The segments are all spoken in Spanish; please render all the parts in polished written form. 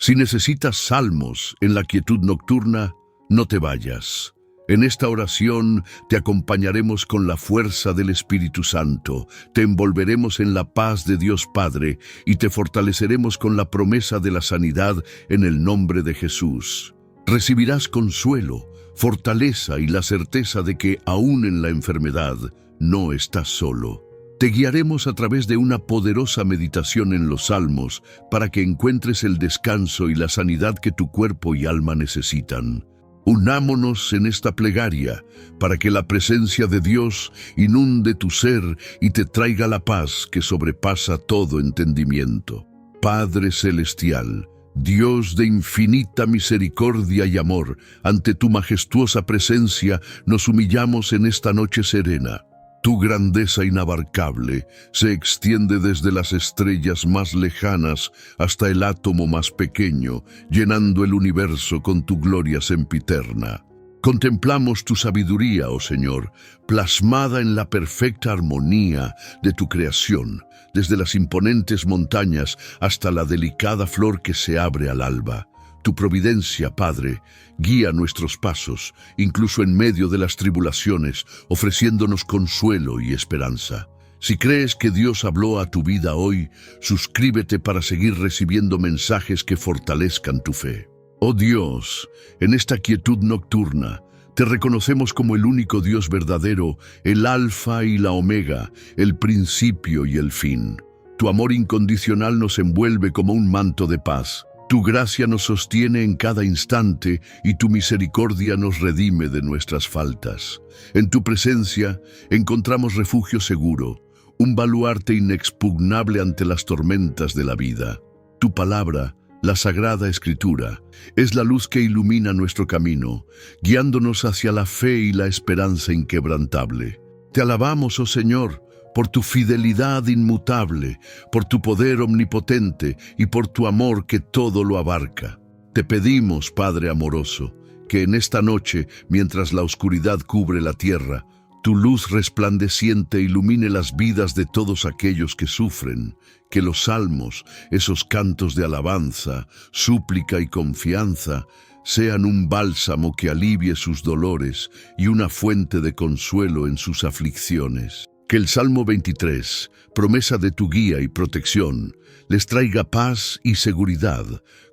Si necesitas salmos en la quietud nocturna, no te vayas. En esta oración te acompañaremos con la fuerza del Espíritu Santo, te envolveremos en la paz de Dios Padre y te fortaleceremos con la promesa de la sanidad en el nombre de Jesús. Recibirás consuelo, fortaleza y la certeza de que, aún en la enfermedad, no estás solo. Te guiaremos a través de una poderosa meditación en los Salmos para que encuentres el descanso y la sanidad que tu cuerpo y alma necesitan. Unámonos en esta plegaria para que la presencia de Dios inunde tu ser y te traiga la paz que sobrepasa todo entendimiento. Padre Celestial, Dios de infinita misericordia y amor, ante tu majestuosa presencia nos humillamos en esta noche serena. Tu grandeza inabarcable se extiende desde las estrellas más lejanas hasta el átomo más pequeño, llenando el universo con tu gloria sempiterna. Contemplamos tu sabiduría, oh Señor, plasmada en la perfecta armonía de tu creación, desde las imponentes montañas hasta la delicada flor que se abre al alba. Tu providencia, Padre, guía nuestros pasos, incluso en medio de las tribulaciones, ofreciéndonos consuelo y esperanza. Si crees que Dios habló a tu vida hoy, suscríbete para seguir recibiendo mensajes que fortalezcan tu fe. Oh Dios, en esta quietud nocturna, te reconocemos como el único Dios verdadero, el Alfa y la Omega, el principio y el fin. Tu amor incondicional nos envuelve como un manto de paz. Tu gracia nos sostiene en cada instante y tu misericordia nos redime de nuestras faltas. En tu presencia encontramos refugio seguro, un baluarte inexpugnable ante las tormentas de la vida. Tu palabra, la Sagrada Escritura, es la luz que ilumina nuestro camino, guiándonos hacia la fe y la esperanza inquebrantable. Te alabamos, oh Señor, por tu fidelidad inmutable, por tu poder omnipotente y por tu amor que todo lo abarca. Te pedimos, Padre amoroso, que en esta noche, mientras la oscuridad cubre la tierra, tu luz resplandeciente ilumine las vidas de todos aquellos que sufren, que los salmos, esos cantos de alabanza, súplica y confianza, sean un bálsamo que alivie sus dolores y una fuente de consuelo en sus aflicciones. Que el Salmo 23, promesa de tu guía y protección, les traiga paz y seguridad,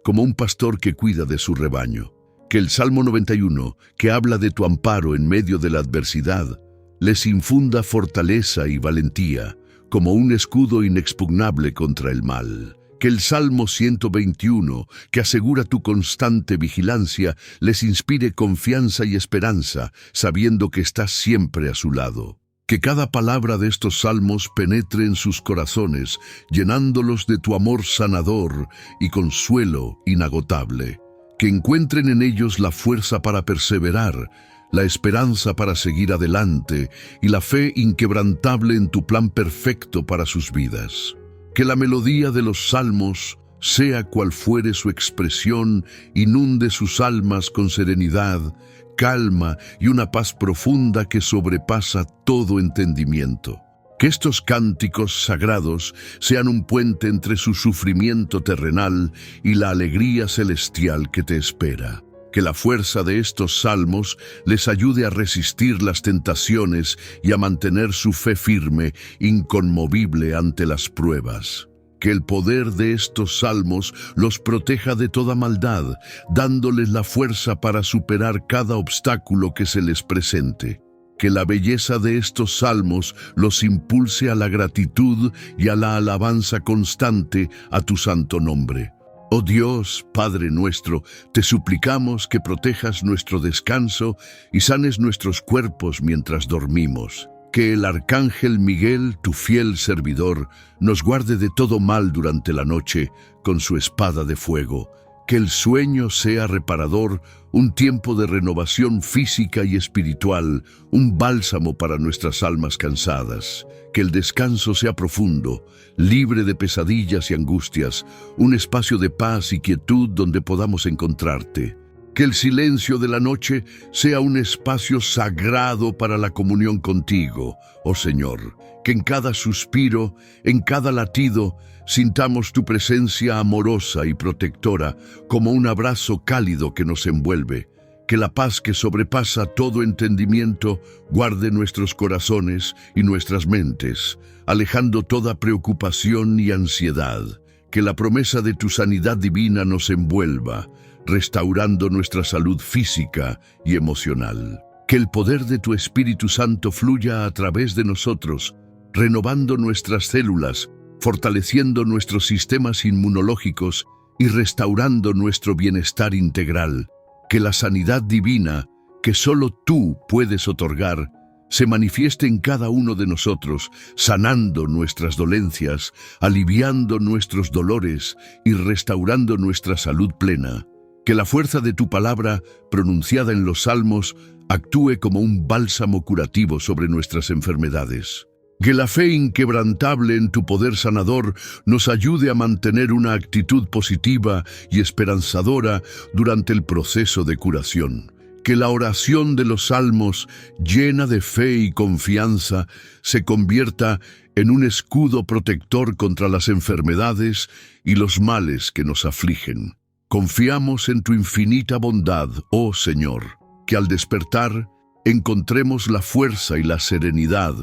como un pastor que cuida de su rebaño. Que el Salmo 91, que habla de tu amparo en medio de la adversidad, les infunda fortaleza y valentía, como un escudo inexpugnable contra el mal. Que el Salmo 121, que asegura tu constante vigilancia, les inspire confianza y esperanza, sabiendo que estás siempre a su lado. Que cada palabra de estos salmos penetre en sus corazones, llenándolos de tu amor sanador y consuelo inagotable. Que encuentren en ellos la fuerza para perseverar, la esperanza para seguir adelante y la fe inquebrantable en tu plan perfecto para sus vidas. Que la melodía de los salmos, sea cual fuere su expresión, inunde sus almas con serenidad, calma y una paz profunda que sobrepasa todo entendimiento. Que estos cánticos sagrados sean un puente entre su sufrimiento terrenal y la alegría celestial que te espera. Que la fuerza de estos salmos les ayude a resistir las tentaciones y a mantener su fe firme, inconmovible ante las pruebas. Que el poder de estos salmos los proteja de toda maldad, dándoles la fuerza para superar cada obstáculo que se les presente. Que la belleza de estos salmos los impulse a la gratitud y a la alabanza constante a tu santo nombre. Oh Dios, Padre nuestro, te suplicamos que protejas nuestro descanso y sanes nuestros cuerpos mientras dormimos. Que el arcángel Miguel, tu fiel servidor, nos guarde de todo mal durante la noche con su espada de fuego. Que el sueño sea reparador, un tiempo de renovación física y espiritual, un bálsamo para nuestras almas cansadas. Que el descanso sea profundo, libre de pesadillas y angustias, un espacio de paz y quietud donde podamos encontrarte. Que el silencio de la noche sea un espacio sagrado para la comunión contigo, oh Señor. Que en cada suspiro, en cada latido, sintamos tu presencia amorosa y protectora como un abrazo cálido que nos envuelve. Que la paz que sobrepasa todo entendimiento guarde nuestros corazones y nuestras mentes, alejando toda preocupación y ansiedad. Que la promesa de tu sanidad divina nos envuelva, restaurando nuestra salud física y emocional. Que el poder de tu Espíritu Santo fluya a través de nosotros, renovando nuestras células, fortaleciendo nuestros sistemas inmunológicos y restaurando nuestro bienestar integral. Que la sanidad divina, que solo tú puedes otorgar, se manifieste en cada uno de nosotros, sanando nuestras dolencias, aliviando nuestros dolores y restaurando nuestra salud plena. Que la fuerza de tu palabra, pronunciada en los Salmos, actúe como un bálsamo curativo sobre nuestras enfermedades. Que la fe inquebrantable en tu poder sanador nos ayude a mantener una actitud positiva y esperanzadora durante el proceso de curación. Que la oración de los Salmos, llena de fe y confianza, se convierta en un escudo protector contra las enfermedades y los males que nos afligen. Confiamos en tu infinita bondad, oh Señor, que al despertar encontremos la fuerza y la serenidad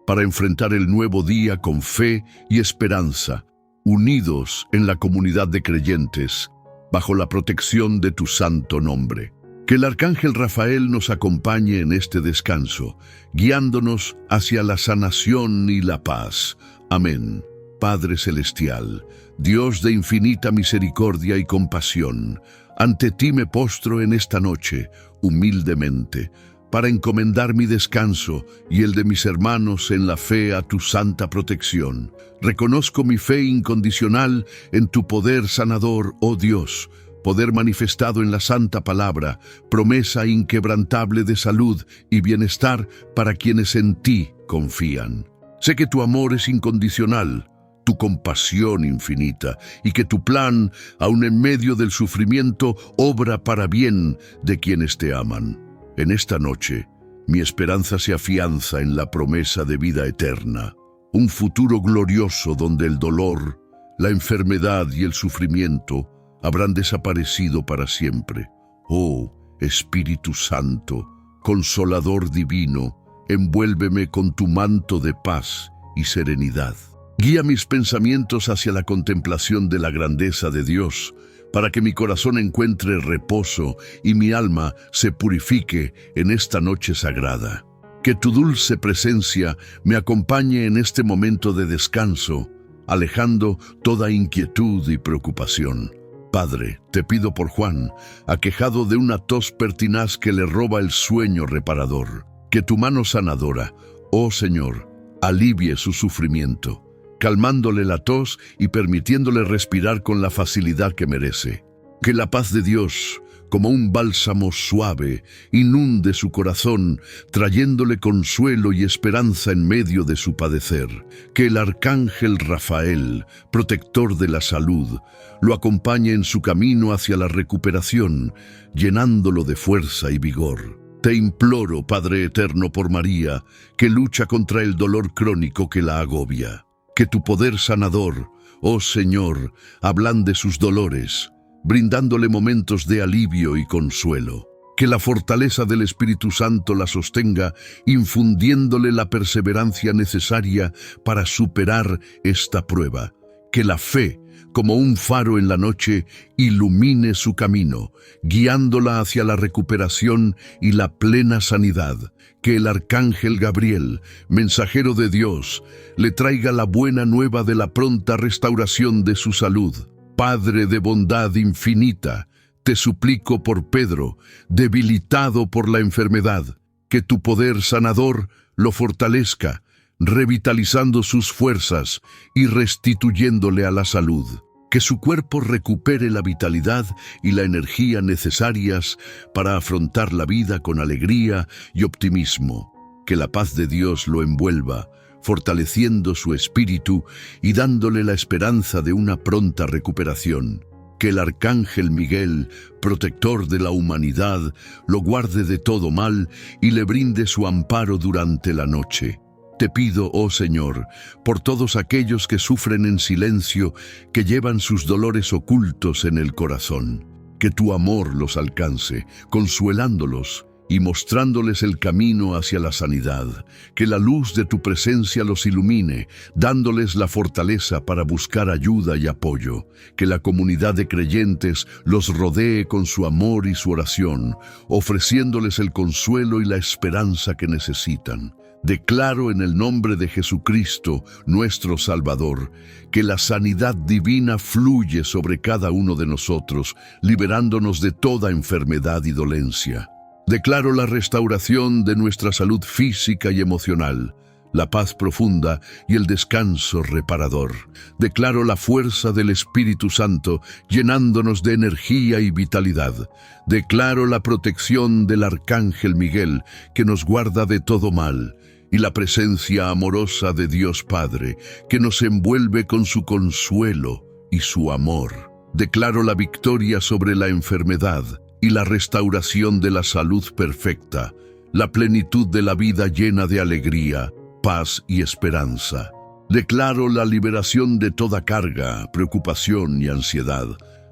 para enfrentar el nuevo día con fe y esperanza, unidos en la comunidad de creyentes, bajo la protección de tu santo nombre. Que el arcángel Rafael nos acompañe en este descanso, guiándonos hacia la sanación y la paz. Amén. Padre Celestial, Dios de infinita misericordia y compasión, ante ti me postro en esta noche, humildemente, para encomendar mi descanso y el de mis hermanos en la fe a tu santa protección. Reconozco mi fe incondicional en tu poder sanador, oh Dios, poder manifestado en la santa palabra, promesa inquebrantable de salud y bienestar para quienes en ti confían. Sé que tu amor es incondicional, tu compasión infinita, y que tu plan, aun en medio del sufrimiento, obra para bien de quienes te aman. En esta noche, mi esperanza se afianza en la promesa de vida eterna, un futuro glorioso donde el dolor, la enfermedad y el sufrimiento habrán desaparecido para siempre. Oh, Espíritu Santo, Consolador divino, envuélveme con tu manto de paz y serenidad. Guía mis pensamientos hacia la contemplación de la grandeza de Dios, para que mi corazón encuentre reposo y mi alma se purifique en esta noche sagrada. Que tu dulce presencia me acompañe en este momento de descanso, alejando toda inquietud y preocupación. Padre, te pido por Juan, aquejado de una tos pertinaz que le roba el sueño reparador. Que tu mano sanadora, oh Señor, alivie su sufrimiento, calmándole la tos y permitiéndole respirar con la facilidad que merece. Que la paz de Dios, como un bálsamo suave, inunde su corazón, trayéndole consuelo y esperanza en medio de su padecer. Que el arcángel Rafael, protector de la salud, lo acompañe en su camino hacia la recuperación, llenándolo de fuerza y vigor. Te imploro, Padre eterno, por María, que lucha contra el dolor crónico que la agobia. Que tu poder sanador, oh Señor, ablande sus dolores, brindándole momentos de alivio y consuelo. Que la fortaleza del Espíritu Santo la sostenga, infundiéndole la perseverancia necesaria para superar esta prueba. Que la fe, como un faro en la noche, ilumine su camino, guiándola hacia la recuperación y la plena sanidad. Que el arcángel Gabriel, mensajero de Dios, le traiga la buena nueva de la pronta restauración de su salud. Padre de bondad infinita, te suplico por Pedro, debilitado por la enfermedad, que tu poder sanador lo fortalezca, revitalizando sus fuerzas y restituyéndole a la salud. Que su cuerpo recupere la vitalidad y la energía necesarias para afrontar la vida con alegría y optimismo. Que la paz de Dios lo envuelva, fortaleciendo su espíritu y dándole la esperanza de una pronta recuperación. que el arcángel Miguel, protector de la humanidad, lo guarde de todo mal y le brinde su amparo durante la noche. Te pido, oh Señor, por todos aquellos que sufren en silencio, que llevan sus dolores ocultos en el corazón, que tu amor los alcance, consuelándolos y mostrándoles el camino hacia la sanidad, que la luz de tu presencia los ilumine, dándoles la fortaleza para buscar ayuda y apoyo, que la comunidad de creyentes los rodee con su amor y su oración, ofreciéndoles el consuelo y la esperanza que necesitan. Declaro en el nombre de Jesucristo, nuestro Salvador, que la sanidad divina fluye sobre cada uno de nosotros, liberándonos de toda enfermedad y dolencia. Declaro la restauración de nuestra salud física y emocional, la paz profunda y el descanso reparador. Declaro la fuerza del Espíritu Santo llenándonos de energía y vitalidad. Declaro la protección del Arcángel Miguel que nos guarda de todo mal, y la presencia amorosa de Dios Padre que nos envuelve con su consuelo y su amor. Declaro la victoria sobre la enfermedad y la restauración de la salud perfecta, la plenitud de la vida llena de alegría, paz y esperanza. Declaro la liberación de toda carga, preocupación y ansiedad,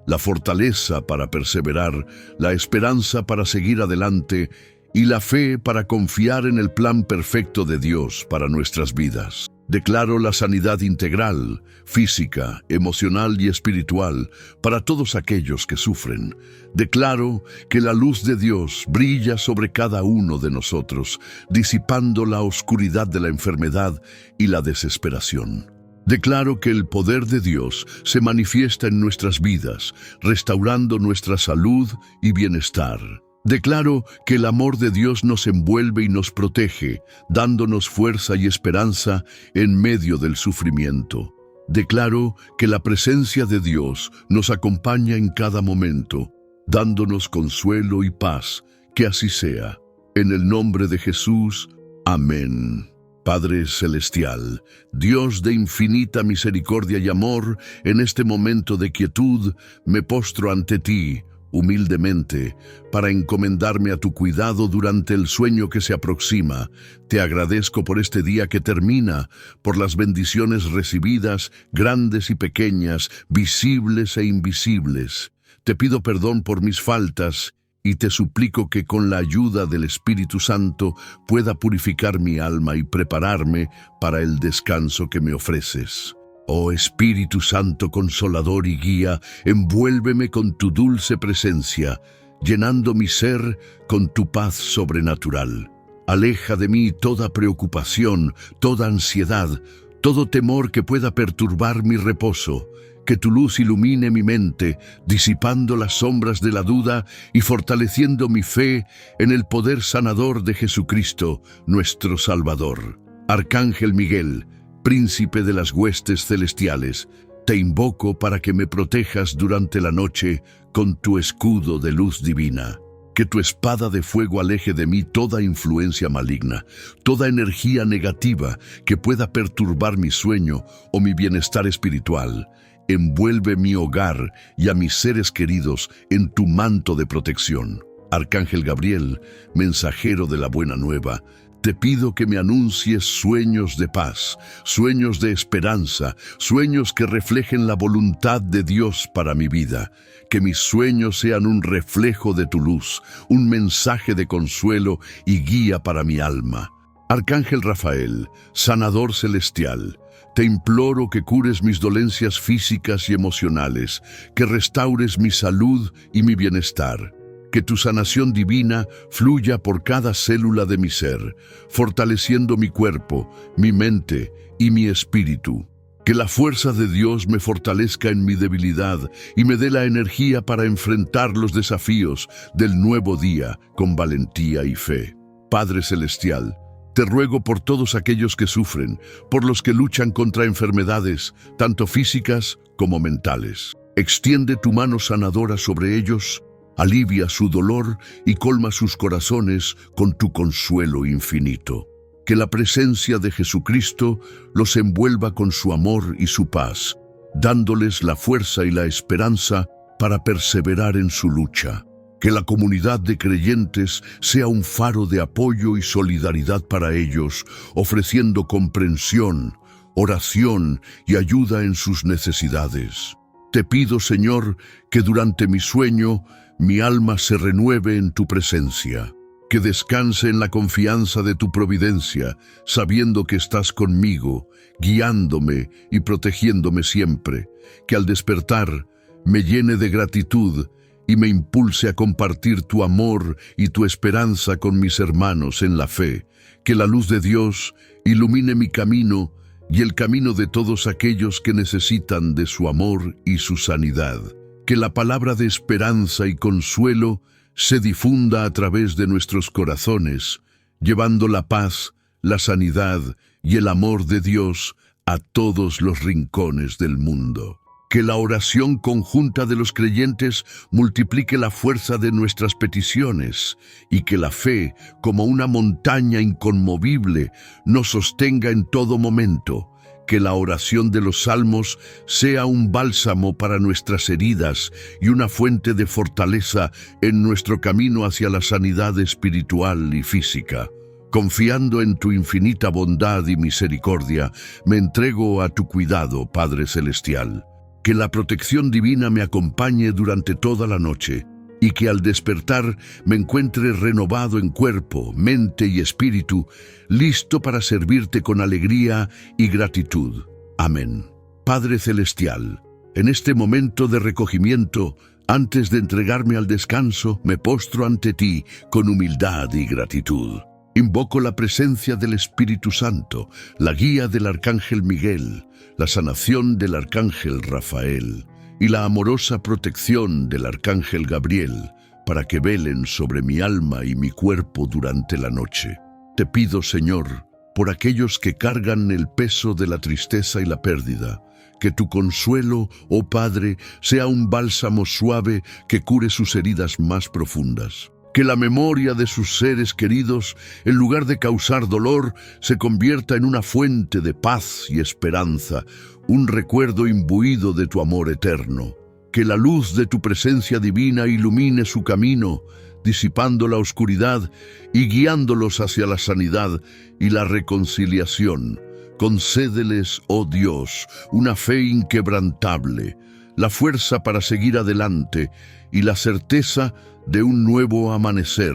la fortaleza para perseverar, la esperanza para seguir adelante y la fe para confiar en el plan perfecto de Dios para nuestras vidas. Declaro la sanidad integral, física, emocional y espiritual para todos aquellos que sufren. Declaro que la luz de Dios brilla sobre cada uno de nosotros, disipando la oscuridad de la enfermedad y la desesperación. Declaro que el poder de Dios se manifiesta en nuestras vidas, restaurando nuestra salud y bienestar. Declaro que el amor de Dios nos envuelve y nos protege, dándonos fuerza y esperanza en medio del sufrimiento. Declaro que la presencia de Dios nos acompaña en cada momento, dándonos consuelo y paz. Que así sea. En el nombre de Jesús. Amén. Padre Celestial, Dios de infinita misericordia y amor, en este momento de quietud me postro ante ti, humildemente, para encomendarme a tu cuidado durante el sueño que se aproxima. Te agradezco por este día que termina, por las bendiciones recibidas, grandes y pequeñas, visibles e invisibles. Te pido perdón por mis faltas y te suplico que con la ayuda del Espíritu Santo pueda purificar mi alma y prepararme para el descanso que me ofreces. Oh Espíritu Santo consolador y guía, envuélveme con tu dulce presencia, llenando mi ser con tu paz sobrenatural. Aleja de mí toda preocupación, toda ansiedad, todo temor que pueda perturbar mi reposo. Que tu luz ilumine mi mente, disipando las sombras de la duda y fortaleciendo mi fe en el poder sanador de Jesucristo, nuestro Salvador. Arcángel Miguel, Príncipe de las huestes celestiales, te invoco para que me protejas durante la noche con tu escudo de luz divina. Que tu espada de fuego aleje de mí toda influencia maligna, toda energía negativa que pueda perturbar mi sueño o mi bienestar espiritual. Envuelve mi hogar y a mis seres queridos en tu manto de protección. Arcángel Gabriel, mensajero de la buena nueva, te pido que me anuncies sueños de paz, sueños de esperanza, sueños que reflejen la voluntad de Dios para mi vida. Que mis sueños sean un reflejo de tu luz, un mensaje de consuelo y guía para mi alma. Arcángel Rafael, sanador celestial, te imploro que cures mis dolencias físicas y emocionales, que restaures mi salud y mi bienestar. Que tu sanación divina fluya por cada célula de mi ser, fortaleciendo mi cuerpo, mi mente y mi espíritu. Que la fuerza de Dios me fortalezca en mi debilidad y me dé la energía para enfrentar los desafíos del nuevo día con valentía y fe. Padre Celestial, te ruego por todos aquellos que sufren, por los que luchan contra enfermedades, tanto físicas como mentales. Extiende tu mano sanadora sobre ellos, alivia su dolor y colma sus corazones con tu consuelo infinito. Que la presencia de Jesucristo los envuelva con su amor y su paz, dándoles la fuerza y la esperanza para perseverar en su lucha. Que la comunidad de creyentes sea un faro de apoyo y solidaridad para ellos, ofreciendo comprensión, oración y ayuda en sus necesidades. Te pido, Señor, que durante mi sueño mi alma se renueve en tu presencia, que descanse en la confianza de tu providencia, sabiendo que estás conmigo, guiándome y protegiéndome siempre, que al despertar me llene de gratitud y me impulse a compartir tu amor y tu esperanza con mis hermanos en la fe, que la luz de Dios ilumine mi camino y el camino de todos aquellos que necesitan de su amor y su sanidad. Que la palabra de esperanza y consuelo se difunda a través de nuestros corazones, llevando la paz, la sanidad y el amor de Dios a todos los rincones del mundo. Que la oración conjunta de los creyentes multiplique la fuerza de nuestras peticiones y que la fe, como una montaña inconmovible, nos sostenga en todo momento. Que la oración de los salmos sea un bálsamo para nuestras heridas y una fuente de fortaleza en nuestro camino hacia la sanidad espiritual y física. Confiando en tu infinita bondad y misericordia, me entrego a tu cuidado, Padre Celestial. Que la protección divina me acompañe durante toda la noche y que al despertar me encuentre renovado en cuerpo, mente y espíritu, listo para servirte con alegría y gratitud. Amén. Padre Celestial, en este momento de recogimiento, antes de entregarme al descanso, me postro ante ti con humildad y gratitud. Invoco la presencia del Espíritu Santo, la guía del Arcángel Miguel, la sanación del Arcángel Rafael y la amorosa protección del Arcángel Gabriel para que velen sobre mi alma y mi cuerpo durante la noche. Te pido, Señor, por aquellos que cargan el peso de la tristeza y la pérdida, que tu consuelo, oh Padre, sea un bálsamo suave que cure sus heridas más profundas. Que la memoria de sus seres queridos, en lugar de causar dolor, se convierta en una fuente de paz y esperanza, un recuerdo imbuido de tu amor eterno. Que la luz de tu presencia divina ilumine su camino, disipando la oscuridad y guiándolos hacia la sanidad y la reconciliación. Concédeles, oh Dios, una fe inquebrantable, la fuerza para seguir adelante y la certeza de un nuevo amanecer,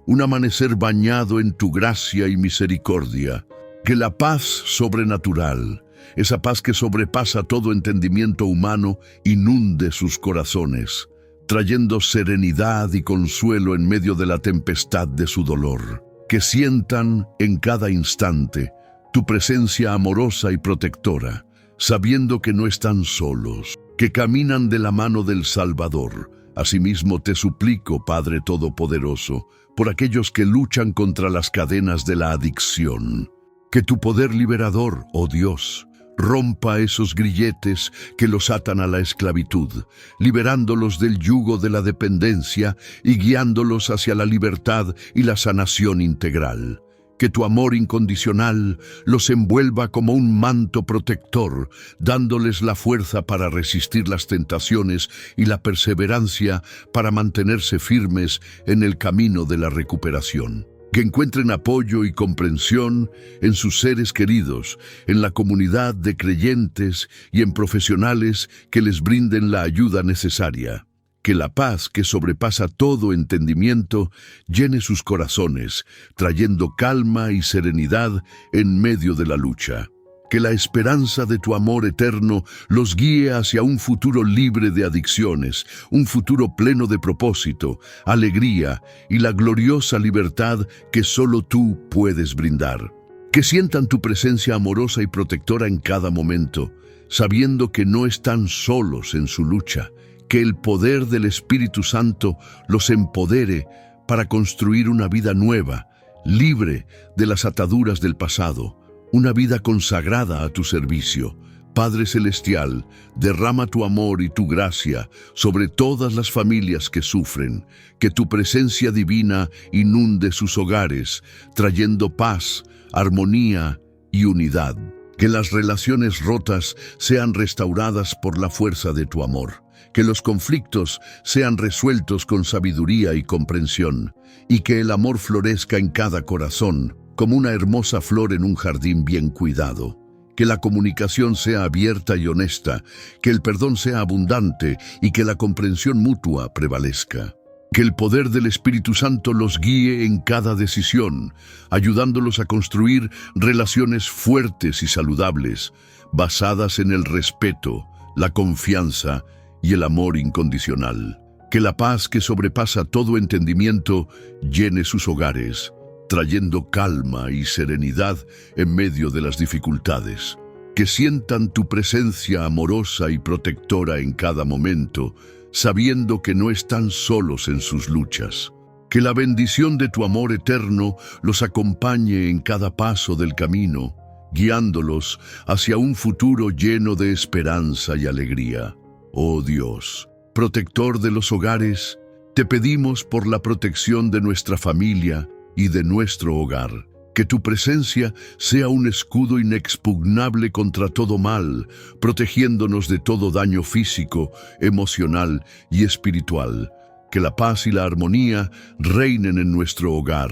un amanecer bañado en tu gracia y misericordia. Que la paz sobrenatural, esa paz que sobrepasa todo entendimiento humano, inunde sus corazones, trayendo serenidad y consuelo en medio de la tempestad de su dolor. Que sientan en cada instante tu presencia amorosa y protectora, sabiendo que no están solos, que caminan de la mano del Salvador. Asimismo te suplico, Padre Todopoderoso, por aquellos que luchan contra las cadenas de la adicción. Que tu poder liberador, oh Dios, rompa esos grilletes que los atan a la esclavitud, liberándolos del yugo de la dependencia y guiándolos hacia la libertad y la sanación integral. Que tu amor incondicional los envuelva como un manto protector, dándoles la fuerza para resistir las tentaciones y la perseverancia para mantenerse firmes en el camino de la recuperación. Que encuentren apoyo y comprensión en sus seres queridos, en la comunidad de creyentes y en profesionales que les brinden la ayuda necesaria. Que la paz que sobrepasa todo entendimiento llene sus corazones, trayendo calma y serenidad en medio de la lucha. Que la esperanza de tu amor eterno los guíe hacia un futuro libre de adicciones, un futuro pleno de propósito, alegría y la gloriosa libertad que solo tú puedes brindar. Que sientan tu presencia amorosa y protectora en cada momento, sabiendo que no están solos en su lucha. Que el poder del Espíritu Santo los empodere para construir una vida nueva, libre de las ataduras del pasado, una vida consagrada a tu servicio. Padre Celestial, derrama tu amor y tu gracia sobre todas las familias que sufren, que tu presencia divina inunde sus hogares, trayendo paz, armonía y unidad. Que las relaciones rotas sean restauradas por la fuerza de tu amor. que los conflictos sean resueltos con sabiduría y comprensión, y que el amor florezca en cada corazón, como una hermosa flor en un jardín bien cuidado. Que la comunicación sea abierta y honesta, que el perdón sea abundante y que la comprensión mutua prevalezca. Que el poder del Espíritu Santo los guíe en cada decisión, ayudándolos a construir relaciones fuertes y saludables, basadas en el respeto, la confianza y el amor incondicional. Que la paz que sobrepasa todo entendimiento llene sus hogares, trayendo calma y serenidad en medio de las dificultades. Que sientan tu presencia amorosa y protectora en cada momento, sabiendo que no están solos en sus luchas. Que la bendición de tu amor eterno los acompañe en cada paso del camino, guiándolos hacia un futuro lleno de esperanza y alegría. Oh Dios, protector de los hogares, te pedimos por la protección de nuestra familia y de nuestro hogar, que tu presencia sea un escudo inexpugnable contra todo mal, protegiéndonos de todo daño físico, emocional y espiritual. Que la paz y la armonía reinen en nuestro hogar,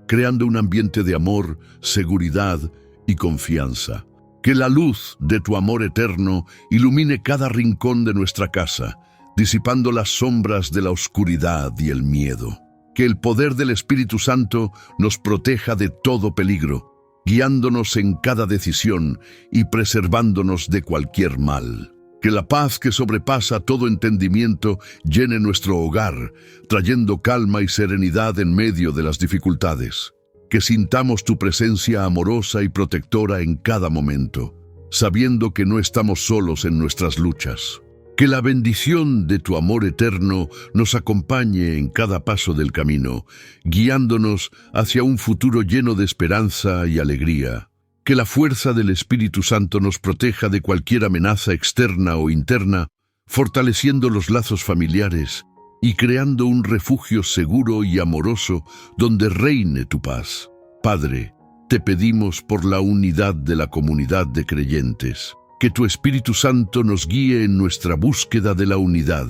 creando un ambiente de amor, seguridad y confianza. Que la luz de tu amor eterno ilumine cada rincón de nuestra casa, disipando las sombras de la oscuridad y el miedo. Que el poder del Espíritu Santo nos proteja de todo peligro, guiándonos en cada decisión y preservándonos de cualquier mal. Que la paz que sobrepasa todo entendimiento llene nuestro hogar, trayendo calma y serenidad en medio de las dificultades. Que sintamos tu presencia amorosa y protectora en cada momento, sabiendo que no estamos solos en nuestras luchas. Que la bendición de tu amor eterno nos acompañe en cada paso del camino, guiándonos hacia un futuro lleno de esperanza y alegría. Que la fuerza del Espíritu Santo nos proteja de cualquier amenaza externa o interna, fortaleciendo los lazos familiares y creando un refugio seguro y amoroso donde reine tu paz. Padre, te pedimos por la unidad de la comunidad de creyentes. Que tu Espíritu Santo nos guíe en nuestra búsqueda de la unidad,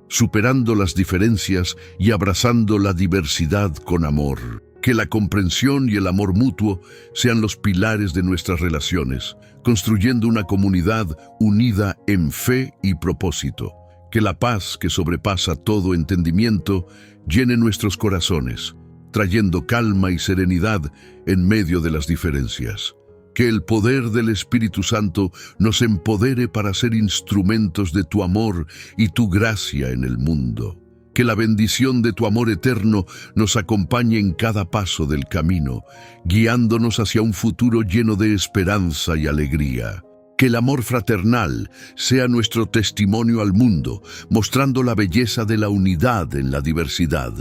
superando las diferencias y abrazando la diversidad con amor. Que la comprensión y el amor mutuo sean los pilares de nuestras relaciones, construyendo una comunidad unida en fe y propósito. Que la paz que sobrepasa todo entendimiento llene nuestros corazones, trayendo calma y serenidad en medio de las diferencias. Que el poder del Espíritu Santo nos empodere para ser instrumentos de tu amor y tu gracia en el mundo. Que la bendición de tu amor eterno nos acompañe en cada paso del camino, guiándonos hacia un futuro lleno de esperanza y alegría. Que el amor fraternal sea nuestro testimonio al mundo, mostrando la belleza de la unidad en la diversidad.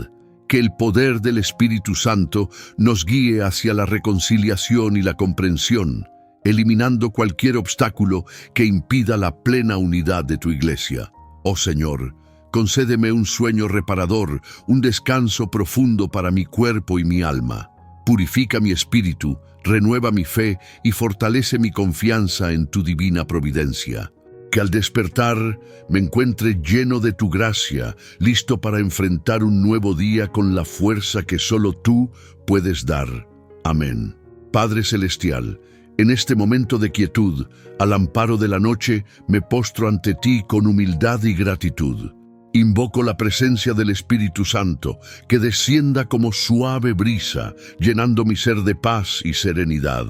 Que el poder del Espíritu Santo nos guíe hacia la reconciliación y la comprensión, eliminando cualquier obstáculo que impida la plena unidad de tu iglesia. Oh Señor, concédeme un sueño reparador, un descanso profundo para mi cuerpo y mi alma. Purifica mi espíritu, renueva mi fe y fortalece mi confianza en tu divina providencia. Que al despertar me encuentre lleno de tu gracia, listo para enfrentar un nuevo día con la fuerza que solo tú puedes dar. Amén. Padre Celestial, en este momento de quietud, al amparo de la noche, me postro ante ti con humildad y gratitud. Invoco la presencia del Espíritu Santo, que descienda como suave brisa, llenando mi ser de paz y serenidad.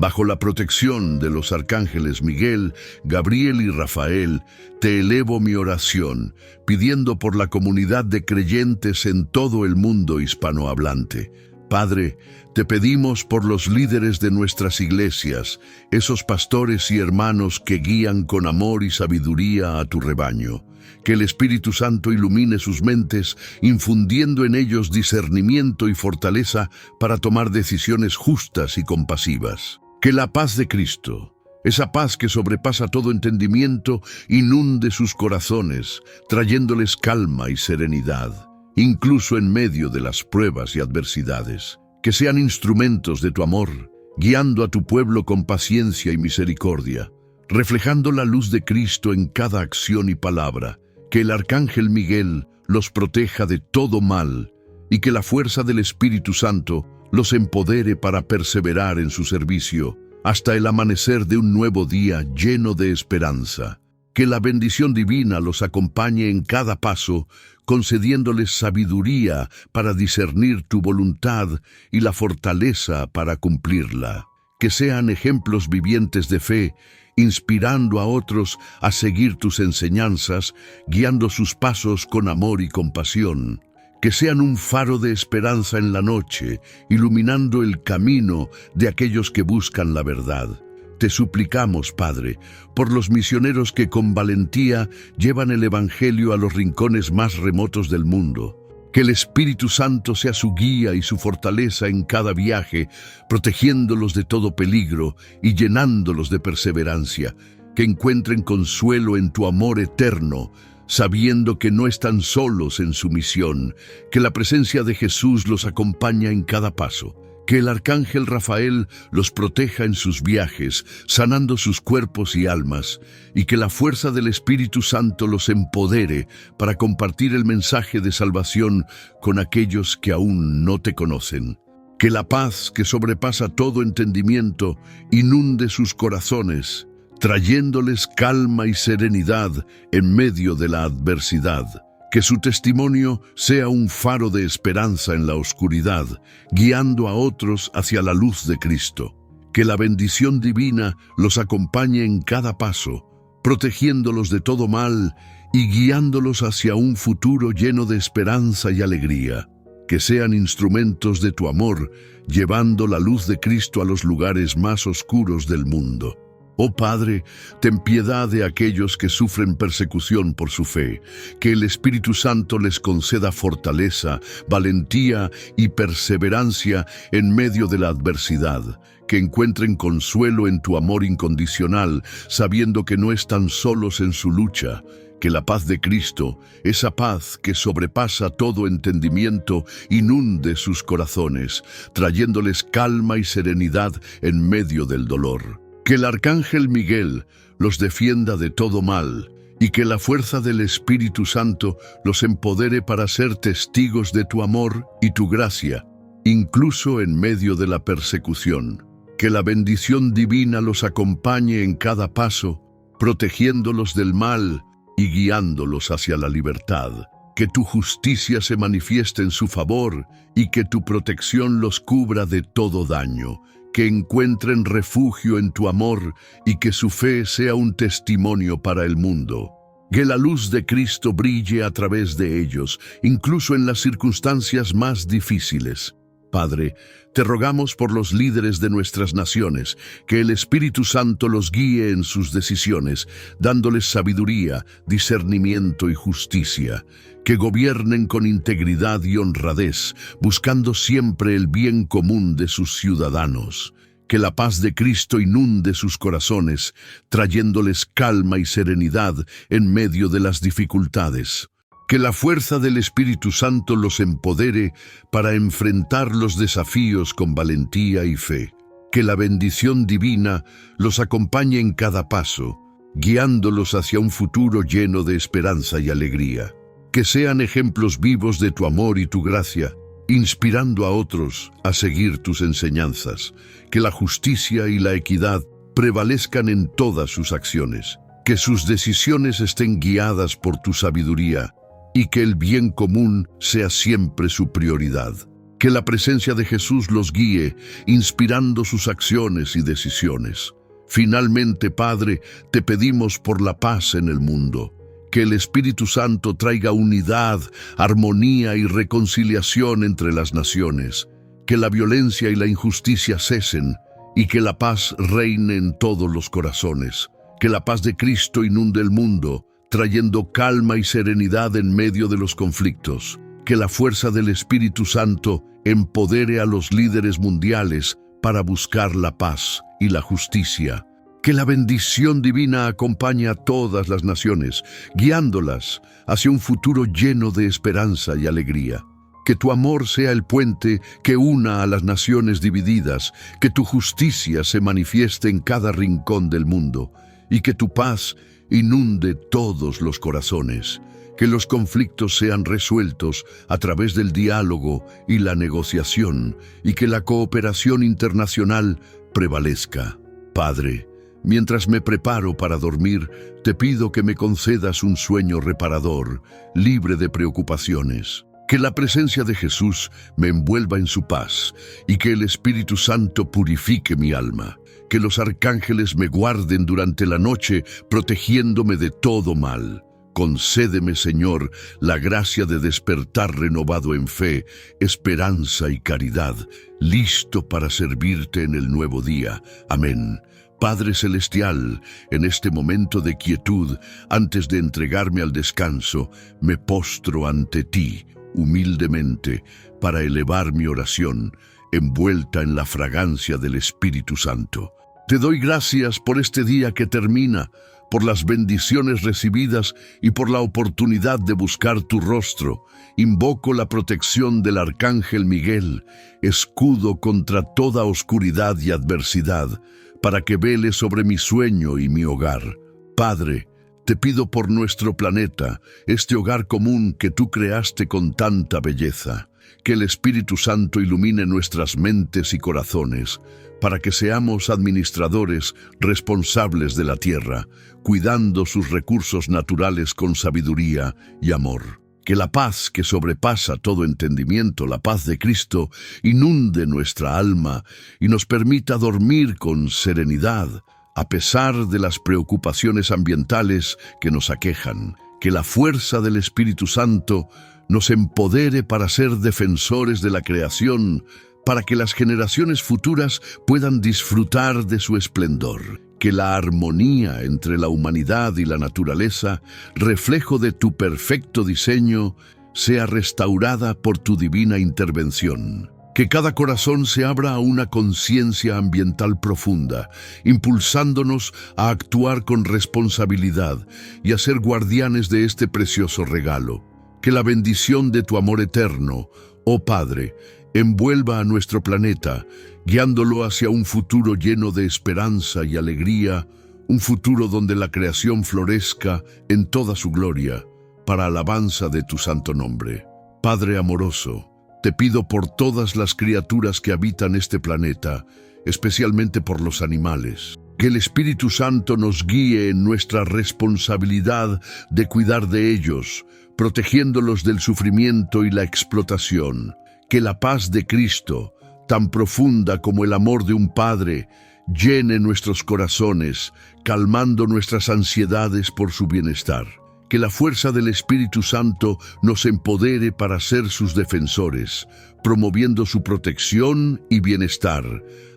Bajo la protección de los arcángeles Miguel, Gabriel y Rafael, te elevo mi oración, pidiendo por la comunidad de creyentes en todo el mundo hispanohablante. Padre, te pedimos por los líderes de nuestras iglesias, esos pastores y hermanos que guían con amor y sabiduría a tu rebaño. Que el Espíritu Santo ilumine sus mentes, infundiendo en ellos discernimiento y fortaleza para tomar decisiones justas y compasivas. Que la paz de Cristo, esa paz que sobrepasa todo entendimiento, inunde sus corazones, trayéndoles calma y serenidad, incluso en medio de las pruebas y adversidades. Que sean instrumentos de tu amor, guiando a tu pueblo con paciencia y misericordia, reflejando la luz de Cristo en cada acción y palabra, que el Arcángel Miguel los proteja de todo mal y que la fuerza del Espíritu Santo los empodere para perseverar en su servicio hasta el amanecer de un nuevo día lleno de esperanza. Que la bendición divina los acompañe en cada paso, concediéndoles sabiduría para discernir tu voluntad y la fortaleza para cumplirla. Que sean ejemplos vivientes de fe, inspirando a otros a seguir tus enseñanzas, guiando sus pasos con amor y compasión. Que sean un faro de esperanza en la noche, iluminando el camino de aquellos que buscan la verdad. Te suplicamos, Padre, por los misioneros que con valentía llevan el Evangelio a los rincones más remotos del mundo. Que el Espíritu Santo sea su guía y su fortaleza en cada viaje, protegiéndolos de todo peligro y llenándolos de perseverancia. Que encuentren consuelo en tu amor eterno, sabiendo que no están solos en su misión, que la presencia de Jesús los acompaña en cada paso. Que el Arcángel Rafael los proteja en sus viajes, sanando sus cuerpos y almas, y que la fuerza del Espíritu Santo los empodere para compartir el mensaje de salvación con aquellos que aún no te conocen. Que la paz que sobrepasa todo entendimiento inunde sus corazones, trayéndoles calma y serenidad en medio de la adversidad. Que su testimonio sea un faro de esperanza en la oscuridad, guiando a otros hacia la luz de Cristo. Que la bendición divina los acompañe en cada paso, protegiéndolos de todo mal y guiándolos hacia un futuro lleno de esperanza y alegría. Que sean instrumentos de tu amor, llevando la luz de Cristo a los lugares más oscuros del mundo. Oh Padre, ten piedad de aquellos que sufren persecución por su fe, que el Espíritu Santo les conceda fortaleza, valentía y perseverancia en medio de la adversidad, que encuentren consuelo en tu amor incondicional, sabiendo que no están solos en su lucha. Que la paz de Cristo, esa paz que sobrepasa todo entendimiento, inunde sus corazones, trayéndoles calma y serenidad en medio del dolor. Que el Arcángel Miguel los defienda de todo mal y que la fuerza del Espíritu Santo los empodere para ser testigos de tu amor y tu gracia, incluso en medio de la persecución. Que la bendición divina los acompañe en cada paso, protegiéndolos del mal y guiándolos hacia la libertad. Que tu justicia se manifieste en su favor y que tu protección los cubra de todo daño. Que encuentren refugio en tu amor y que su fe sea un testimonio para el mundo. Que la luz de Cristo brille a través de ellos, incluso en las circunstancias más difíciles. Padre, te rogamos por los líderes de nuestras naciones, que el Espíritu Santo los guíe en sus decisiones, dándoles sabiduría, discernimiento y justicia. Que gobiernen con integridad y honradez, buscando siempre el bien común de sus ciudadanos. Que la paz de Cristo inunde sus corazones, trayéndoles calma y serenidad en medio de las dificultades. Que la fuerza del Espíritu Santo los empodere para enfrentar los desafíos con valentía y fe. Que la bendición divina los acompañe en cada paso, guiándolos hacia un futuro lleno de esperanza y alegría. Que sean ejemplos vivos de tu amor y tu gracia, inspirando a otros a seguir tus enseñanzas. Que la justicia y la equidad prevalezcan en todas sus acciones. Que sus decisiones estén guiadas por tu sabiduría y que el bien común sea siempre su prioridad. Que la presencia de Jesús los guíe, inspirando sus acciones y decisiones. Finalmente, Padre, te pedimos por la paz en el mundo. Que el Espíritu Santo traiga unidad, armonía y reconciliación entre las naciones. Que la violencia y la injusticia cesen y que la paz reine en todos los corazones. Que la paz de Cristo inunde el mundo, trayendo calma y serenidad en medio de los conflictos. Que la fuerza del Espíritu Santo empodere a los líderes mundiales para buscar la paz y la justicia. Que la bendición divina acompañe a todas las naciones, guiándolas hacia un futuro lleno de esperanza y alegría. Que tu amor sea el puente que una a las naciones divididas, que tu justicia se manifieste en cada rincón del mundo y que tu paz inunde todos los corazones. Que los conflictos sean resueltos a través del diálogo y la negociación, y que la cooperación internacional prevalezca. Padre, mientras me preparo para dormir, te pido que me concedas un sueño reparador, libre de preocupaciones. Que la presencia de Jesús me envuelva en su paz y que el Espíritu Santo purifique mi alma. Que los arcángeles me guarden durante la noche, protegiéndome de todo mal. Concédeme, Señor, la gracia de despertar renovado en fe, esperanza y caridad, listo para servirte en el nuevo día. Amén. Padre Celestial, en este momento de quietud, antes de entregarme al descanso, me postro ante ti, humildemente, para elevar mi oración, envuelta en la fragancia del Espíritu Santo. Te doy gracias por este día que termina, por las bendiciones recibidas y por la oportunidad de buscar tu rostro. Invoco la protección del Arcángel Miguel, escudo contra toda oscuridad y adversidad, para que vele sobre mi sueño y mi hogar. Padre, te pido por nuestro planeta, este hogar común que tú creaste con tanta belleza, que el Espíritu Santo ilumine nuestras mentes y corazones, para que seamos administradores responsables de la tierra, cuidando sus recursos naturales con sabiduría y amor. Que la paz que sobrepasa todo entendimiento, la paz de Cristo, inunde nuestra alma y nos permita dormir con serenidad, a pesar de las preocupaciones ambientales que nos aquejan. Que la fuerza del Espíritu Santo nos empodere para ser defensores de la creación, para que las generaciones futuras puedan disfrutar de su esplendor. Que la armonía entre la humanidad y la naturaleza, reflejo de tu perfecto diseño, sea restaurada por tu divina intervención. Que cada corazón se abra a una conciencia ambiental profunda, impulsándonos a actuar con responsabilidad y a ser guardianes de este precioso regalo. Que la bendición de tu amor eterno, oh Padre, envuelva a nuestro planeta, guiándolo hacia un futuro lleno de esperanza y alegría, un futuro donde la creación florezca en toda su gloria, para alabanza de tu santo nombre. Padre amoroso, te pido por todas las criaturas que habitan este planeta, especialmente por los animales. Que el Espíritu Santo nos guíe en nuestra responsabilidad de cuidar de ellos, protegiéndolos del sufrimiento y la explotación. Que la paz de Cristo, tan profunda como el amor de un Padre, llene nuestros corazones, calmando nuestras ansiedades por su bienestar. Que la fuerza del Espíritu Santo nos empodere para ser sus defensores, promoviendo su protección y bienestar,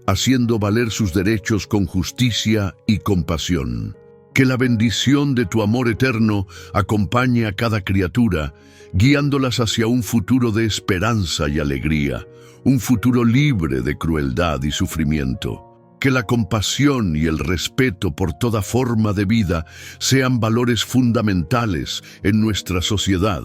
haciendo valer sus derechos con justicia y compasión. Que la bendición de tu amor eterno acompañe a cada criatura, guiándolas hacia un futuro de esperanza y alegría, un futuro libre de crueldad y sufrimiento. Que la compasión y el respeto por toda forma de vida sean valores fundamentales en nuestra sociedad,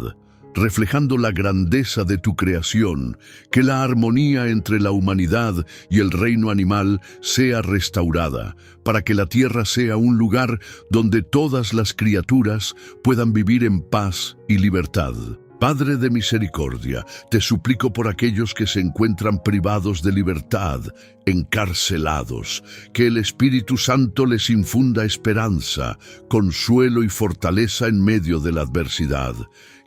reflejando la grandeza de tu creación. Que la armonía entre la humanidad y el reino animal sea restaurada, para que la tierra sea un lugar donde todas las criaturas puedan vivir en paz y libertad. Padre de misericordia, te suplico por aquellos que se encuentran privados de libertad, encarcelados, que el Espíritu Santo les infunda esperanza, consuelo y fortaleza en medio de la adversidad.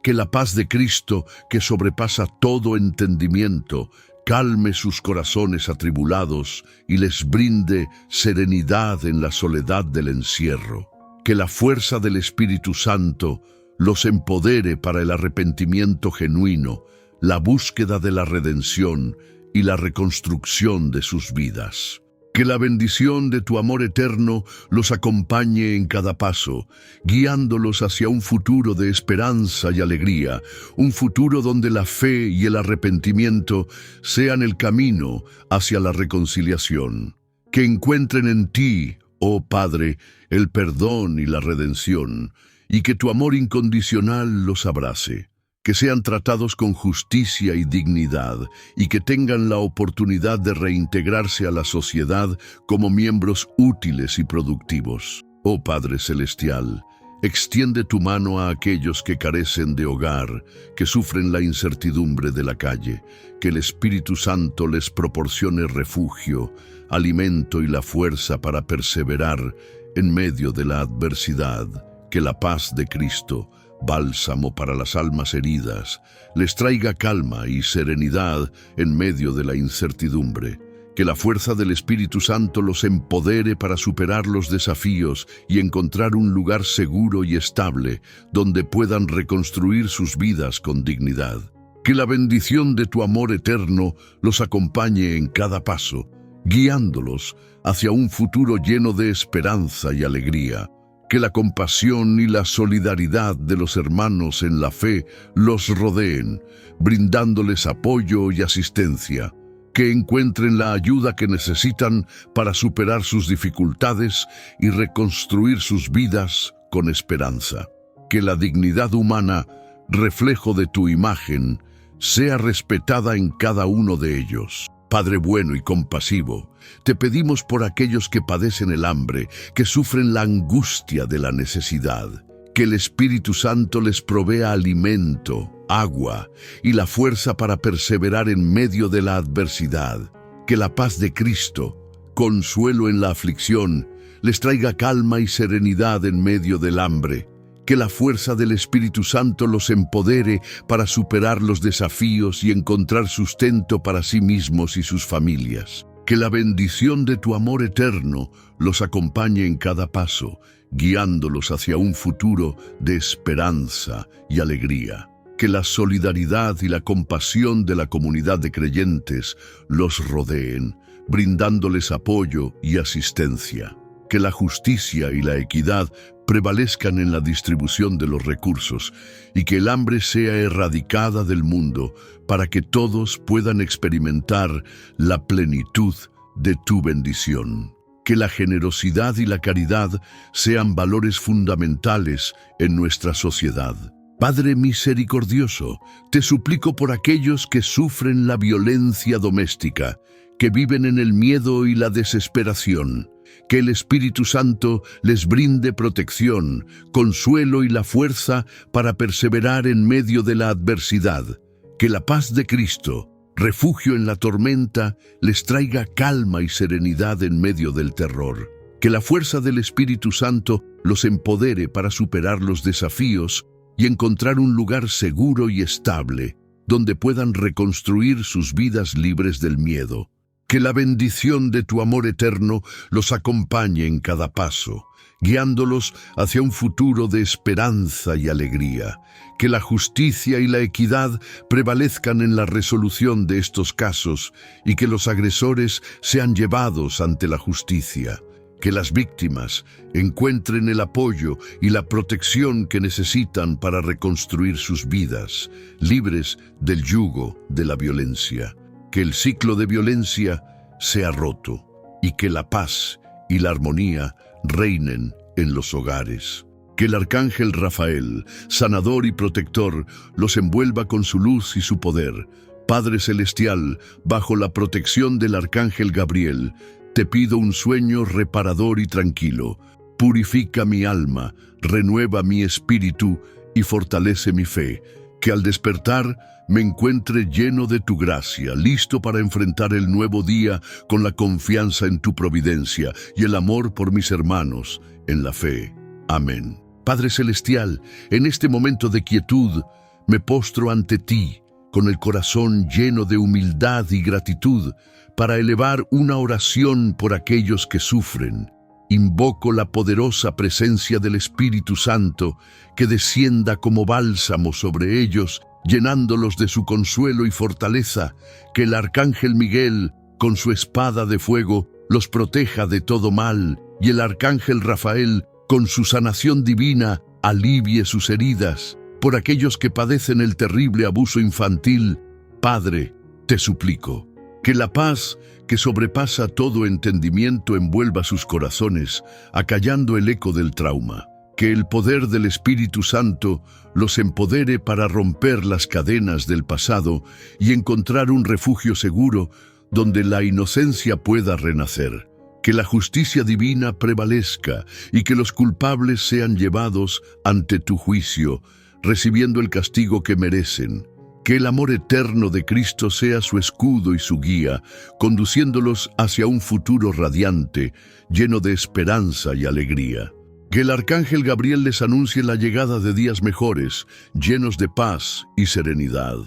Que la paz de Cristo, que sobrepasa todo entendimiento, calme sus corazones atribulados y les brinde serenidad en la soledad del encierro. Que la fuerza del Espíritu Santo los empodere para el arrepentimiento genuino, la búsqueda de la redención y la reconstrucción de sus vidas. Que la bendición de tu amor eterno los acompañe en cada paso, guiándolos hacia un futuro de esperanza y alegría, un futuro donde la fe y el arrepentimiento sean el camino hacia la reconciliación. Que encuentren en ti, oh Padre, el perdón y la redención, y que tu amor incondicional los abrace. Que sean tratados con justicia y dignidad, y que tengan la oportunidad de reintegrarse a la sociedad como miembros útiles y productivos. Oh Padre Celestial, Extiende tu mano a aquellos que carecen de hogar, que sufren la incertidumbre de la calle. Que el Espíritu Santo les proporcione refugio, alimento y la fuerza para perseverar en medio de la adversidad. Que la paz de Cristo, bálsamo para las almas heridas, les traiga calma y serenidad en medio de la incertidumbre. Que la fuerza del Espíritu Santo los empodere para superar los desafíos y encontrar un lugar seguro y estable donde puedan reconstruir sus vidas con dignidad. Que la bendición de tu amor eterno los acompañe en cada paso, guiándolos hacia un futuro lleno de esperanza y alegría. Que la compasión y la solidaridad de los hermanos en la fe los rodeen, brindándoles apoyo y asistencia. Que encuentren la ayuda que necesitan para superar sus dificultades y reconstruir sus vidas con esperanza. Que la dignidad humana, reflejo de tu imagen, sea respetada en cada uno de ellos. Padre bueno y compasivo, te pedimos por aquellos que padecen el hambre, que sufren la angustia de la necesidad. Que el Espíritu Santo les provea alimento, agua y la fuerza para perseverar en medio de la adversidad. Que la paz de Cristo, consuelo en la aflicción, les traiga calma y serenidad en medio del hambre. Que la fuerza del Espíritu Santo los empodere para superar los desafíos y encontrar sustento para sí mismos y sus familias. Que la bendición de tu amor eterno los acompañe en cada paso, guiándolos hacia un futuro de esperanza y alegría. Que la solidaridad y la compasión de la comunidad de creyentes los rodeen, brindándoles apoyo y asistencia. Que la justicia y la equidad prevalezcan en la distribución de los recursos y que el hambre sea erradicada del mundo para que todos puedan experimentar la plenitud de tu bendición. Que la generosidad y la caridad sean valores fundamentales en nuestra sociedad. Padre misericordioso, te suplico por aquellos que sufren la violencia doméstica, que viven en el miedo y la desesperación. Que el Espíritu Santo les brinde protección, consuelo y la fuerza para perseverar en medio de la adversidad. Que la paz de Cristo, refugio en la tormenta, les traiga calma y serenidad en medio del terror. Que la fuerza del Espíritu Santo los empodere para superar los desafíos y encontrar un lugar seguro y estable, donde puedan reconstruir sus vidas libres del miedo. Que la bendición de tu amor eterno los acompañe en cada paso, guiándolos hacia un futuro de esperanza y alegría. Que la justicia y la equidad prevalezcan en la resolución de estos casos y que los agresores sean llevados ante la justicia. Que las víctimas encuentren el apoyo y la protección que necesitan para reconstruir sus vidas, libres del yugo de la violencia. Que el ciclo de violencia sea roto y que la paz y la armonía reinen en los hogares. Que el arcángel Rafael, sanador y protector, los envuelva con su luz y su poder. Padre celestial, bajo la protección del arcángel Gabriel, te pido un sueño reparador y tranquilo. Purifica mi alma, renueva mi espíritu y fortalece mi fe. Que al despertar me encuentre lleno de tu gracia, listo para enfrentar el nuevo día con la confianza en tu providencia y el amor por mis hermanos en la fe. Amén. Padre celestial, en este momento de quietud, me postro ante ti, con el corazón lleno de humildad y gratitud, para elevar una oración por aquellos que sufren. Invoco la poderosa presencia del Espíritu Santo que descienda como bálsamo sobre ellos, llenándolos de su consuelo y fortaleza. Que el arcángel Miguel, con su espada de fuego, los proteja de todo mal, y el arcángel Rafael, con su sanación divina, alivie sus heridas. Por aquellos que padecen el terrible abuso infantil, Padre, te suplico, que la paz que sobrepasa todo entendimiento envuelva sus corazones, acallando el eco del trauma. Que el poder del Espíritu Santo los empodere para romper las cadenas del pasado y encontrar un refugio seguro donde la inocencia pueda renacer. que la justicia divina prevalezca y que los culpables sean llevados ante tu juicio, recibiendo el castigo que merecen. Que el amor eterno de Cristo sea su escudo y su guía, conduciéndolos hacia un futuro radiante, lleno de esperanza y alegría. Que el arcángel Gabriel les anuncie la llegada de días mejores, llenos de paz y serenidad.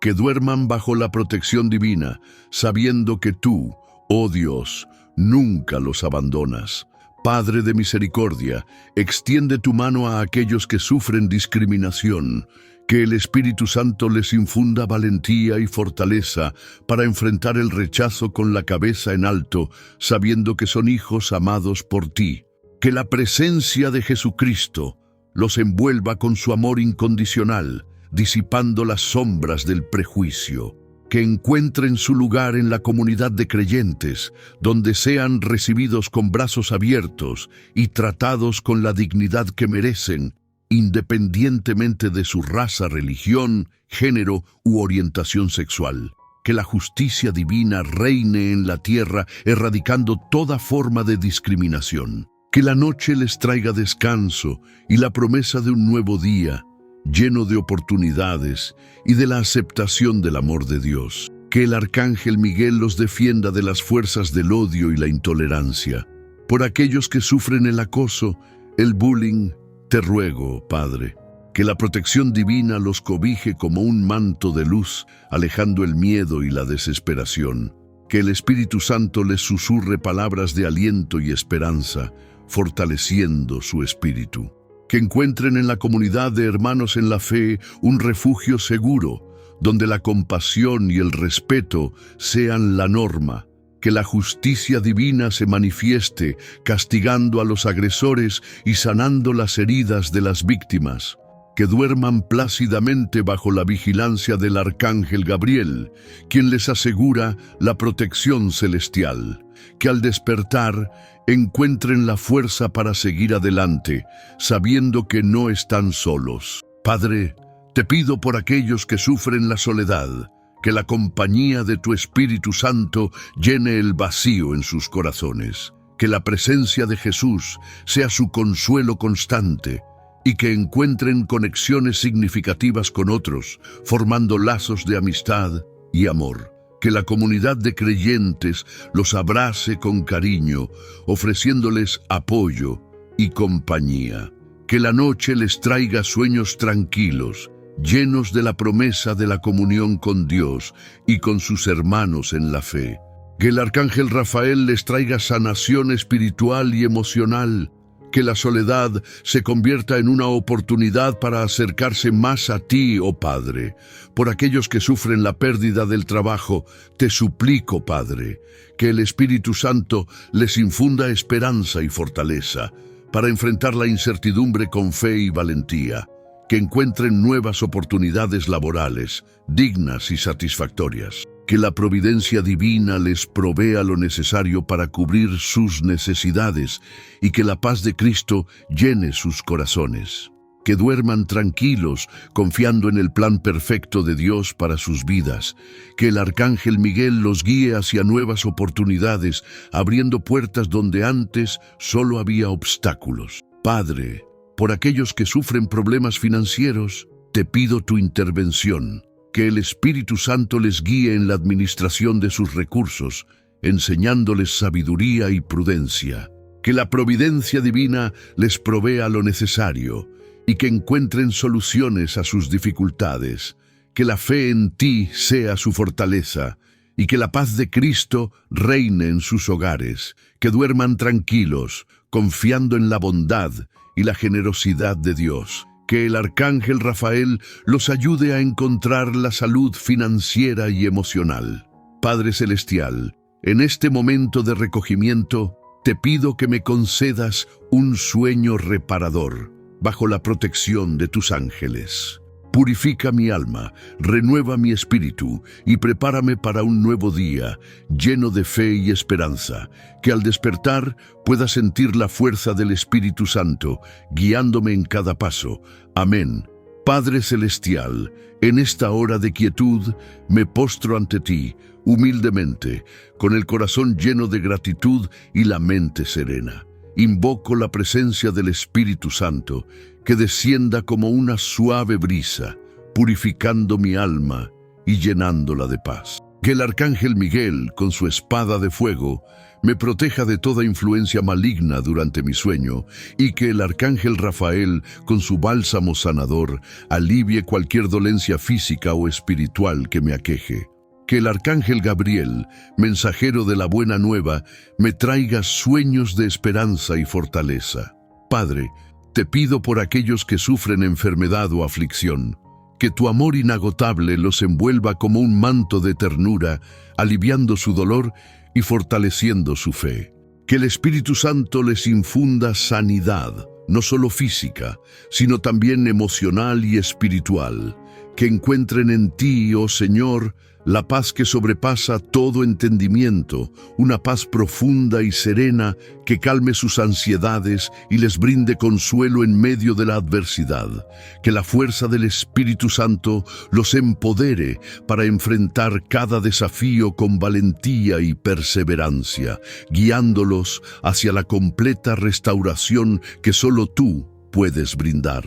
Que duerman bajo la protección divina, sabiendo que tú, oh Dios, nunca los abandonas. Padre de misericordia, extiende tu mano a aquellos que sufren discriminación. Que el Espíritu Santo les infunda valentía y fortaleza para enfrentar el rechazo con la cabeza en alto, sabiendo que son hijos amados por ti. Que la presencia de Jesucristo los envuelva con su amor incondicional, disipando las sombras del prejuicio. Que encuentren su lugar en la comunidad de creyentes, donde sean recibidos con brazos abiertos y tratados con la dignidad que merecen, independientemente de su raza, religión, género u orientación sexual. Que la justicia divina reine en la tierra, erradicando toda forma de discriminación. Que la noche les traiga descanso y la promesa de un nuevo día, lleno de oportunidades y de la aceptación del amor de Dios. Que el arcángel Miguel los defienda de las fuerzas del odio y la intolerancia. Por aquellos que sufren el acoso, el bullying, te ruego, Padre, que la protección divina los cobije como un manto de luz, alejando el miedo y la desesperación. Que el Espíritu Santo les susurre palabras de aliento y esperanza, fortaleciendo su espíritu. Que encuentren en la comunidad de hermanos en la fe un refugio seguro, donde la compasión y el respeto sean la norma. Que la justicia divina se manifieste, castigando a los agresores y sanando las heridas de las víctimas. Que duerman plácidamente bajo la vigilancia del arcángel Gabriel, quien les asegura la protección celestial. Que al despertar encuentren la fuerza para seguir adelante, sabiendo que no están solos. Padre, te pido por aquellos que sufren la soledad, que la compañía de tu Espíritu Santo llene el vacío en sus corazones. Que la presencia de Jesús sea su consuelo constante y que encuentren conexiones significativas con otros, formando lazos de amistad y amor. Que la comunidad de creyentes los abrace con cariño, ofreciéndoles apoyo y compañía. Que la noche les traiga sueños tranquilos, llenos de la promesa de la comunión con Dios y con sus hermanos en la fe. Que el arcángel Rafael les traiga sanación espiritual y emocional. Que la soledad se convierta en una oportunidad para acercarse más a ti, oh Padre. Por aquellos que sufren la pérdida del trabajo, te suplico, Padre, que el Espíritu Santo les infunda esperanza y fortaleza para enfrentar la incertidumbre con fe y valentía. Que encuentren nuevas oportunidades laborales, dignas y satisfactorias. Que la providencia divina les provea lo necesario para cubrir sus necesidades y que la paz de Cristo llene sus corazones. Que duerman tranquilos, confiando en el plan perfecto de Dios para sus vidas. Que el arcángel Miguel los guíe hacia nuevas oportunidades, abriendo puertas donde antes solo había obstáculos. Padre, por aquellos que sufren problemas financieros, te pido tu intervención. Que el Espíritu Santo les guíe en la administración de sus recursos, enseñándoles sabiduría y prudencia. Que la providencia divina les provea lo necesario y que encuentren soluciones a sus dificultades. Que la fe en ti sea su fortaleza y que la paz de Cristo reine en sus hogares. Que duerman tranquilos, confiando en la bondad y la generosidad de Dios. Que el arcángel Rafael los ayude a encontrar la salud financiera y emocional. Padre Celestial, en este momento de recogimiento, te pido que me concedas un sueño reparador, bajo la protección de tus ángeles. Purifica mi alma, renueva mi espíritu y prepárame para un nuevo día, lleno de fe y esperanza, que al despertar pueda sentir la fuerza del Espíritu Santo, guiándome en cada paso. Amén. Padre Celestial, en esta hora de quietud me postro ante ti, humildemente, con el corazón lleno de gratitud y la mente serena. Invoco la presencia del Espíritu Santo, que descienda como una suave brisa, purificando mi alma y llenándola de paz. Que el Arcángel Miguel, con su espada de fuego, me proteja de toda influencia maligna durante mi sueño, y que el Arcángel Rafael, con su bálsamo sanador, alivie cualquier dolencia física o espiritual que me aqueje. Que el Arcángel Gabriel, mensajero de la buena nueva, me traiga sueños de esperanza y fortaleza. Padre, te pido por aquellos que sufren enfermedad o aflicción, que tu amor inagotable los envuelva como un manto de ternura, aliviando su dolor y fortaleciendo su fe. Que el Espíritu Santo les infunda sanidad, no solo física, sino también emocional y espiritual. Que encuentren en ti, oh Señor, la paz que sobrepasa todo entendimiento, una paz profunda y serena que calme sus ansiedades y les brinde consuelo en medio de la adversidad. Que la fuerza del Espíritu Santo los empodere para enfrentar cada desafío con valentía y perseverancia, guiándolos hacia la completa restauración que solo tú puedes brindar.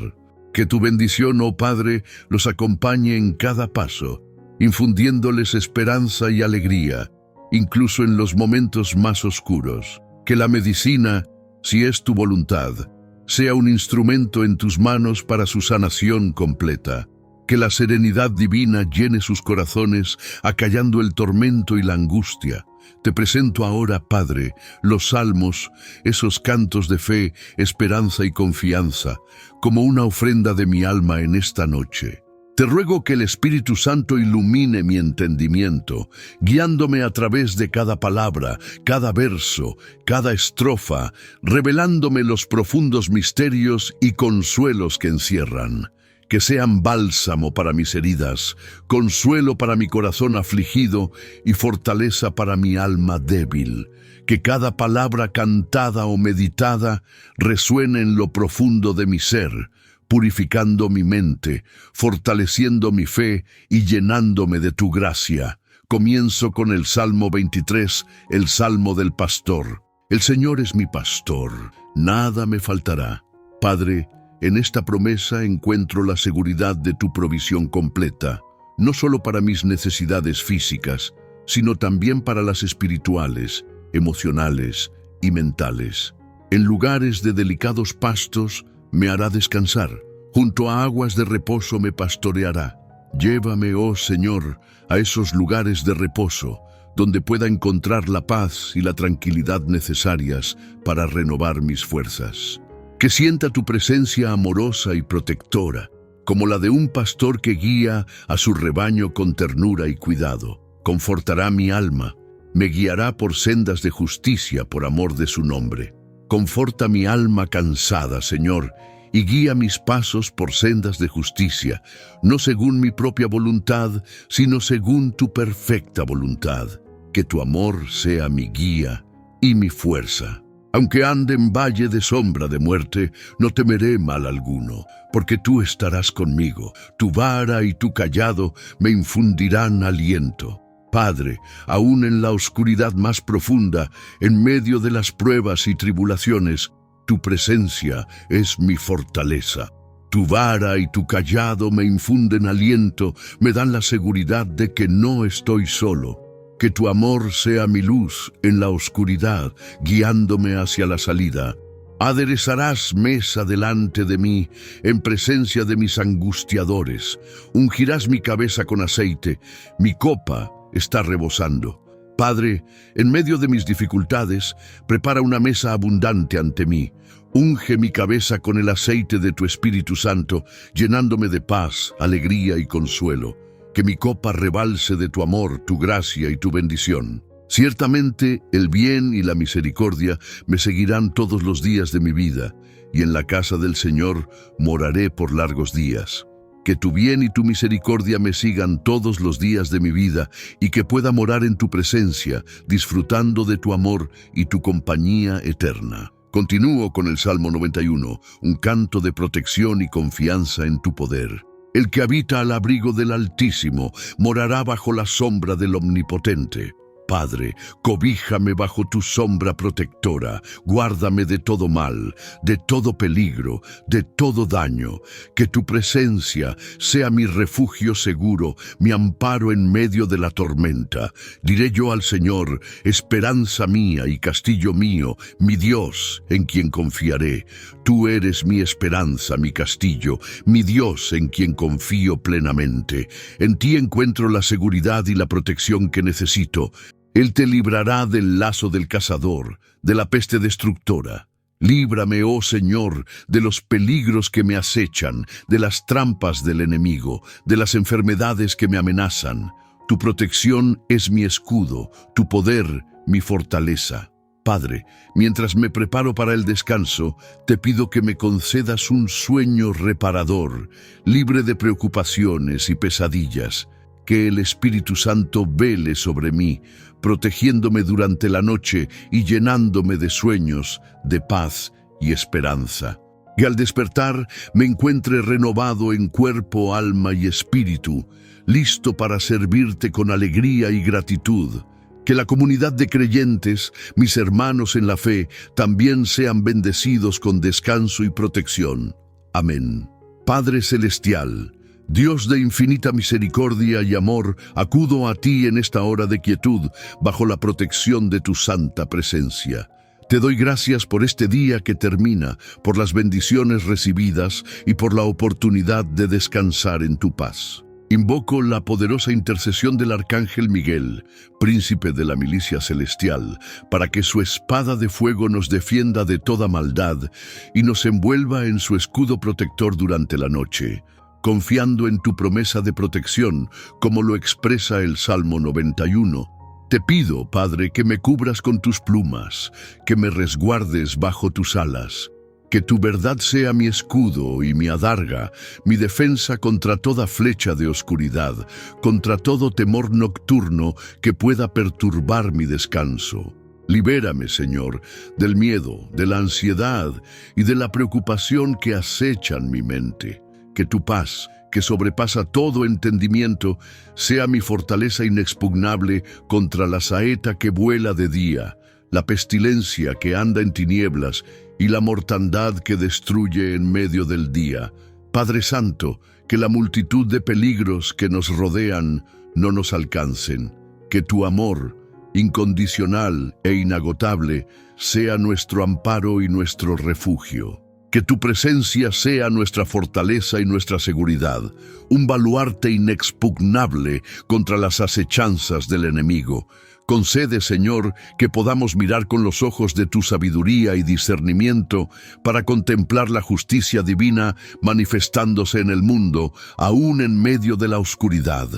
Que tu bendición, oh Padre, los acompañe en cada paso, infundiéndoles esperanza y alegría, incluso en los momentos más oscuros. Que la medicina, si es tu voluntad, sea un instrumento en tus manos para su sanación completa. Que la serenidad divina llene sus corazones, acallando el tormento y la angustia. Te presento ahora, Padre, los salmos, esos cantos de fe, esperanza y confianza, como una ofrenda de mi alma en esta noche. Te ruego que el Espíritu Santo ilumine mi entendimiento, guiándome a través de cada palabra, cada verso, cada estrofa, revelándome los profundos misterios y consuelos que encierran. Que sean bálsamo para mis heridas, consuelo para mi corazón afligido y fortaleza para mi alma débil. Que cada palabra cantada o meditada resuene en lo profundo de mi ser, purificando mi mente, fortaleciendo mi fe y llenándome de tu gracia. Comienzo con el Salmo 23, el Salmo del Pastor. El Señor es mi pastor, nada me faltará. Padre, en esta promesa encuentro la seguridad de tu provisión completa, no solo para mis necesidades físicas, sino también para las espirituales, emocionales y mentales. En lugares de delicados pastos me hará descansar, junto a aguas de reposo me pastoreará. Llévame, oh Señor, a esos lugares de reposo, donde pueda encontrar la paz y la tranquilidad necesarias para renovar mis fuerzas. Que sienta tu presencia amorosa y protectora, como la de un pastor que guía a su rebaño con ternura y cuidado. Confortará mi alma, me guiará por sendas de justicia por amor de su nombre. Conforta mi alma cansada, Señor, y guía mis pasos por sendas de justicia, no según mi propia voluntad, sino según tu perfecta voluntad. Que tu amor sea mi guía y mi fuerza. Aunque ande en valle de sombra de muerte, no temeré mal alguno, porque tú estarás conmigo. Tu vara y tu cayado me infundirán aliento. Padre, aún en la oscuridad más profunda, en medio de las pruebas y tribulaciones, tu presencia es mi fortaleza. Tu vara y tu cayado me infunden aliento, me dan la seguridad de que no estoy solo. Que tu amor sea mi luz en la oscuridad, guiándome hacia la salida. Aderezarás mesa delante de mí, en presencia de mis angustiadores. Ungirás mi cabeza con aceite, mi copa está rebosando. Padre, en medio de mis dificultades, prepara una mesa abundante ante mí. Unge mi cabeza con el aceite de tu Espíritu Santo, llenándome de paz, alegría y consuelo. Que mi copa rebalse de tu amor, tu gracia y tu bendición. Ciertamente el bien y la misericordia me seguirán todos los días de mi vida, y en la casa del Señor moraré por largos días. Que tu bien y tu misericordia me sigan todos los días de mi vida, y que pueda morar en tu presencia, disfrutando de tu amor y tu compañía eterna. Continúo con el Salmo 91, un canto de protección y confianza en tu poder. El que habita al abrigo del Altísimo morará bajo la sombra del Omnipotente. Padre, cobíjame bajo tu sombra protectora, guárdame de todo mal, de todo peligro, de todo daño. Que tu presencia sea mi refugio seguro, mi amparo en medio de la tormenta. Diré yo al Señor, esperanza mía y castillo mío, mi Dios, en quien confiaré. Tú eres mi esperanza, mi castillo, mi Dios en quien confío plenamente. En ti encuentro la seguridad y la protección que necesito. Él te librará del lazo del cazador, de la peste destructora. Líbrame, oh Señor, de los peligros que me acechan, de las trampas del enemigo, de las enfermedades que me amenazan. Tu protección es mi escudo, tu poder, mi fortaleza. Padre, mientras me preparo para el descanso, te pido que me concedas un sueño reparador, libre de preocupaciones y pesadillas. Que el Espíritu Santo vele sobre mí, protegiéndome durante la noche y llenándome de sueños, de paz y esperanza. Que al despertar me encuentre renovado en cuerpo, alma y espíritu, listo para servirte con alegría y gratitud. Que la comunidad de creyentes, mis hermanos en la fe, también sean bendecidos con descanso y protección. Amén. Padre Celestial, Dios de infinita misericordia y amor, acudo a ti en esta hora de quietud, bajo la protección de tu santa presencia. Te doy gracias por este día que termina, por las bendiciones recibidas y por la oportunidad de descansar en tu paz. Invoco la poderosa intercesión del Arcángel Miguel, príncipe de la milicia celestial, para que su espada de fuego nos defienda de toda maldad y nos envuelva en su escudo protector durante la noche. Confiando en tu promesa de protección, como lo expresa el Salmo 91. Te pido, Padre, que me cubras con tus plumas, que me resguardes bajo tus alas, que tu verdad sea mi escudo y mi adarga, mi defensa contra toda flecha de oscuridad, contra todo temor nocturno que pueda perturbar mi descanso. Libérame, Señor, del miedo, de la ansiedad y de la preocupación que acechan mi mente. Que tu paz, que sobrepasa todo entendimiento, sea mi fortaleza inexpugnable contra la saeta que vuela de día, la pestilencia que anda en tinieblas y la mortandad que destruye en medio del día. Padre Santo, que la multitud de peligros que nos rodean no nos alcancen. Que tu amor, incondicional e inagotable, sea nuestro amparo y nuestro refugio. Que tu presencia sea nuestra fortaleza y nuestra seguridad, un baluarte inexpugnable contra las acechanzas del enemigo. Concede, Señor, que podamos mirar con los ojos de tu sabiduría y discernimiento para contemplar la justicia divina manifestándose en el mundo, aún en medio de la oscuridad.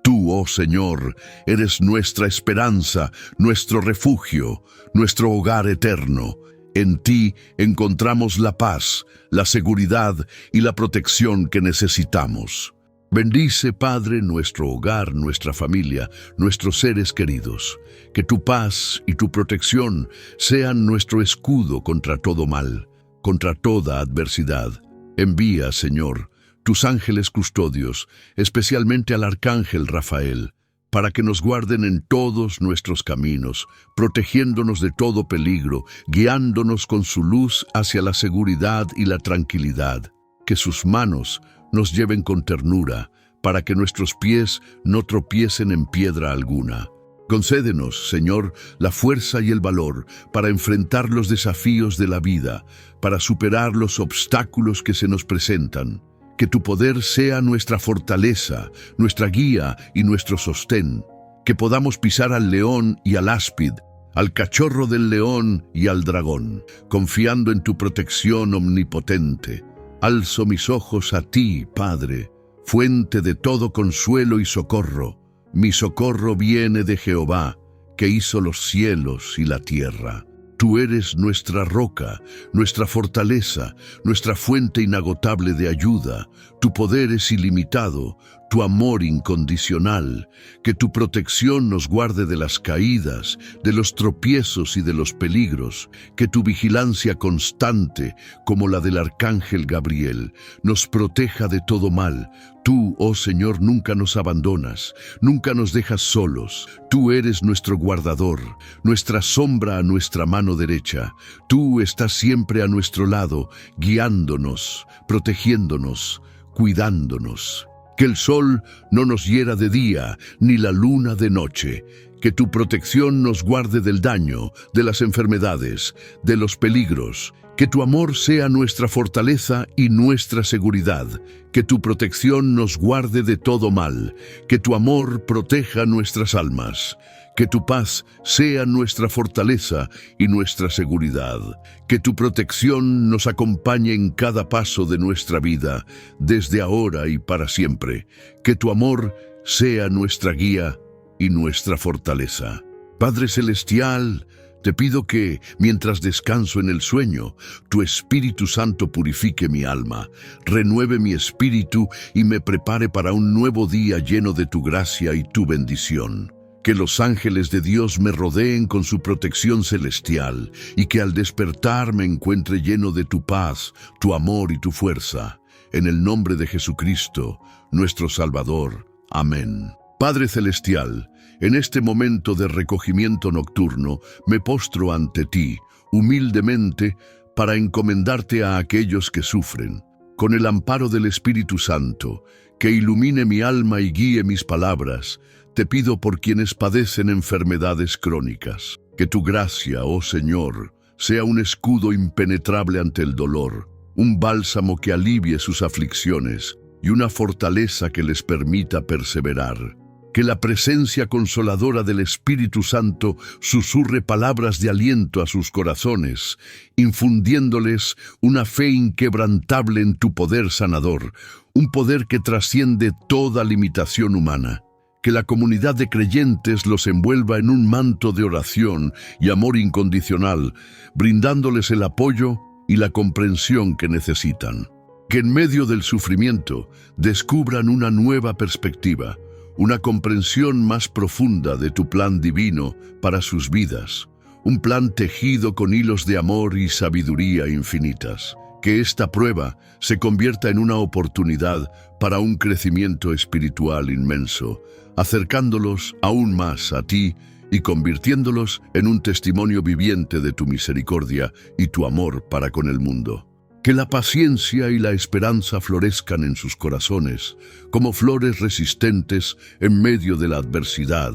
Tú, oh Señor, eres nuestra esperanza, nuestro refugio, nuestro hogar eterno. En ti encontramos la paz, la seguridad y la protección que necesitamos. Bendice, Padre, nuestro hogar, nuestra familia, nuestros seres queridos. Que tu paz y tu protección sean nuestro escudo contra todo mal, contra toda adversidad. Envía, Señor, tus ángeles custodios, especialmente al Arcángel Rafael, para que nos guarden en todos nuestros caminos, protegiéndonos de todo peligro, guiándonos con su luz hacia la seguridad y la tranquilidad. Que sus manos nos lleven con ternura, para que nuestros pies no tropiecen en piedra alguna. Concédenos, Señor, la fuerza y el valor para enfrentar los desafíos de la vida, para superar los obstáculos que se nos presentan. Que tu poder sea nuestra fortaleza, nuestra guía y nuestro sostén. Que podamos pisar al león y al áspid, al cachorro del león y al dragón, confiando en tu protección omnipotente. Alzo mis ojos a ti, Padre, fuente de todo consuelo y socorro. Mi socorro viene de Jehová, que hizo los cielos y la tierra. Tú eres nuestra roca, nuestra fortaleza, nuestra fuente inagotable de ayuda. Tu poder es ilimitado, tu amor incondicional, que tu protección nos guarde de las caídas, de los tropiezos y de los peligros, que tu vigilancia constante, como la del arcángel Gabriel, nos proteja de todo mal. Tú, oh Señor, nunca nos abandonas, nunca nos dejas solos. Tú eres nuestro guardador, nuestra sombra a nuestra mano derecha. Tú estás siempre a nuestro lado, guiándonos, protegiéndonos, cuidándonos. Que el sol no nos hiera de día, ni la luna de noche. Que tu protección nos guarde del daño, de las enfermedades, de los peligros. Que tu amor sea nuestra fortaleza y nuestra seguridad. Que tu protección nos guarde de todo mal. Que tu amor proteja nuestras almas. Que tu paz sea nuestra fortaleza y nuestra seguridad. Que tu protección nos acompañe en cada paso de nuestra vida, desde ahora y para siempre. Que tu amor sea nuestra guía y nuestra fortaleza. Padre Celestial, te pido que, mientras descanso en el sueño, tu Espíritu Santo purifique mi alma, renueve mi espíritu y me prepare para un nuevo día lleno de tu gracia y tu bendición. Que los ángeles de Dios me rodeen con su protección celestial y que al despertar me encuentre lleno de tu paz, tu amor y tu fuerza. En el nombre de Jesucristo, nuestro Salvador. Amén. Padre Celestial, en este momento de recogimiento nocturno, me postro ante ti, humildemente, para encomendarte a aquellos que sufren. Con el amparo del Espíritu Santo, que ilumine mi alma y guíe mis palabras, te pido por quienes padecen enfermedades crónicas. Que tu gracia, oh Señor, sea un escudo impenetrable ante el dolor, un bálsamo que alivie sus aflicciones y una fortaleza que les permita perseverar. Que la presencia consoladora del Espíritu Santo susurre palabras de aliento a sus corazones, infundiéndoles una fe inquebrantable en tu poder sanador, un poder que trasciende toda limitación humana. Que la comunidad de creyentes los envuelva en un manto de oración y amor incondicional, brindándoles el apoyo y la comprensión que necesitan. Que en medio del sufrimiento descubran una nueva perspectiva, una comprensión más profunda de tu plan divino para sus vidas, un plan tejido con hilos de amor y sabiduría infinitas. Que esta prueba se convierta en una oportunidad para un crecimiento espiritual inmenso, acercándolos aún más a ti y convirtiéndolos en un testimonio viviente de tu misericordia y tu amor para con el mundo. Que la paciencia y la esperanza florezcan en sus corazones, como flores resistentes en medio de la adversidad,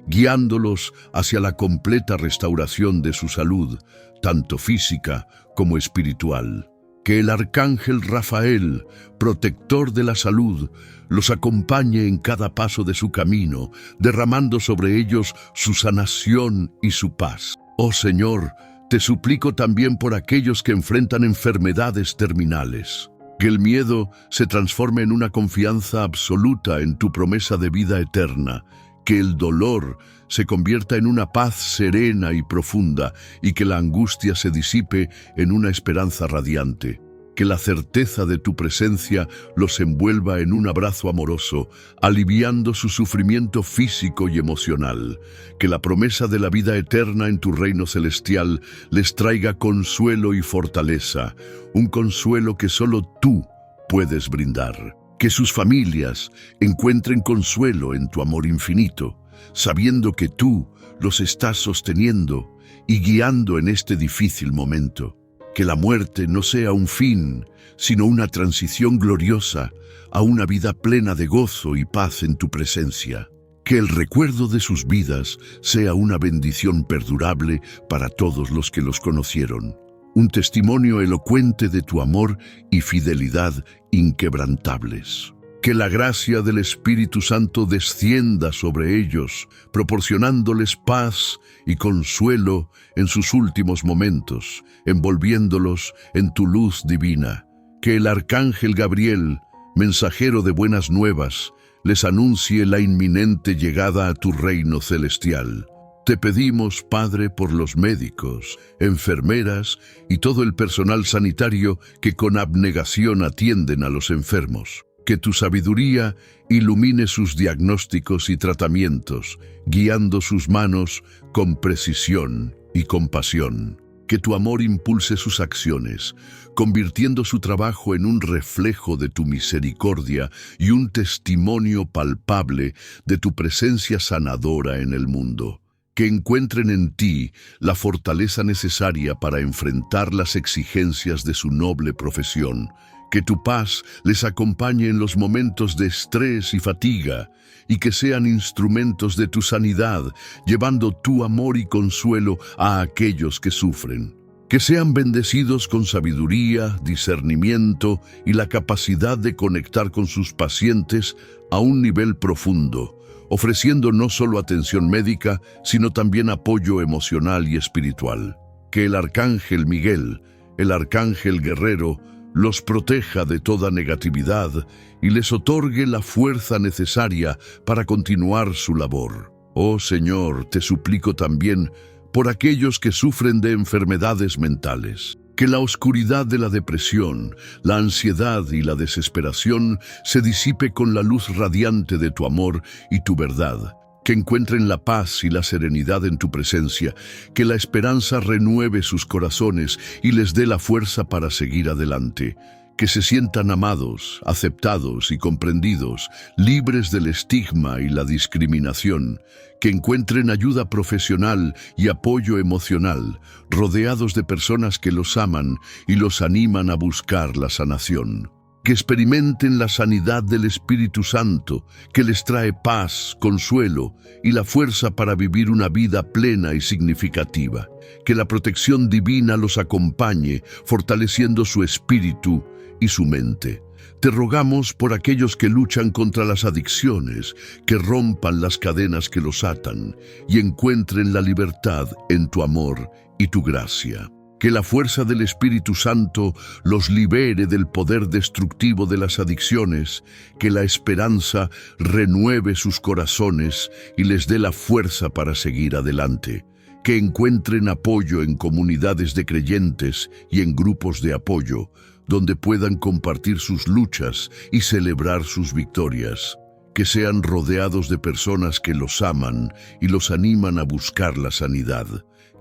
guiándolos hacia la completa restauración de su salud, tanto física como espiritual. Que el arcángel Rafael, protector de la salud, los acompañe en cada paso de su camino, derramando sobre ellos su sanación y su paz. Oh Señor, te suplico también por aquellos que enfrentan enfermedades terminales. Que el miedo se transforme en una confianza absoluta en tu promesa de vida eterna. Que el dolor se convierta en una paz serena y profunda y que la angustia se disipe en una esperanza radiante. Que la certeza de tu presencia los envuelva en un abrazo amoroso, aliviando su sufrimiento físico y emocional. Que la promesa de la vida eterna en tu reino celestial les traiga consuelo y fortaleza, un consuelo que solo tú puedes brindar. Que sus familias encuentren consuelo en tu amor infinito, sabiendo que tú los estás sosteniendo y guiando en este difícil momento. Que la muerte no sea un fin, sino una transición gloriosa a una vida plena de gozo y paz en tu presencia. Que el recuerdo de sus vidas sea una bendición perdurable para todos los que los conocieron. Un testimonio elocuente de tu amor y fidelidad inquebrantables. Que la gracia del Espíritu Santo descienda sobre ellos, proporcionándoles paz y consuelo en sus últimos momentos, envolviéndolos en tu luz divina. Que el arcángel Gabriel, mensajero de buenas nuevas, les anuncie la inminente llegada a tu reino celestial. Te pedimos, Padre, por los médicos, enfermeras y todo el personal sanitario que con abnegación atienden a los enfermos. Que tu sabiduría ilumine sus diagnósticos y tratamientos, guiando sus manos con precisión y compasión. Que tu amor impulse sus acciones, convirtiendo su trabajo en un reflejo de tu misericordia y un testimonio palpable de tu presencia sanadora en el mundo. Que encuentren en ti la fortaleza necesaria para enfrentar las exigencias de su noble profesión. Que tu paz les acompañe en los momentos de estrés y fatiga, y que sean instrumentos de tu sanidad, llevando tu amor y consuelo a aquellos que sufren. Que sean bendecidos con sabiduría, discernimiento y la capacidad de conectar con sus pacientes a un nivel profundo, ofreciendo no solo atención médica, sino también apoyo emocional y espiritual. Que el Arcángel Miguel, el Arcángel Guerrero, los proteja de toda negatividad y les otorgue la fuerza necesaria para continuar su labor. Oh Señor, te suplico también por aquellos que sufren de enfermedades mentales. Que la oscuridad de la depresión, la ansiedad y la desesperación se disipe con la luz radiante de tu amor y tu verdad. Que encuentren la paz y la serenidad en tu presencia, que la esperanza renueve sus corazones y les dé la fuerza para seguir adelante. Que se sientan amados, aceptados y comprendidos, libres del estigma y la discriminación. Que encuentren ayuda profesional y apoyo emocional, rodeados de personas que los aman y los animan a buscar la sanación. Que experimenten la sanidad del Espíritu Santo, que les trae paz, consuelo y la fuerza para vivir una vida plena y significativa. Que la protección divina los acompañe, fortaleciendo su espíritu y su mente. Te rogamos por aquellos que luchan contra las adicciones, que rompan las cadenas que los atan y encuentren la libertad en tu amor y tu gracia. Que la fuerza del Espíritu Santo los libere del poder destructivo de las adicciones, que la esperanza renueve sus corazones y les dé la fuerza para seguir adelante. Que encuentren apoyo en comunidades de creyentes y en grupos de apoyo, donde puedan compartir sus luchas y celebrar sus victorias. Que sean rodeados de personas que los aman y los animan a buscar la sanidad.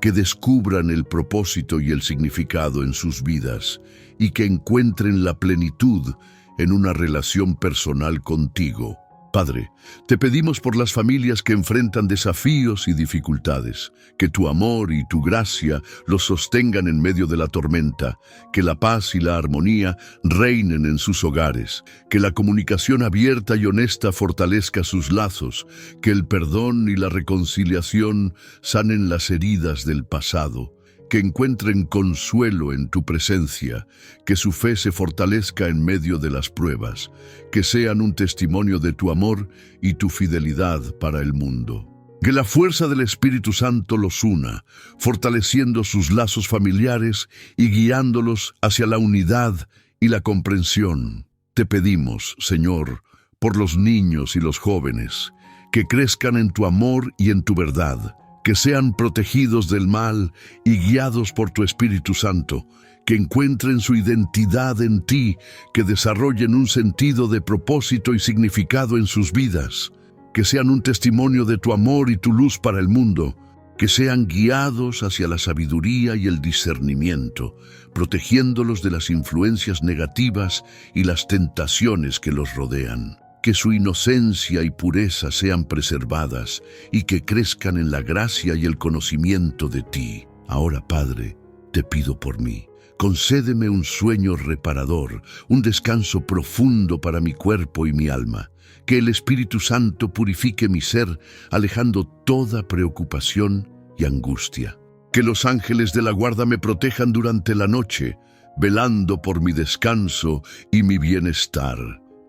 Que descubran el propósito y el significado en sus vidas y que encuentren la plenitud en una relación personal contigo. Padre, te pedimos por las familias que enfrentan desafíos y dificultades, que tu amor y tu gracia los sostengan en medio de la tormenta, que la paz y la armonía reinen en sus hogares, que la comunicación abierta y honesta fortalezca sus lazos, que el perdón y la reconciliación sanen las heridas del pasado, que encuentren consuelo en tu presencia, que su fe se fortalezca en medio de las pruebas, que sean un testimonio de tu amor y tu fidelidad para el mundo. Que la fuerza del Espíritu Santo los una, fortaleciendo sus lazos familiares y guiándolos hacia la unidad y la comprensión. Te pedimos, Señor, por los niños y los jóvenes, que crezcan en tu amor y en tu verdad, que sean protegidos del mal y guiados por tu Espíritu Santo, que encuentren su identidad en ti, que desarrollen un sentido de propósito y significado en sus vidas, que sean un testimonio de tu amor y tu luz para el mundo, que sean guiados hacia la sabiduría y el discernimiento, protegiéndolos de las influencias negativas y las tentaciones que los rodean. Que su inocencia y pureza sean preservadas y que crezcan en la gracia y el conocimiento de ti. Ahora, Padre, te pido por mí. Concédeme un sueño reparador, un descanso profundo para mi cuerpo y mi alma. Que el Espíritu Santo purifique mi ser, alejando toda preocupación y angustia. Que los ángeles de la guarda me protejan durante la noche, velando por mi descanso y mi bienestar.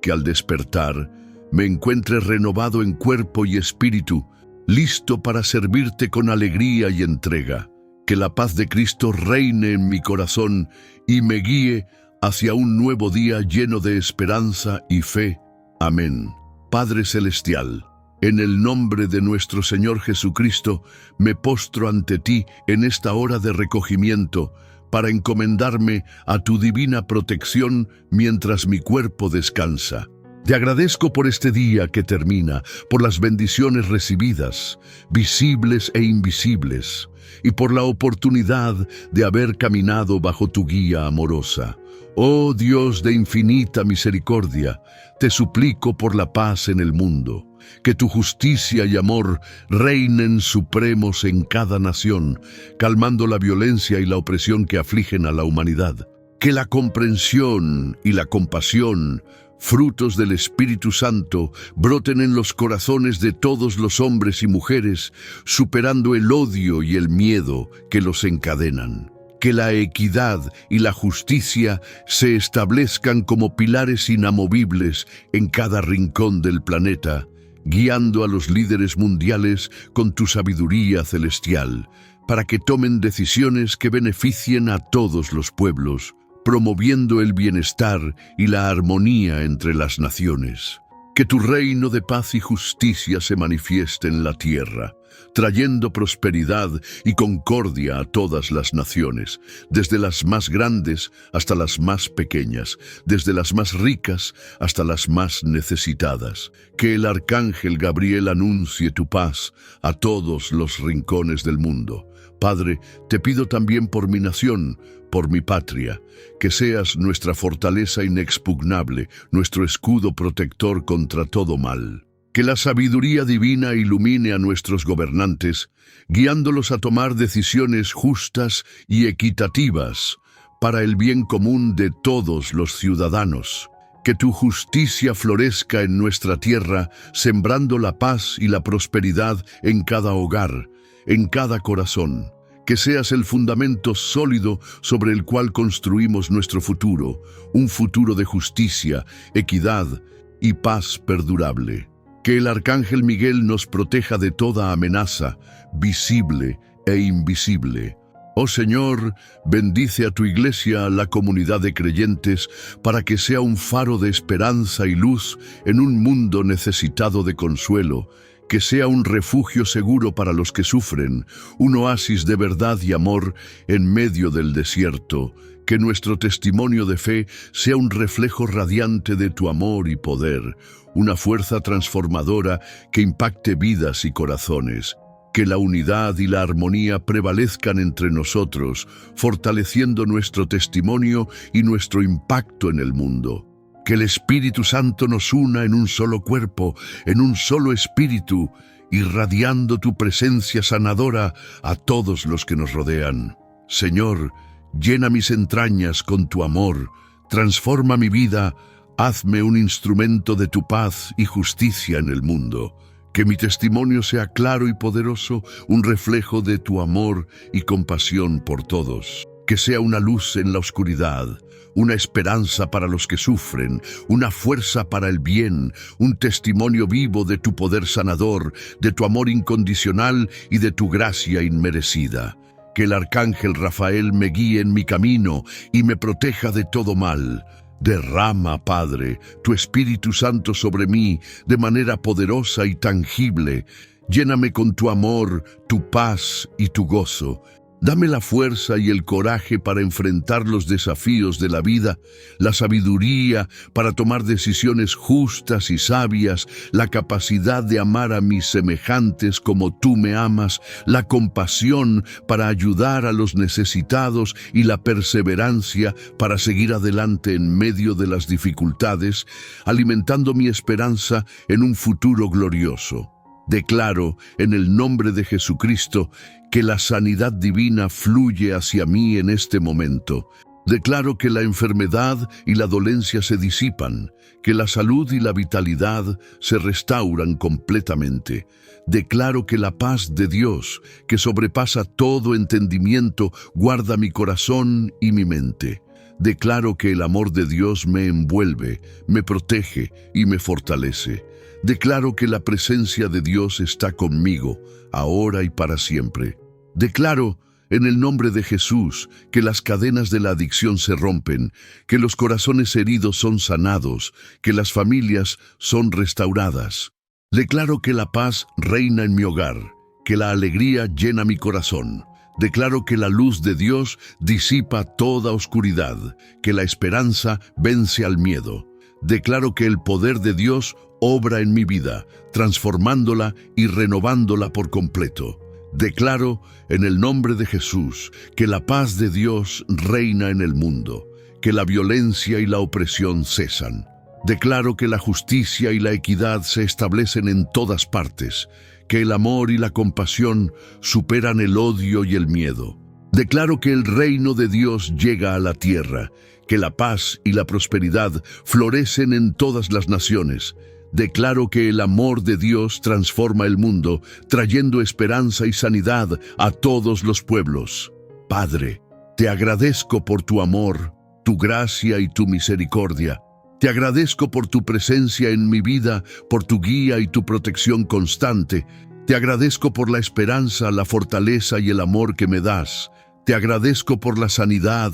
Que al despertar me encuentre renovado en cuerpo y espíritu, listo para servirte con alegría y entrega. Que la paz de Cristo reine en mi corazón y me guíe hacia un nuevo día lleno de esperanza y fe. Amén. Padre Celestial, en el nombre de nuestro Señor Jesucristo, me postro ante ti en esta hora de recogimiento, para encomendarme a tu divina protección mientras mi cuerpo descansa. Te agradezco por este día que termina, por las bendiciones recibidas, visibles e invisibles, y por la oportunidad de haber caminado bajo tu guía amorosa. Oh Dios de infinita misericordia, te suplico por la paz en el mundo, que tu justicia y amor reinen supremos en cada nación, calmando la violencia y la opresión que afligen a la humanidad. Que la comprensión y la compasión, frutos del Espíritu Santo, broten en los corazones de todos los hombres y mujeres, superando el odio y el miedo que los encadenan. Que la equidad y la justicia se establezcan como pilares inamovibles en cada rincón del planeta, guiando a los líderes mundiales con tu sabiduría celestial, para que tomen decisiones que beneficien a todos los pueblos, promoviendo el bienestar y la armonía entre las naciones. Que tu reino de paz y justicia se manifieste en la tierra, trayendo prosperidad y concordia a todas las naciones, desde las más grandes hasta las más pequeñas, desde las más ricas hasta las más necesitadas. Que el arcángel Gabriel anuncie tu paz a todos los rincones del mundo. Padre, te pido también por mi nación, por mi patria, que seas nuestra fortaleza inexpugnable, nuestro escudo protector contra todo mal. Que la sabiduría divina ilumine a nuestros gobernantes, guiándolos a tomar decisiones justas y equitativas para el bien común de todos los ciudadanos. Que tu justicia florezca en nuestra tierra, sembrando la paz y la prosperidad en cada hogar, en cada corazón. Que seas el fundamento sólido sobre el cual construimos nuestro futuro, un futuro de justicia, equidad y paz perdurable. Que el arcángel Miguel nos proteja de toda amenaza, visible e invisible. Oh Señor, bendice a tu iglesia, a la comunidad de creyentes, para que sea un faro de esperanza y luz en un mundo necesitado de consuelo, que sea un refugio seguro para los que sufren, un oasis de verdad y amor en medio del desierto. Que nuestro testimonio de fe sea un reflejo radiante de tu amor y poder, una fuerza transformadora que impacte vidas y corazones. Que la unidad y la armonía prevalezcan entre nosotros, fortaleciendo nuestro testimonio y nuestro impacto en el mundo. Que el Espíritu Santo nos una en un solo cuerpo, en un solo espíritu, irradiando tu presencia sanadora a todos los que nos rodean. Señor, llena mis entrañas con tu amor, transforma mi vida, hazme un instrumento de tu paz y justicia en el mundo. Que mi testimonio sea claro y poderoso, un reflejo de tu amor y compasión por todos. Que sea una luz en la oscuridad, una esperanza para los que sufren, una fuerza para el bien, un testimonio vivo de tu poder sanador, de tu amor incondicional y de tu gracia inmerecida. Que el arcángel Rafael me guíe en mi camino y me proteja de todo mal. Derrama, Padre, tu Espíritu Santo sobre mí de manera poderosa y tangible. Lléname con tu amor, tu paz y tu gozo. Dame la fuerza y el coraje para enfrentar los desafíos de la vida, la sabiduría para tomar decisiones justas y sabias, la capacidad de amar a mis semejantes como tú me amas, la compasión para ayudar a los necesitados y la perseverancia para seguir adelante en medio de las dificultades, alimentando mi esperanza en un futuro glorioso. Declaro, en el nombre de Jesucristo, que la sanidad divina fluye hacia mí en este momento. Declaro que la enfermedad y la dolencia se disipan, que la salud y la vitalidad se restauran completamente. Declaro que la paz de Dios, que sobrepasa todo entendimiento, guarda mi corazón y mi mente. Declaro que el amor de Dios me envuelve, me protege y me fortalece. Declaro que la presencia de Dios está conmigo, ahora y para siempre. Declaro, en el nombre de Jesús, que las cadenas de la adicción se rompen, que los corazones heridos son sanados, que las familias son restauradas. Declaro que la paz reina en mi hogar, que la alegría llena mi corazón. Declaro que la luz de Dios disipa toda oscuridad, que la esperanza vence al miedo. Declaro que el poder de Dios obra en mi vida, transformándola y renovándola por completo. Declaro, en el nombre de Jesús, que la paz de Dios reina en el mundo, que la violencia y la opresión cesan. Declaro que la justicia y la equidad se establecen en todas partes, que el amor y la compasión superan el odio y el miedo. Declaro que el reino de Dios llega a la tierra, que la paz y la prosperidad florecen en todas las naciones. Declaro que el amor de Dios transforma el mundo, trayendo esperanza y sanidad a todos los pueblos. Padre, te agradezco por tu amor, tu gracia y tu misericordia. Te agradezco por tu presencia en mi vida, por tu guía y tu protección constante. Te agradezco por la esperanza, la fortaleza y el amor que me das. Te agradezco por la sanidad,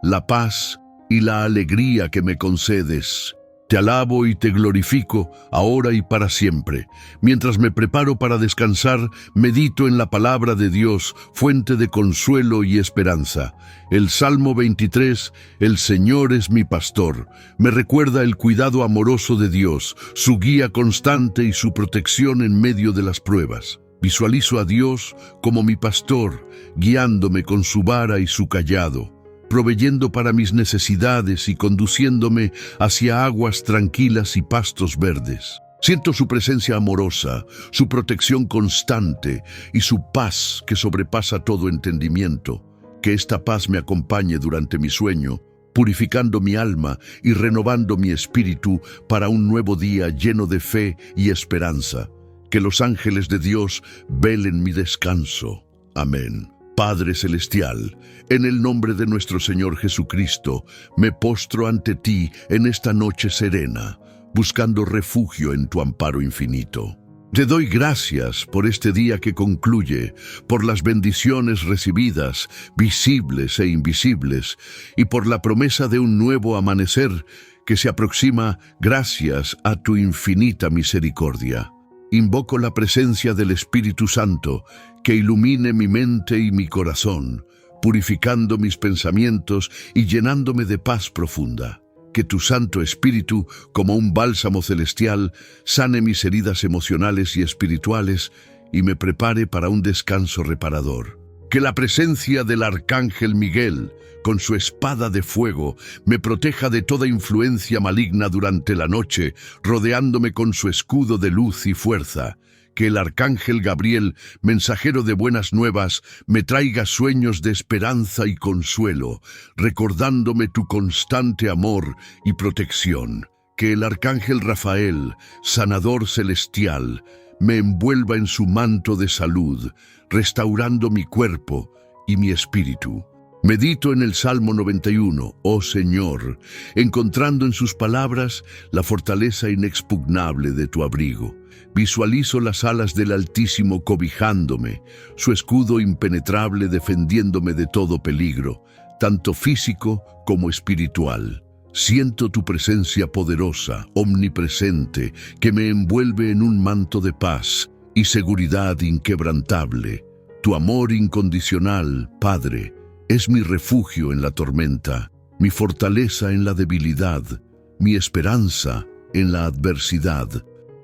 la paz y la alegría que me concedes. Te alabo y te glorifico, ahora y para siempre. Mientras me preparo para descansar, medito en la palabra de Dios, fuente de consuelo y esperanza. El Salmo 23, el Señor es mi pastor, me recuerda el cuidado amoroso de Dios, su guía constante y su protección en medio de las pruebas. Visualizo a Dios como mi pastor, guiándome con su vara y su cayado, proveyendo para mis necesidades y conduciéndome hacia aguas tranquilas y pastos verdes. Siento su presencia amorosa, su protección constante y su paz que sobrepasa todo entendimiento. Que esta paz me acompañe durante mi sueño, purificando mi alma y renovando mi espíritu para un nuevo día lleno de fe y esperanza. Que los ángeles de Dios velen mi descanso. Amén. Padre Celestial, en el nombre de nuestro Señor Jesucristo, me postro ante ti en esta noche serena, buscando refugio en tu amparo infinito. Te doy gracias por este día que concluye, por las bendiciones recibidas, visibles e invisibles, y por la promesa de un nuevo amanecer que se aproxima gracias a tu infinita misericordia. Invoco la presencia del Espíritu Santo que ilumine mi mente y mi corazón, purificando mis pensamientos y llenándome de paz profunda. Que tu Santo Espíritu, como un bálsamo celestial, sane mis heridas emocionales y espirituales y me prepare para un descanso reparador. Que la presencia del Arcángel Miguel, con su espada de fuego, me proteja de toda influencia maligna durante la noche, rodeándome con su escudo de luz y fuerza. Que el Arcángel Gabriel, mensajero de buenas nuevas, me traiga sueños de esperanza y consuelo, recordándome tu constante amor y protección. Que el Arcángel Rafael, sanador celestial, me envuelva en su manto de salud, restaurando mi cuerpo y mi espíritu. Medito en el Salmo 91, oh Señor, encontrando en sus palabras la fortaleza inexpugnable de tu abrigo. Visualizo las alas del Altísimo cobijándome, su escudo impenetrable defendiéndome de todo peligro, tanto físico como espiritual. Siento tu presencia poderosa, omnipresente, que me envuelve en un manto de paz y seguridad inquebrantable. Tu amor incondicional, Padre, es mi refugio en la tormenta, mi fortaleza en la debilidad, mi esperanza en la adversidad.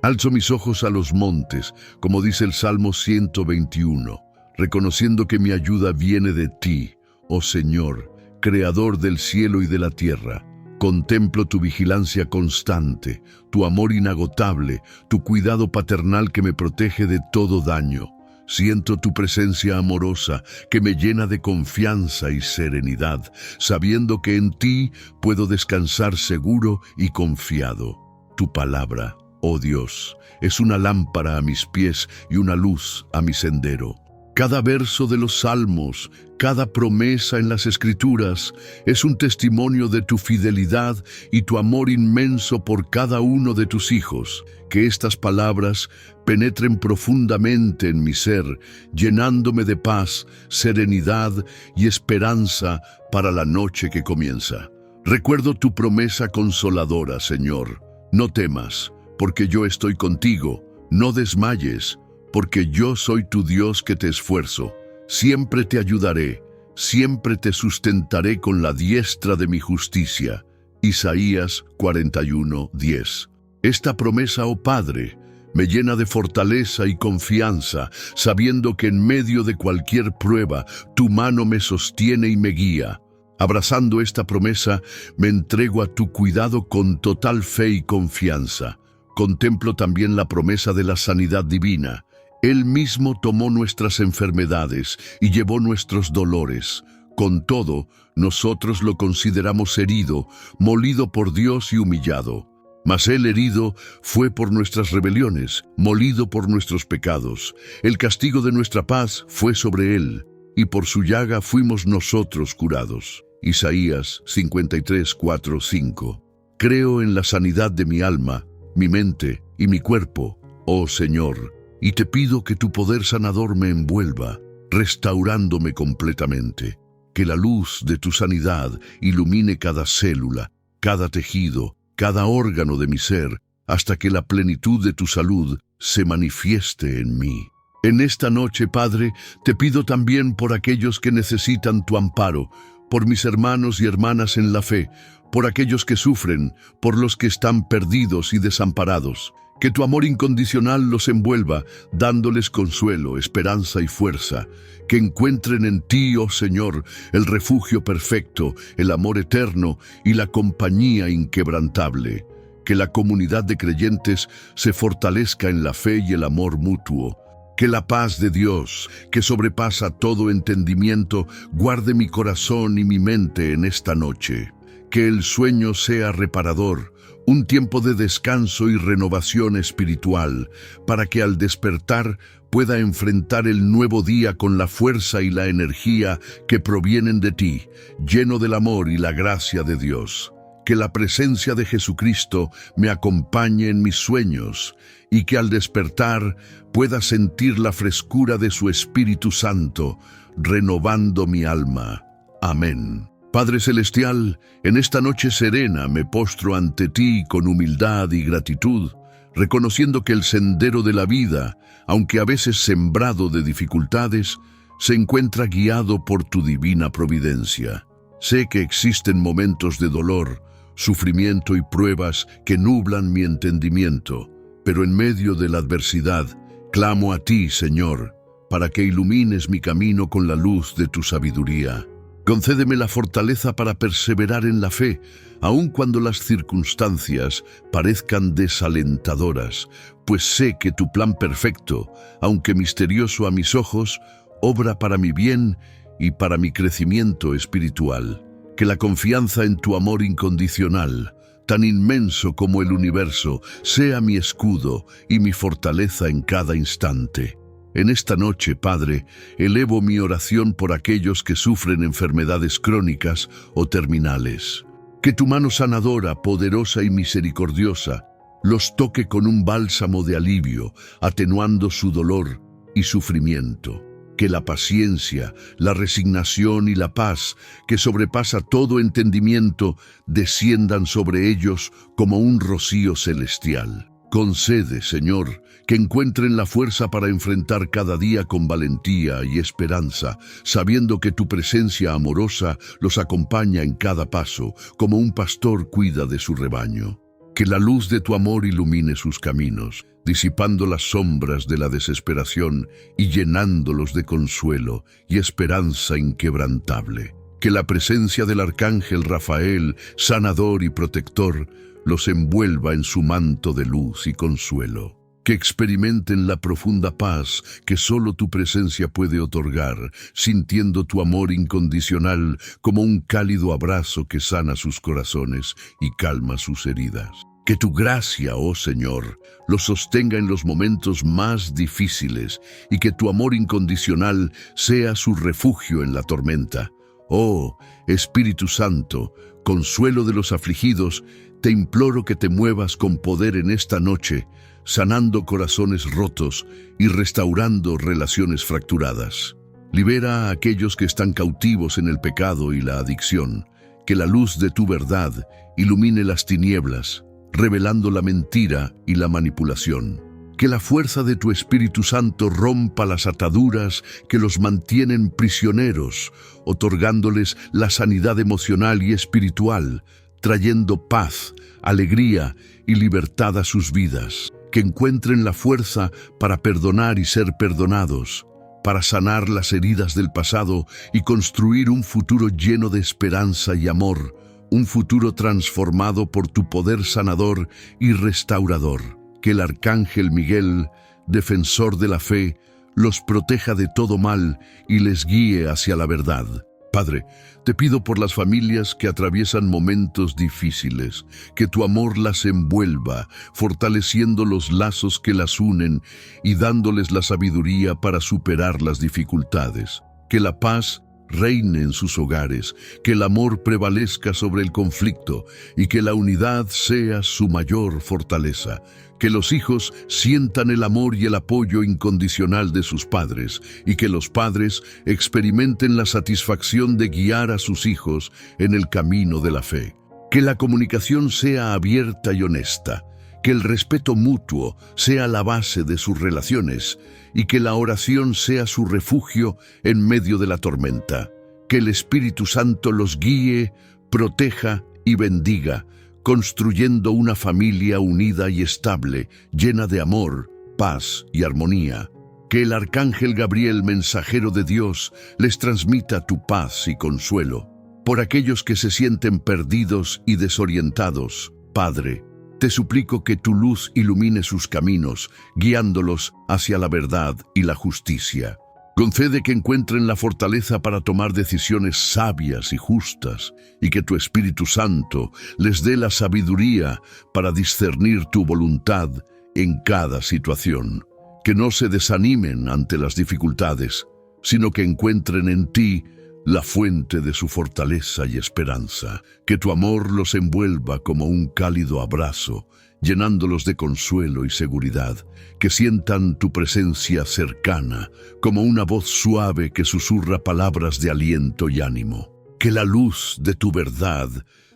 Alzo mis ojos a los montes, como dice el Salmo 121, reconociendo que mi ayuda viene de ti, oh Señor, Creador del cielo y de la tierra. Contemplo tu vigilancia constante, tu amor inagotable, tu cuidado paternal que me protege de todo daño. Siento tu presencia amorosa que me llena de confianza y serenidad, sabiendo que en ti puedo descansar seguro y confiado. Tu palabra, oh Dios, es una lámpara a mis pies y una luz a mi sendero. Cada verso de los salmos, cada promesa en las Escrituras es un testimonio de tu fidelidad y tu amor inmenso por cada uno de tus hijos. Que estas palabras penetren profundamente en mi ser, llenándome de paz, serenidad y esperanza para la noche que comienza. Recuerdo tu promesa consoladora, Señor. No temas, porque yo estoy contigo. No desmayes, porque yo soy tu Dios que te esfuerzo. Siempre te ayudaré, siempre te sustentaré con la diestra de mi justicia. Isaías 41:10. Esta promesa, oh Padre, me llena de fortaleza y confianza, sabiendo que en medio de cualquier prueba, tu mano me sostiene y me guía. Abrazando esta promesa, me entrego a tu cuidado con total fe y confianza. Contemplo también la promesa de la sanidad divina. Él mismo tomó nuestras enfermedades y llevó nuestros dolores. Con todo, nosotros lo consideramos herido, molido por Dios y humillado. Mas Él herido fue por nuestras rebeliones, molido por nuestros pecados. El castigo de nuestra paz fue sobre Él, y por su llaga fuimos nosotros curados. Isaías 53:4-5. Creo en la sanidad de mi alma, mi mente y mi cuerpo, oh Señor, y te pido que tu poder sanador me envuelva, restaurándome completamente. Que la luz de tu sanidad ilumine cada célula, cada tejido, cada órgano de mi ser, hasta que la plenitud de tu salud se manifieste en mí. En esta noche, Padre, te pido también por aquellos que necesitan tu amparo, por mis hermanos y hermanas en la fe, por aquellos que sufren, por los que están perdidos y desamparados. Que tu amor incondicional los envuelva, dándoles consuelo, esperanza y fuerza. Que encuentren en ti, oh Señor, el refugio perfecto, el amor eterno y la compañía inquebrantable. Que la comunidad de creyentes se fortalezca en la fe y el amor mutuo. Que la paz de Dios, que sobrepasa todo entendimiento, guarde mi corazón y mi mente en esta noche. Que el sueño sea reparador, un tiempo de descanso y renovación espiritual, para que al despertar pueda enfrentar el nuevo día con la fuerza y la energía que provienen de ti, lleno del amor y la gracia de Dios. Que la presencia de Jesucristo me acompañe en mis sueños y que al despertar pueda sentir la frescura de su Espíritu Santo, renovando mi alma. Amén. Padre Celestial, en esta noche serena me postro ante ti con humildad y gratitud, reconociendo que el sendero de la vida, aunque a veces sembrado de dificultades, se encuentra guiado por tu divina providencia. Sé que existen momentos de dolor, sufrimiento y pruebas que nublan mi entendimiento, pero en medio de la adversidad, clamo a ti, Señor, para que ilumines mi camino con la luz de tu sabiduría. Concédeme la fortaleza para perseverar en la fe, aun cuando las circunstancias parezcan desalentadoras, pues sé que tu plan perfecto, aunque misterioso a mis ojos, obra para mi bien y para mi crecimiento espiritual. Que la confianza en tu amor incondicional, tan inmenso como el universo, sea mi escudo y mi fortaleza en cada instante. En esta noche, Padre, elevo mi oración por aquellos que sufren enfermedades crónicas o terminales. Que tu mano sanadora, poderosa y misericordiosa, los toque con un bálsamo de alivio, atenuando su dolor y sufrimiento. Que la paciencia, la resignación y la paz, que sobrepasa todo entendimiento, desciendan sobre ellos como un rocío celestial. Concede, Señor, que encuentren la fuerza para enfrentar cada día con valentía y esperanza, sabiendo que tu presencia amorosa los acompaña en cada paso, como un pastor cuida de su rebaño. Que la luz de tu amor ilumine sus caminos, disipando las sombras de la desesperación y llenándolos de consuelo y esperanza inquebrantable. Que la presencia del arcángel Rafael, sanador y protector, los envuelva en su manto de luz y consuelo. Que experimenten la profunda paz que solo tu presencia puede otorgar, sintiendo tu amor incondicional como un cálido abrazo que sana sus corazones y calma sus heridas. Que tu gracia, oh Señor, los sostenga en los momentos más difíciles y que tu amor incondicional sea su refugio en la tormenta. Oh, Espíritu Santo, consuelo de los afligidos, te imploro que te muevas con poder en esta noche, sanando corazones rotos y restaurando relaciones fracturadas. Libera a aquellos que están cautivos en el pecado y la adicción. Que la luz de tu verdad ilumine las tinieblas, revelando la mentira y la manipulación. Que la fuerza de tu Espíritu Santo rompa las ataduras que los mantienen prisioneros, otorgándoles la sanidad emocional y espiritual, trayendo paz, alegría y libertad a sus vidas. Que encuentren la fuerza para perdonar y ser perdonados, para sanar las heridas del pasado y construir un futuro lleno de esperanza y amor, un futuro transformado por tu poder sanador y restaurador. Que el Arcángel Miguel, defensor de la fe, los proteja de todo mal y les guíe hacia la verdad. Padre, te pido por las familias que atraviesan momentos difíciles, que tu amor las envuelva, fortaleciendo los lazos que las unen y dándoles la sabiduría para superar las dificultades. Que la paz reine en sus hogares, que el amor prevalezca sobre el conflicto y que la unidad sea su mayor fortaleza. Que los hijos sientan el amor y el apoyo incondicional de sus padres y que los padres experimenten la satisfacción de guiar a sus hijos en el camino de la fe. Que la comunicación sea abierta y honesta, que el respeto mutuo sea la base de sus relaciones y que la oración sea su refugio en medio de la tormenta. Que el Espíritu Santo los guíe, proteja y bendiga, construyendo una familia unida y estable, llena de amor, paz y armonía. Que el Arcángel Gabriel, mensajero de Dios, les transmita tu paz y consuelo. Por aquellos que se sienten perdidos y desorientados, Padre, te suplico que tu luz ilumine sus caminos, guiándolos hacia la verdad y la justicia. Concede que encuentren la fortaleza para tomar decisiones sabias y justas, y que tu Espíritu Santo les dé la sabiduría para discernir tu voluntad en cada situación. Que no se desanimen ante las dificultades, sino que encuentren en ti la fuente de su fortaleza y esperanza. Que tu amor los envuelva como un cálido abrazo, llenándolos de consuelo y seguridad. Que sientan tu presencia cercana, como una voz suave que susurra palabras de aliento y ánimo. Que la luz de tu verdad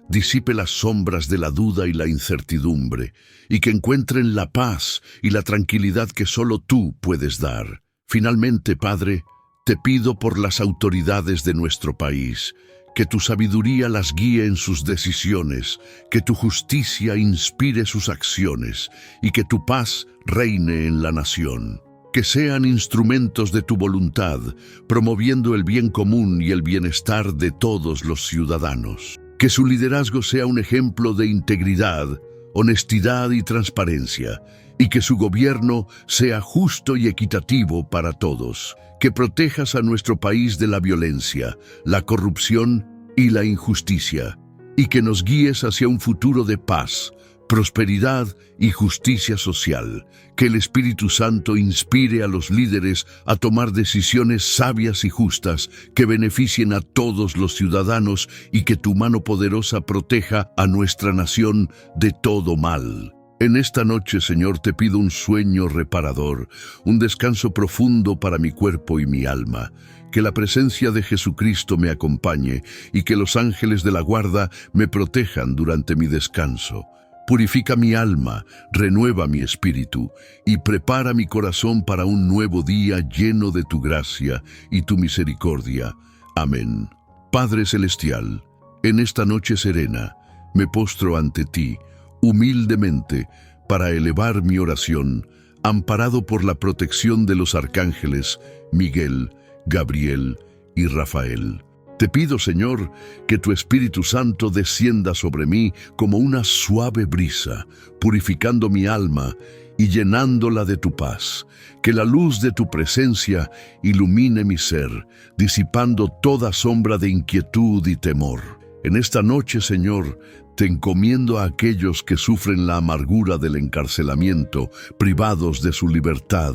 disipe las sombras de la duda y la incertidumbre, y que encuentren la paz y la tranquilidad que solo tú puedes dar. Finalmente, Padre, te pido por las autoridades de nuestro país, que tu sabiduría las guíe en sus decisiones, que tu justicia inspire sus acciones y que tu paz reine en la nación. Que sean instrumentos de tu voluntad, promoviendo el bien común y el bienestar de todos los ciudadanos. Que su liderazgo sea un ejemplo de integridad, honestidad y transparencia, y que su gobierno sea justo y equitativo para todos. Que protejas a nuestro país de la violencia, la corrupción y la injusticia, y que nos guíes hacia un futuro de paz, prosperidad y justicia social. Que el Espíritu Santo inspire a los líderes a tomar decisiones sabias y justas que beneficien a todos los ciudadanos y que tu mano poderosa proteja a nuestra nación de todo mal. En esta noche, Señor, te pido un sueño reparador, un descanso profundo para mi cuerpo y mi alma. Que la presencia de Jesucristo me acompañe y que los ángeles de la guarda me protejan durante mi descanso. Purifica mi alma, renueva mi espíritu y prepara mi corazón para un nuevo día lleno de tu gracia y tu misericordia. Amén. Padre Celestial, en esta noche serena, me postro ante ti, humildemente, para elevar mi oración, amparado por la protección de los arcángeles Miguel, Gabriel y Rafael. Te pido, Señor, que tu Espíritu Santo descienda sobre mí como una suave brisa, purificando mi alma y llenándola de tu paz. Que la luz de tu presencia ilumine mi ser, disipando toda sombra de inquietud y temor. En esta noche, Señor, te encomiendo a aquellos que sufren la amargura del encarcelamiento, privados de su libertad.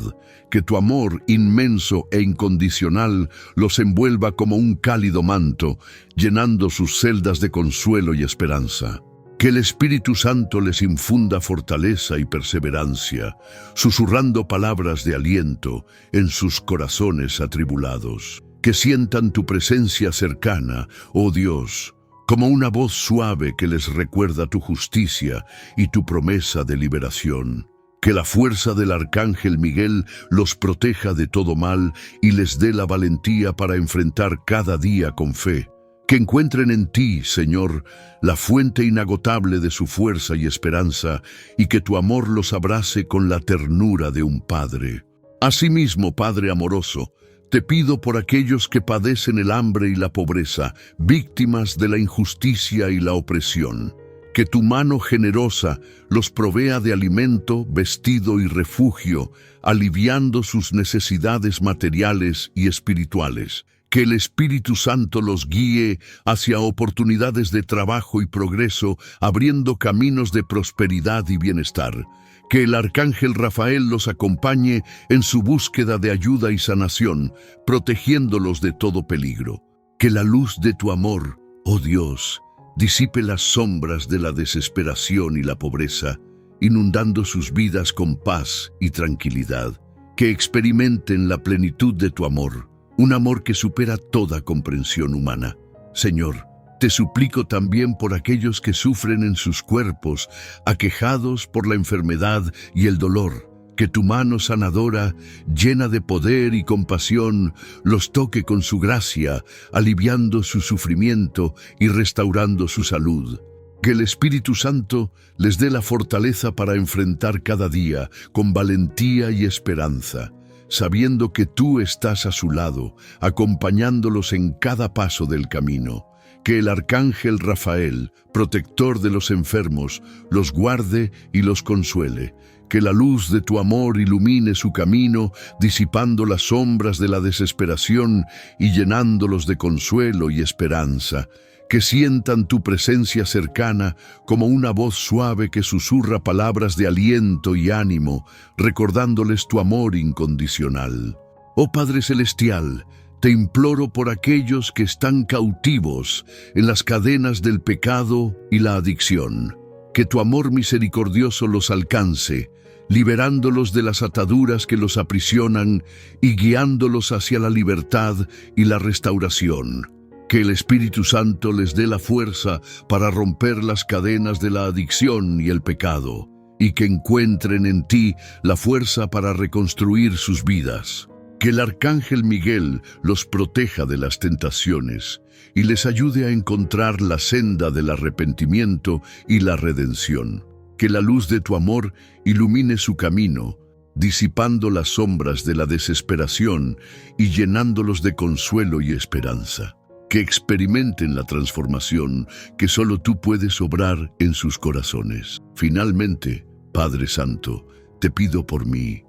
Que tu amor inmenso e incondicional los envuelva como un cálido manto, llenando sus celdas de consuelo y esperanza. Que el Espíritu Santo les infunda fortaleza y perseverancia, susurrando palabras de aliento en sus corazones atribulados. Que sientan tu presencia cercana, oh Dios, como una voz suave que les recuerda tu justicia y tu promesa de liberación. Que la fuerza del Arcángel Miguel los proteja de todo mal y les dé la valentía para enfrentar cada día con fe, Que encuentren en ti, Señor, la fuente inagotable de su fuerza y esperanza, y que tu amor los abrace con la ternura de un padre. Asimismo, Padre amoroso, te pido por aquellos que padecen el hambre y la pobreza, víctimas de la injusticia y la opresión. Que tu mano generosa los provea de alimento, vestido y refugio, aliviando sus necesidades materiales y espirituales. Que el Espíritu Santo los guíe hacia oportunidades de trabajo y progreso, abriendo caminos de prosperidad y bienestar. Que el Arcángel Rafael los acompañe en su búsqueda de ayuda y sanación, protegiéndolos de todo peligro. Que la luz de tu amor, oh Dios, disipe las sombras de la desesperación y la pobreza, inundando sus vidas con paz y tranquilidad. Que experimenten la plenitud de tu amor, un amor que supera toda comprensión humana. Señor, te suplico también por aquellos que sufren en sus cuerpos, aquejados por la enfermedad y el dolor. Que tu mano sanadora, llena de poder y compasión, los toque con su gracia, aliviando su sufrimiento y restaurando su salud. Que el Espíritu Santo les dé la fortaleza para enfrentar cada día con valentía y esperanza, sabiendo que tú estás a su lado, acompañándolos en cada paso del camino. Que el Arcángel Rafael, protector de los enfermos, los guarde y los consuele. Que la luz de tu amor ilumine su camino, disipando las sombras de la desesperación y llenándolos de consuelo y esperanza. Que sientan tu presencia cercana como una voz suave que susurra palabras de aliento y ánimo, recordándoles tu amor incondicional. Oh Padre Celestial, te imploro por aquellos que están cautivos en las cadenas del pecado y la adicción. Que tu amor misericordioso los alcance, liberándolos de las ataduras que los aprisionan y guiándolos hacia la libertad y la restauración. Que el Espíritu Santo les dé la fuerza para romper las cadenas de la adicción y el pecado, y que encuentren en ti la fuerza para reconstruir sus vidas. Que el Arcángel Miguel los proteja de las tentaciones y les ayude a encontrar la senda del arrepentimiento y la redención. Que la luz de tu amor ilumine su camino, disipando las sombras de la desesperación y llenándolos de consuelo y esperanza. Que experimenten la transformación que solo tú puedes obrar en sus corazones. Finalmente, Padre Santo, te pido por mi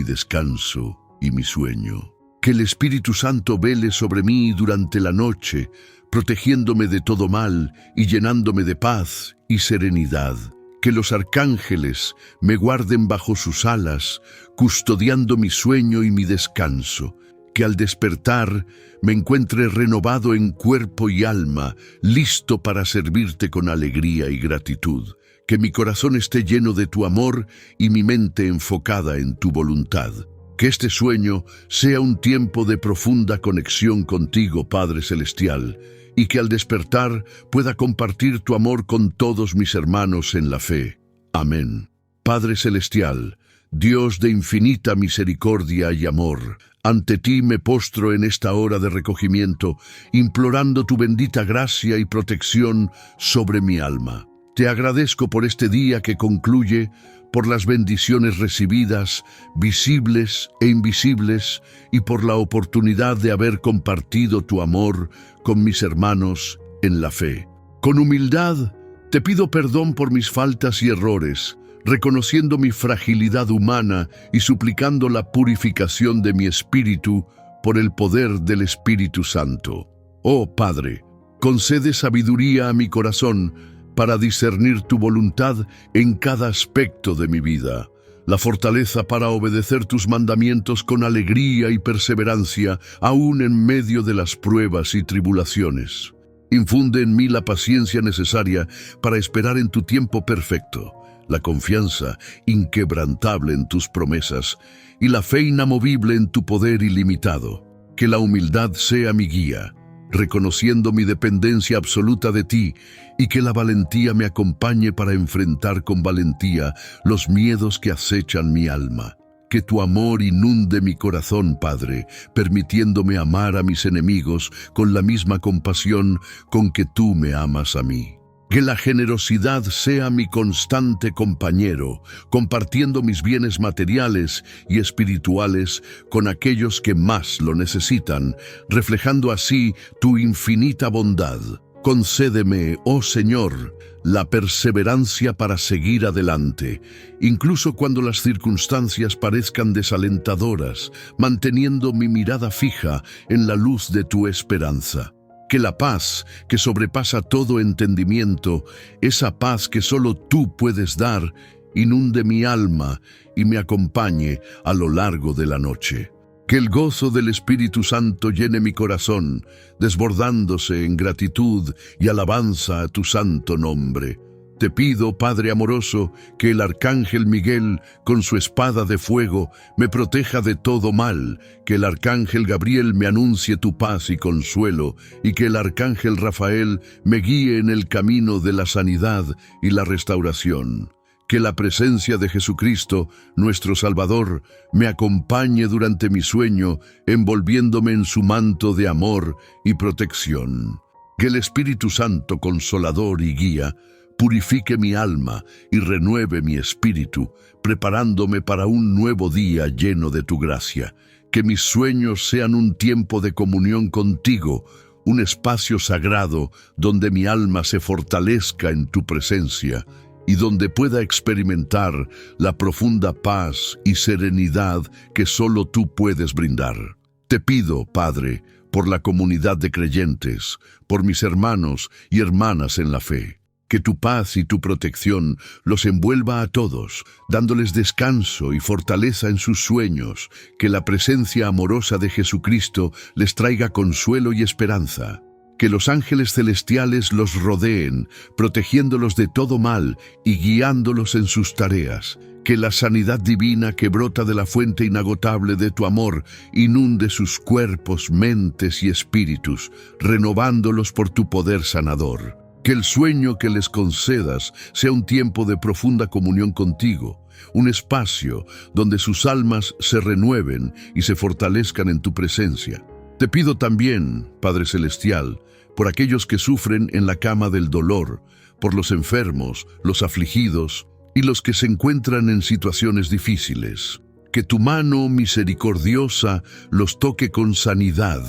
descanso y mi sueño. Que el Espíritu Santo vele sobre mí durante la noche, protegiéndome de todo mal y llenándome de paz y serenidad. Que los arcángeles me guarden bajo sus alas, custodiando mi sueño y mi descanso. Que al despertar me encuentre renovado en cuerpo y alma, listo para servirte con alegría y gratitud. Que mi corazón esté lleno de tu amor y mi mente enfocada en tu voluntad. Que este sueño sea un tiempo de profunda conexión contigo, Padre Celestial, y que al despertar pueda compartir tu amor con todos mis hermanos en la fe. Amén. Padre Celestial, Dios de infinita misericordia y amor, ante ti me postro en esta hora de recogimiento, implorando tu bendita gracia y protección sobre mi alma. Te agradezco por este día que concluye, por las bendiciones recibidas, visibles e invisibles, y por la oportunidad de haber compartido tu amor con mis hermanos en la fe. Con humildad, te pido perdón por mis faltas y errores, reconociendo mi fragilidad humana y suplicando la purificación de mi espíritu por el poder del Espíritu Santo. Oh Padre, concede sabiduría a mi corazón para discernir tu voluntad en cada aspecto de mi vida, la fortaleza para obedecer tus mandamientos con alegría y perseverancia, aún en medio de las pruebas y tribulaciones. Infunde en mí la paciencia necesaria para esperar en tu tiempo perfecto, la confianza inquebrantable en tus promesas y la fe inamovible en tu poder ilimitado. Que la humildad sea mi guía, reconociendo mi dependencia absoluta de ti, y que la valentía me acompañe para enfrentar con valentía los miedos que acechan mi alma. Que tu amor inunde mi corazón, Padre, permitiéndome amar a mis enemigos con la misma compasión con que tú me amas a mí. Que la generosidad sea mi constante compañero, compartiendo mis bienes materiales y espirituales con aquellos que más lo necesitan, reflejando así tu infinita bondad. Concédeme, oh Señor, la perseverancia para seguir adelante, incluso cuando las circunstancias parezcan desalentadoras, manteniendo mi mirada fija en la luz de tu esperanza. Que la paz, que sobrepasa todo entendimiento, esa paz que solo tú puedes dar, inunde mi alma y me acompañe a lo largo de la noche. Que el gozo del Espíritu Santo llene mi corazón, desbordándose en gratitud y alabanza a tu santo nombre. Te pido, Padre amoroso, que el Arcángel Miguel, con su espada de fuego, me proteja de todo mal, que el Arcángel Gabriel me anuncie tu paz y consuelo, y que el Arcángel Rafael me guíe en el camino de la sanidad y la restauración. Que la presencia de Jesucristo, nuestro Salvador, me acompañe durante mi sueño, envolviéndome en su manto de amor y protección. Que el Espíritu Santo, consolador y guía, purifique mi alma y renueve mi espíritu, preparándome para un nuevo día lleno de tu gracia. Que mis sueños sean un tiempo de comunión contigo, un espacio sagrado donde mi alma se fortalezca en tu presencia y donde pueda experimentar la profunda paz y serenidad que solo tú puedes brindar. Te pido, Padre, por la comunidad de creyentes, por mis hermanos y hermanas en la fe, que tu paz y tu protección los envuelva a todos, dándoles descanso y fortaleza en sus sueños, que la presencia amorosa de Jesucristo les traiga consuelo y esperanza. Que los ángeles celestiales los rodeen, protegiéndolos de todo mal y guiándolos en sus tareas. Que la sanidad divina que brota de la fuente inagotable de tu amor inunde sus cuerpos, mentes y espíritus, renovándolos por tu poder sanador. Que el sueño que les concedas sea un tiempo de profunda comunión contigo, un espacio donde sus almas se renueven y se fortalezcan en tu presencia. Te pido también, Padre Celestial, por aquellos que sufren en la cama del dolor, por los enfermos, los afligidos y los que se encuentran en situaciones difíciles. Que tu mano misericordiosa los toque con sanidad,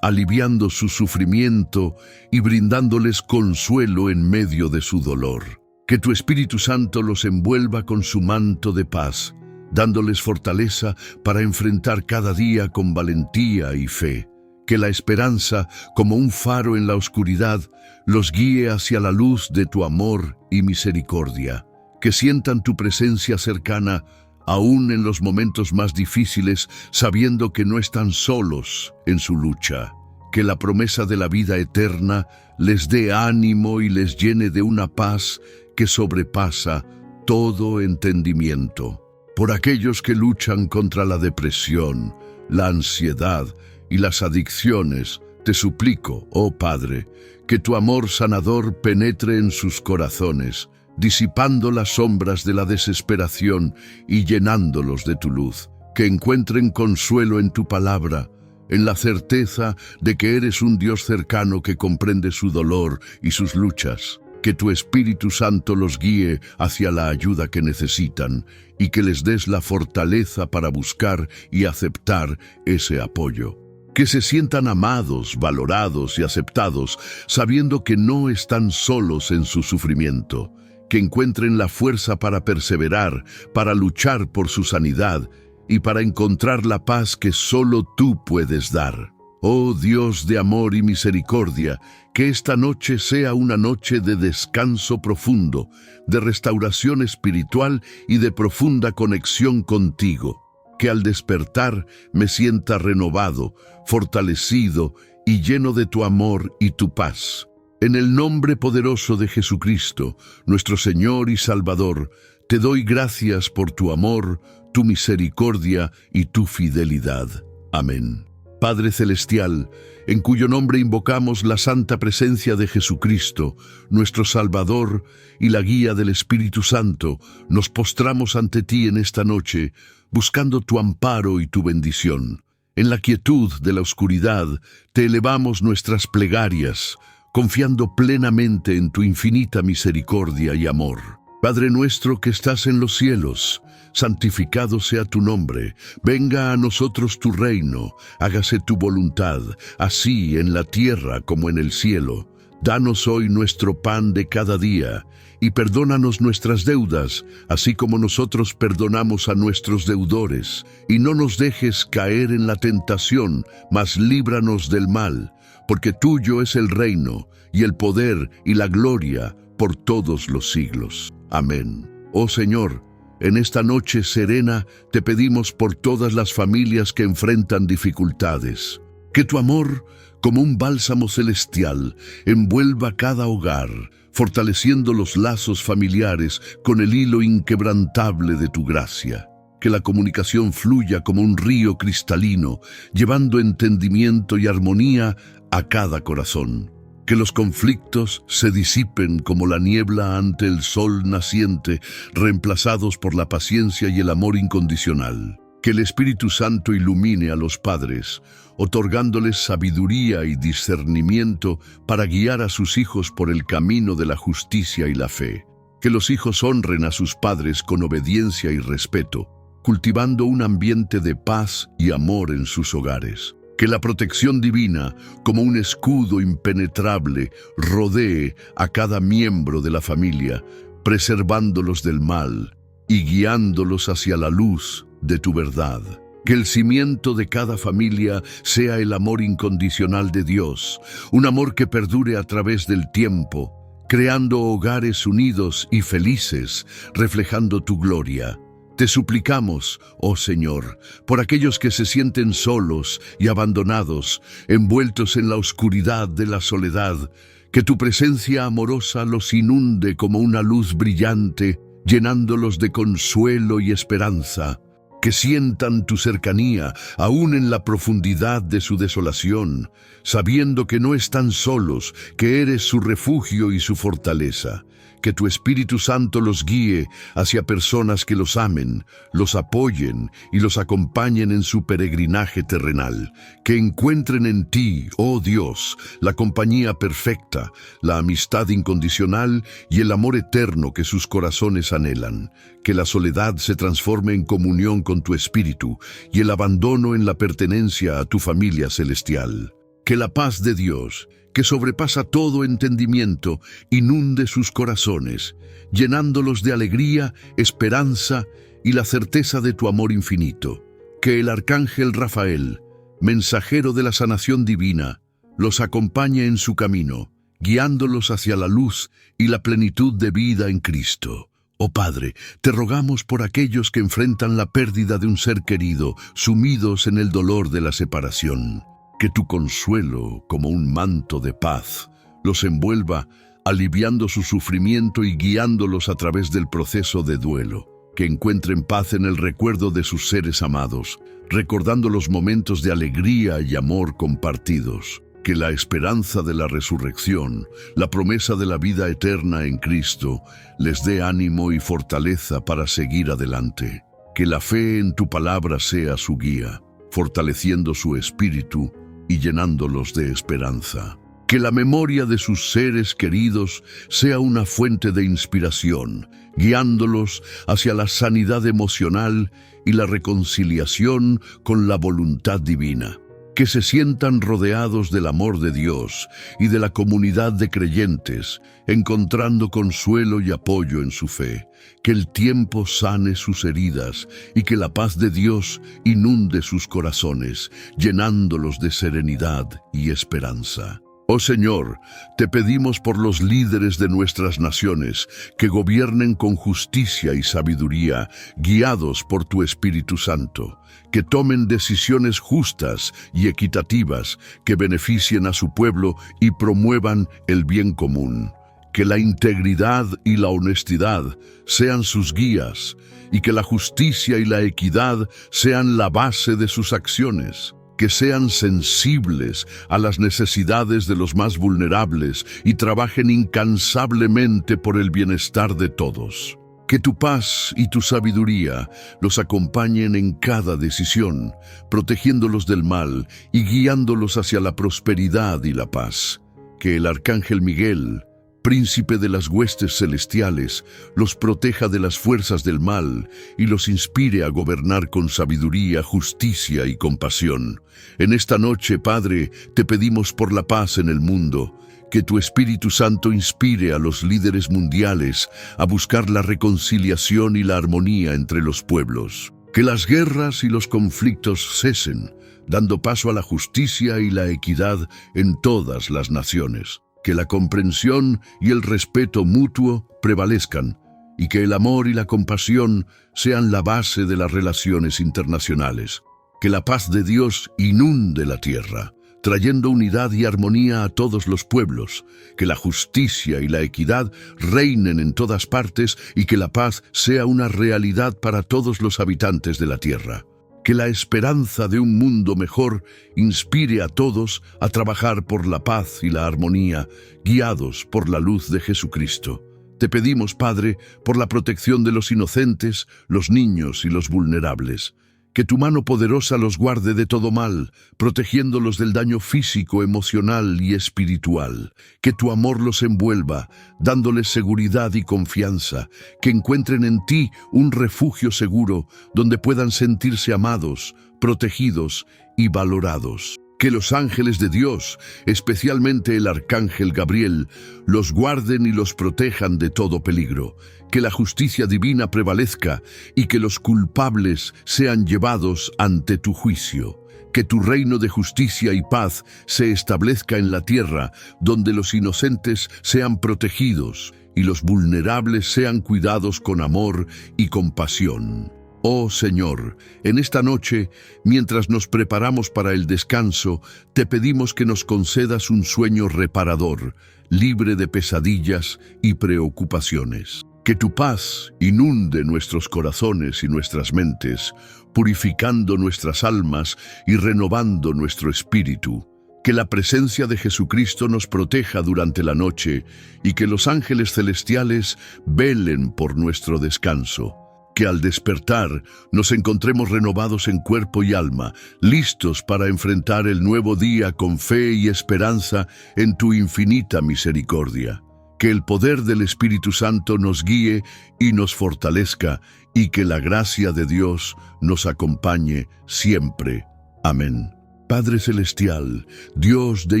aliviando su sufrimiento y brindándoles consuelo en medio de su dolor. Que tu Espíritu Santo los envuelva con su manto de paz, dándoles fortaleza para enfrentar cada día con valentía y fe. Que la esperanza, como un faro en la oscuridad, los guíe hacia la luz de tu amor y misericordia. Que sientan tu presencia cercana, aún en los momentos más difíciles, sabiendo que no están solos en su lucha. Que la promesa de la vida eterna les dé ánimo y les llene de una paz que sobrepasa todo entendimiento. Por aquellos que luchan contra la depresión, la ansiedad y las adicciones, te suplico, oh Padre, que tu amor sanador penetre en sus corazones, disipando las sombras de la desesperación y llenándolos de tu luz. Que encuentren consuelo en tu palabra, en la certeza de que eres un Dios cercano que comprende su dolor y sus luchas. Que tu Espíritu Santo los guíe hacia la ayuda que necesitan y que les des la fortaleza para buscar y aceptar ese apoyo. Que se sientan amados, valorados y aceptados, sabiendo que no están solos en su sufrimiento. Que encuentren la fuerza para perseverar, para luchar por su sanidad y para encontrar la paz que solo tú puedes dar. Oh Dios de amor y misericordia, que esta noche sea una noche de descanso profundo, de restauración espiritual y de profunda conexión contigo. Que al despertar me sienta renovado, fortalecido y lleno de tu amor y tu paz. En el nombre poderoso de Jesucristo, nuestro Señor y Salvador, te doy gracias por tu amor, tu misericordia y tu fidelidad. Amén. Padre Celestial, en cuyo nombre invocamos la santa presencia de Jesucristo, nuestro Salvador y la guía del Espíritu Santo, nos postramos ante ti en esta noche, buscando tu amparo y tu bendición. En la quietud de la oscuridad, te elevamos nuestras plegarias, confiando plenamente en tu infinita misericordia y amor. Padre nuestro que estás en los cielos, santificado sea tu nombre, venga a nosotros tu reino, hágase tu voluntad, así en la tierra como en el cielo. Danos hoy nuestro pan de cada día, y perdónanos nuestras deudas, así como nosotros perdonamos a nuestros deudores. Y no nos dejes caer en la tentación, mas líbranos del mal, porque tuyo es el reino, y el poder y la gloria por todos los siglos. Amén. Oh Señor, en esta noche serena te pedimos por todas las familias que enfrentan dificultades. Que tu amor, como un bálsamo celestial, envuelva cada hogar, fortaleciendo los lazos familiares con el hilo inquebrantable de tu gracia. Que la comunicación fluya como un río cristalino, llevando entendimiento y armonía a cada corazón. Que los conflictos se disipen como la niebla ante el sol naciente, reemplazados por la paciencia y el amor incondicional. Que el Espíritu Santo ilumine a los padres, otorgándoles sabiduría y discernimiento para guiar a sus hijos por el camino de la justicia y la fe. Que los hijos honren a sus padres con obediencia y respeto, cultivando un ambiente de paz y amor en sus hogares. Que la protección divina, como un escudo impenetrable, rodee a cada miembro de la familia, preservándolos del mal y guiándolos hacia la luz de tu verdad. Que el cimiento de cada familia sea el amor incondicional de Dios, un amor que perdure a través del tiempo, creando hogares unidos y felices, reflejando tu gloria. Te suplicamos, oh Señor, por aquellos que se sienten solos y abandonados, envueltos en la oscuridad de la soledad, que tu presencia amorosa los inunde como una luz brillante, llenándolos de consuelo y esperanza. Que sientan tu cercanía, aún en la profundidad de su desolación, sabiendo que no están solos, que eres su refugio y su fortaleza. Que tu Espíritu Santo los guíe hacia personas que los amen, los apoyen y los acompañen en su peregrinaje terrenal. Que encuentren en ti, oh Dios, la compañía perfecta, la amistad incondicional y el amor eterno que sus corazones anhelan. Que la soledad se transforme en comunión con tu Espíritu y el abandono en la pertenencia a tu familia celestial. Que la paz de Dios, que sobrepasa todo entendimiento, inunde sus corazones, llenándolos de alegría, esperanza y la certeza de tu amor infinito. Que el arcángel Rafael, mensajero de la sanación divina, los acompañe en su camino, guiándolos hacia la luz y la plenitud de vida en Cristo. Oh Padre, te rogamos por aquellos que enfrentan la pérdida de un ser querido, sumidos en el dolor de la separación. Que tu consuelo, como un manto de paz, los envuelva, aliviando su sufrimiento y guiándolos a través del proceso de duelo. Que encuentren paz en el recuerdo de sus seres amados, recordando los momentos de alegría y amor compartidos. Que la esperanza de la resurrección, la promesa de la vida eterna en Cristo, les dé ánimo y fortaleza para seguir adelante. Que la fe en tu palabra sea su guía, fortaleciendo su espíritu y llenándolos de esperanza. Que la memoria de sus seres queridos sea una fuente de inspiración, guiándolos hacia la sanidad emocional y la reconciliación con la voluntad divina. Que se sientan rodeados del amor de Dios y de la comunidad de creyentes, encontrando consuelo y apoyo en su fe. Que el tiempo sane sus heridas y que la paz de Dios inunde sus corazones, llenándolos de serenidad y esperanza. Oh Señor, te pedimos por los líderes de nuestras naciones, que gobiernen con justicia y sabiduría, guiados por tu Espíritu Santo, que tomen decisiones justas y equitativas, que beneficien a su pueblo y promuevan el bien común. Que la integridad y la honestidad sean sus guías, y que la justicia y la equidad sean la base de sus acciones. que sean sensibles a las necesidades de los más vulnerables y trabajen incansablemente por el bienestar de todos. Que tu paz y tu sabiduría los acompañen en cada decisión, protegiéndolos del mal y guiándolos hacia la prosperidad y la paz. Que el Arcángel Miguel, príncipe de las huestes celestiales, los proteja de las fuerzas del mal y los inspire a gobernar con sabiduría, justicia y compasión. En esta noche, Padre, te pedimos por la paz en el mundo, que tu Espíritu Santo inspire a los líderes mundiales a buscar la reconciliación y la armonía entre los pueblos. Que las guerras y los conflictos cesen, dando paso a la justicia y la equidad en todas las naciones. Que la comprensión y el respeto mutuo prevalezcan y que el amor y la compasión sean la base de las relaciones internacionales. Que la paz de Dios inunde la tierra, trayendo unidad y armonía a todos los pueblos. Que la justicia y la equidad reinen en todas partes y que la paz sea una realidad para todos los habitantes de la tierra. Que la esperanza de un mundo mejor inspire a todos a trabajar por la paz y la armonía, guiados por la luz de Jesucristo. Te pedimos, Padre, por la protección de los inocentes, los niños y los vulnerables. Que tu mano poderosa los guarde de todo mal, protegiéndolos del daño físico, emocional y espiritual. Que tu amor los envuelva, dándoles seguridad y confianza. Que encuentren en ti un refugio seguro, donde puedan sentirse amados, protegidos y valorados. Que los ángeles de Dios, especialmente el Arcángel Gabriel, los guarden y los protejan de todo peligro. Que la justicia divina prevalezca y que los culpables sean llevados ante tu juicio. Que tu reino de justicia y paz se establezca en la tierra, donde los inocentes sean protegidos y los vulnerables sean cuidados con amor y compasión. Oh Señor, en esta noche, mientras nos preparamos para el descanso, te pedimos que nos concedas un sueño reparador, libre de pesadillas y preocupaciones. Que tu paz inunde nuestros corazones y nuestras mentes, purificando nuestras almas y renovando nuestro espíritu. Que la presencia de Jesucristo nos proteja durante la noche y que los ángeles celestiales velen por nuestro descanso. Que al despertar nos encontremos renovados en cuerpo y alma, listos para enfrentar el nuevo día con fe y esperanza en tu infinita misericordia. Que el poder del Espíritu Santo nos guíe y nos fortalezca, y que la gracia de Dios nos acompañe siempre. Amén. Padre Celestial, Dios de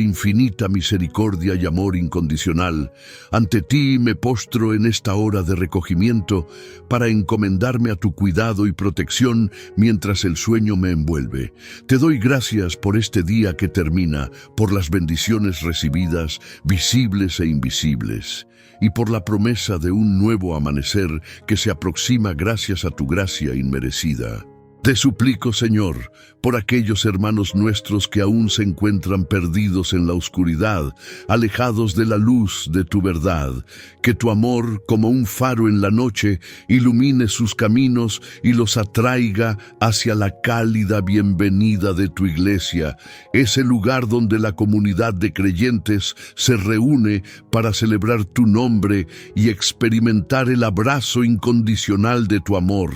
infinita misericordia y amor incondicional, ante ti me postro en esta hora de recogimiento para encomendarme a tu cuidado y protección mientras el sueño me envuelve. Te doy gracias por este día que termina, por las bendiciones recibidas, visibles e invisibles, y por la promesa de un nuevo amanecer que se aproxima gracias a tu gracia inmerecida. Te suplico, Señor, por aquellos hermanos nuestros que aún se encuentran perdidos en la oscuridad, alejados de la luz de tu verdad, que tu amor, como un faro en la noche, ilumine sus caminos y los atraiga hacia la cálida bienvenida de tu iglesia, ese lugar donde la comunidad de creyentes se reúne para celebrar tu nombre y experimentar el abrazo incondicional de tu amor.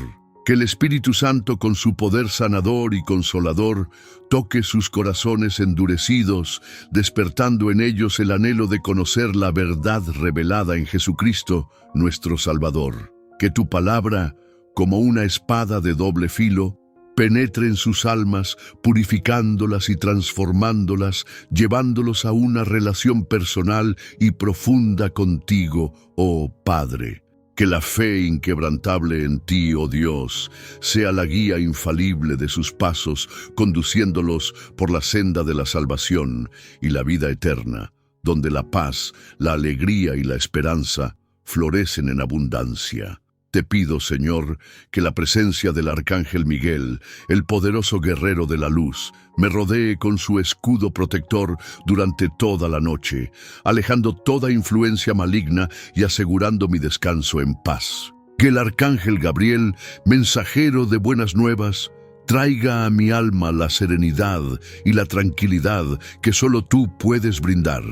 Que el Espíritu Santo, con su poder sanador y consolador, toque sus corazones endurecidos, despertando en ellos el anhelo de conocer la verdad revelada en Jesucristo, nuestro Salvador. Que tu palabra, como una espada de doble filo, penetre en sus almas, purificándolas y transformándolas, llevándolos a una relación personal y profunda contigo, oh Padre. Que la fe inquebrantable en ti, oh Dios, sea la guía infalible de sus pasos, conduciéndolos por la senda de la salvación y la vida eterna, donde la paz, la alegría y la esperanza florecen en abundancia. Te pido, Señor, que la presencia del Arcángel Miguel, el poderoso guerrero de la luz, me rodee con su escudo protector durante toda la noche, alejando toda influencia maligna y asegurando mi descanso en paz. Que el Arcángel Gabriel, mensajero de buenas nuevas, traiga a mi alma la serenidad y la tranquilidad que solo tú puedes brindar,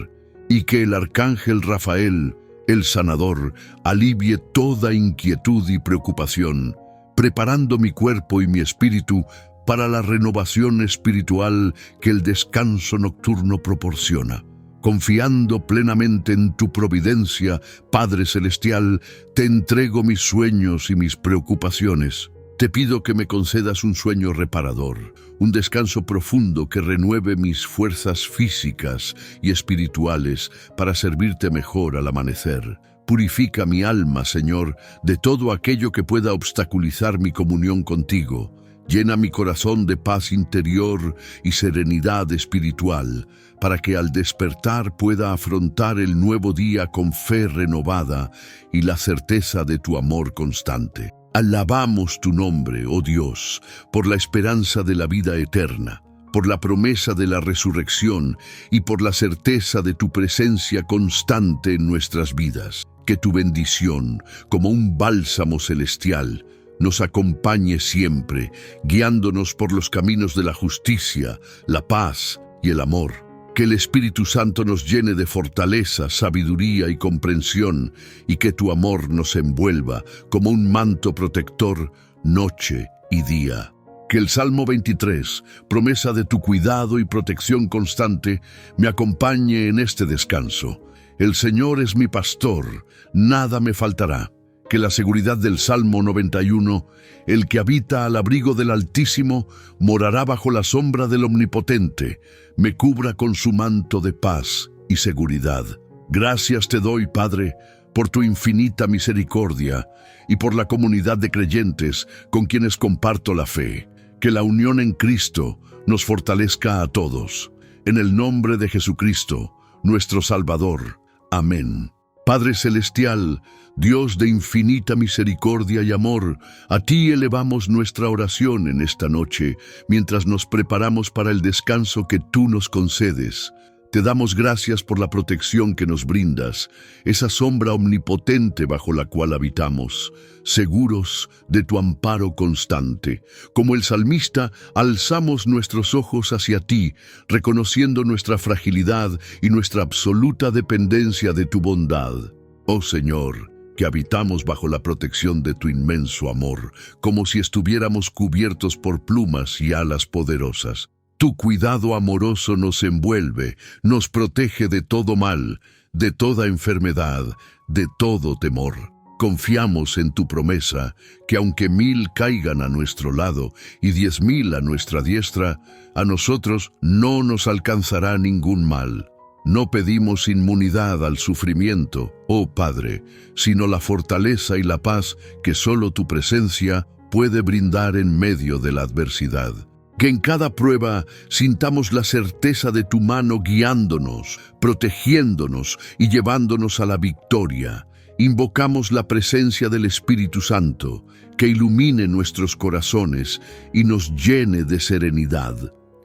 y que el arcángel Rafael, el sanador, alivie toda inquietud y preocupación, preparando mi cuerpo y mi espíritu para la renovación espiritual que el descanso nocturno proporciona. Confiando plenamente en tu providencia, Padre Celestial, te entrego mis sueños y mis preocupaciones. Te pido que me concedas un sueño reparador, un descanso profundo que renueve mis fuerzas físicas y espirituales para servirte mejor al amanecer. Purifica mi alma, Señor, de todo aquello que pueda obstaculizar mi comunión contigo. Llena mi corazón de paz interior y serenidad espiritual, para que al despertar pueda afrontar el nuevo día con fe renovada y la certeza de tu amor constante. Alabamos tu nombre, oh Dios, por la esperanza de la vida eterna, por la promesa de la resurrección y por la certeza de tu presencia constante en nuestras vidas. Que tu bendición, como un bálsamo celestial, nos acompañe siempre, guiándonos por los caminos de la justicia, la paz y el amor. Que el Espíritu Santo nos llene de fortaleza, sabiduría y comprensión, y que tu amor nos envuelva como un manto protector noche y día. Que el Salmo 23, promesa de tu cuidado y protección constante, me acompañe en este descanso. El Señor es mi pastor, nada me faltará. Que la seguridad del Salmo 91, el que habita al abrigo del Altísimo, morará bajo la sombra del Omnipotente, me cubra con su manto de paz y seguridad. Gracias te doy, Padre, por tu infinita misericordia y por la comunidad de creyentes con quienes comparto la fe. Que la unión en Cristo nos fortalezca a todos. En el nombre de Jesucristo, nuestro Salvador. Amén. Padre Celestial, Dios de infinita misericordia y amor, a ti elevamos nuestra oración en esta noche, mientras nos preparamos para el descanso que tú nos concedes. Te damos gracias por la protección que nos brindas, esa sombra omnipotente bajo la cual habitamos, seguros de tu amparo constante. Como el salmista, alzamos nuestros ojos hacia ti, reconociendo nuestra fragilidad y nuestra absoluta dependencia de tu bondad. Oh Señor, que habitamos bajo la protección de tu inmenso amor, como si estuviéramos cubiertos por plumas y alas poderosas. Tu cuidado amoroso nos envuelve, nos protege de todo mal, de toda enfermedad, de todo temor. Confiamos en tu promesa, que aunque 1000 caigan a nuestro lado y 10,000 a nuestra diestra, a nosotros no nos alcanzará ningún mal. No pedimos inmunidad al sufrimiento, oh Padre, sino la fortaleza y la paz que solo tu presencia puede brindar en medio de la adversidad. Que en cada prueba sintamos la certeza de tu mano guiándonos, protegiéndonos y llevándonos a la victoria. Invocamos la presencia del Espíritu Santo, que ilumine nuestros corazones y nos llene de serenidad.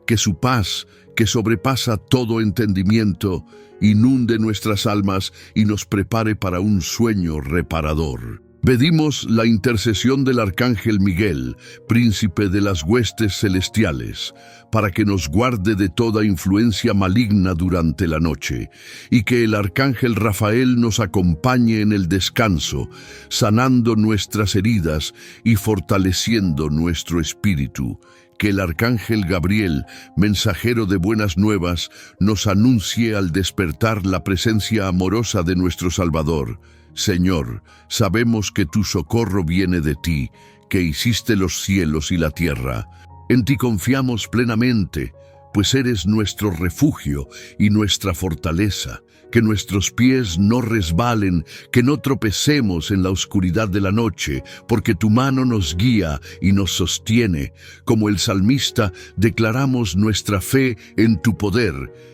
Que su paz, que sobrepasa todo entendimiento, inunde nuestras almas y nos prepare para un sueño reparador. Pedimos la intercesión del Arcángel Miguel, príncipe de las huestes celestiales, para que nos guarde de toda influencia maligna durante la noche, y que el Arcángel Rafael nos acompañe en el descanso, sanando nuestras heridas y fortaleciendo nuestro espíritu. Que el Arcángel Gabriel, mensajero de buenas nuevas, nos anuncie al despertar la presencia amorosa de nuestro Salvador. Señor, sabemos que tu socorro viene de ti, que hiciste los cielos y la tierra. En ti confiamos plenamente, pues eres nuestro refugio y nuestra fortaleza. Que nuestros pies no resbalen, que no tropecemos en la oscuridad de la noche, porque tu mano nos guía y nos sostiene. Como el salmista, declaramos nuestra fe en tu poder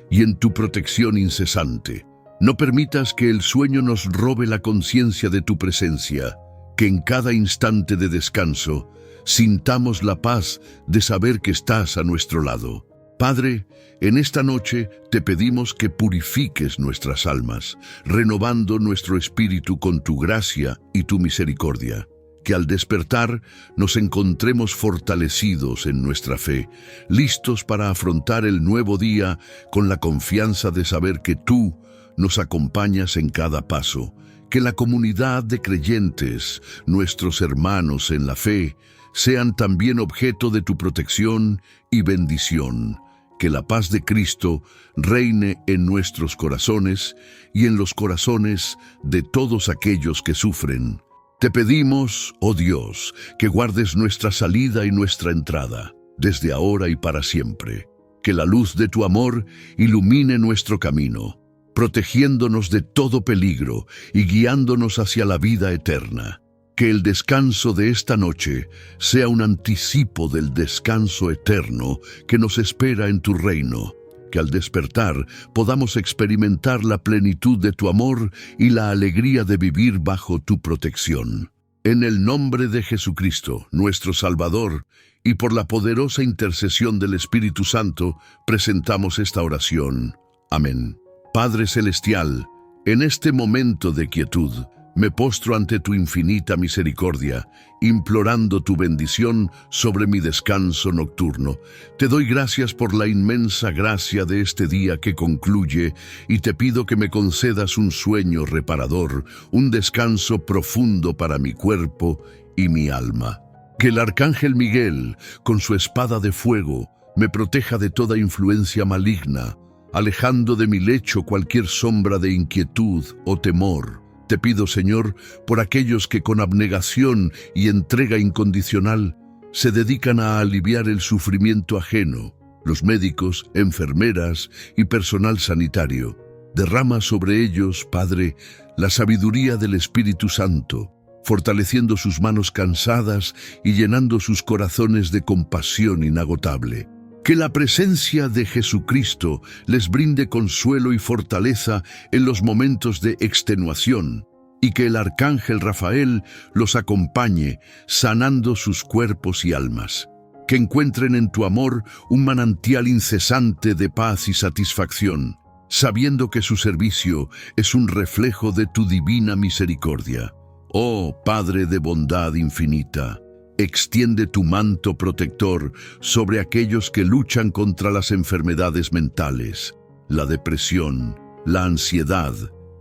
y en tu protección incesante. No permitas que el sueño nos robe la conciencia de tu presencia, que en cada instante de descanso sintamos la paz de saber que estás a nuestro lado. Padre, en esta noche te pedimos que purifiques nuestras almas, renovando nuestro espíritu con tu gracia y tu misericordia. Que al despertar nos encontremos fortalecidos en nuestra fe, listos para afrontar el nuevo día con la confianza de saber que tú nos acompañas en cada paso. Que la comunidad de creyentes, nuestros hermanos en la fe, sean también objeto de tu protección y bendición. Que la paz de Cristo reine en nuestros corazones y en los corazones de todos aquellos que sufren. Te pedimos, oh Dios, que guardes nuestra salida y nuestra entrada, desde ahora y para siempre. Que la luz de tu amor ilumine nuestro camino, protegiéndonos de todo peligro y guiándonos hacia la vida eterna. Que el descanso de esta noche sea un anticipo del descanso eterno que nos espera en tu reino. Que al despertar podamos experimentar la plenitud de tu amor y la alegría de vivir bajo tu protección. En el nombre de Jesucristo, nuestro Salvador, y por la poderosa intercesión del Espíritu Santo, presentamos esta oración. Amén. Padre Celestial, en este momento de quietud, me postro ante tu infinita misericordia, implorando tu bendición sobre mi descanso nocturno. Te doy gracias por la inmensa gracia de este día que concluye y te pido que me concedas un sueño reparador, un descanso profundo para mi cuerpo y mi alma. Que el arcángel Miguel, con su espada de fuego, me proteja de toda influencia maligna, alejando de mi lecho cualquier sombra de inquietud o temor. Te pido, Señor, por aquellos que con abnegación y entrega incondicional se dedican a aliviar el sufrimiento ajeno, los médicos, enfermeras y personal sanitario. Derrama sobre ellos, Padre, la sabiduría del Espíritu Santo, fortaleciendo sus manos cansadas y llenando sus corazones de compasión inagotable. Que la presencia de Jesucristo les brinde consuelo y fortaleza en los momentos de extenuación, y que el arcángel Rafael los acompañe, sanando sus cuerpos y almas. Que encuentren en tu amor un manantial incesante de paz y satisfacción, sabiendo que su servicio es un reflejo de tu divina misericordia. Oh Padre de bondad infinita, extiende tu manto protector sobre aquellos que luchan contra las enfermedades mentales, la depresión, la ansiedad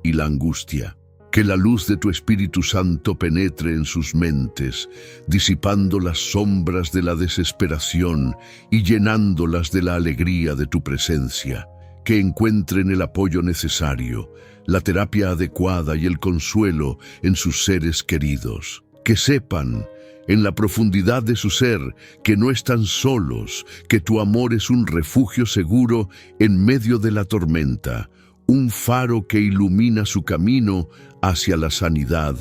y la angustia. Que la luz de tu Espíritu Santo penetre en sus mentes, disipando las sombras de la desesperación y llenándolas de la alegría de tu presencia. Que encuentren el apoyo necesario, la terapia adecuada y el consuelo en sus seres queridos. Que sepan, en la profundidad de su ser, que no están solos, que tu amor es un refugio seguro en medio de la tormenta, un faro que ilumina su camino hacia la sanidad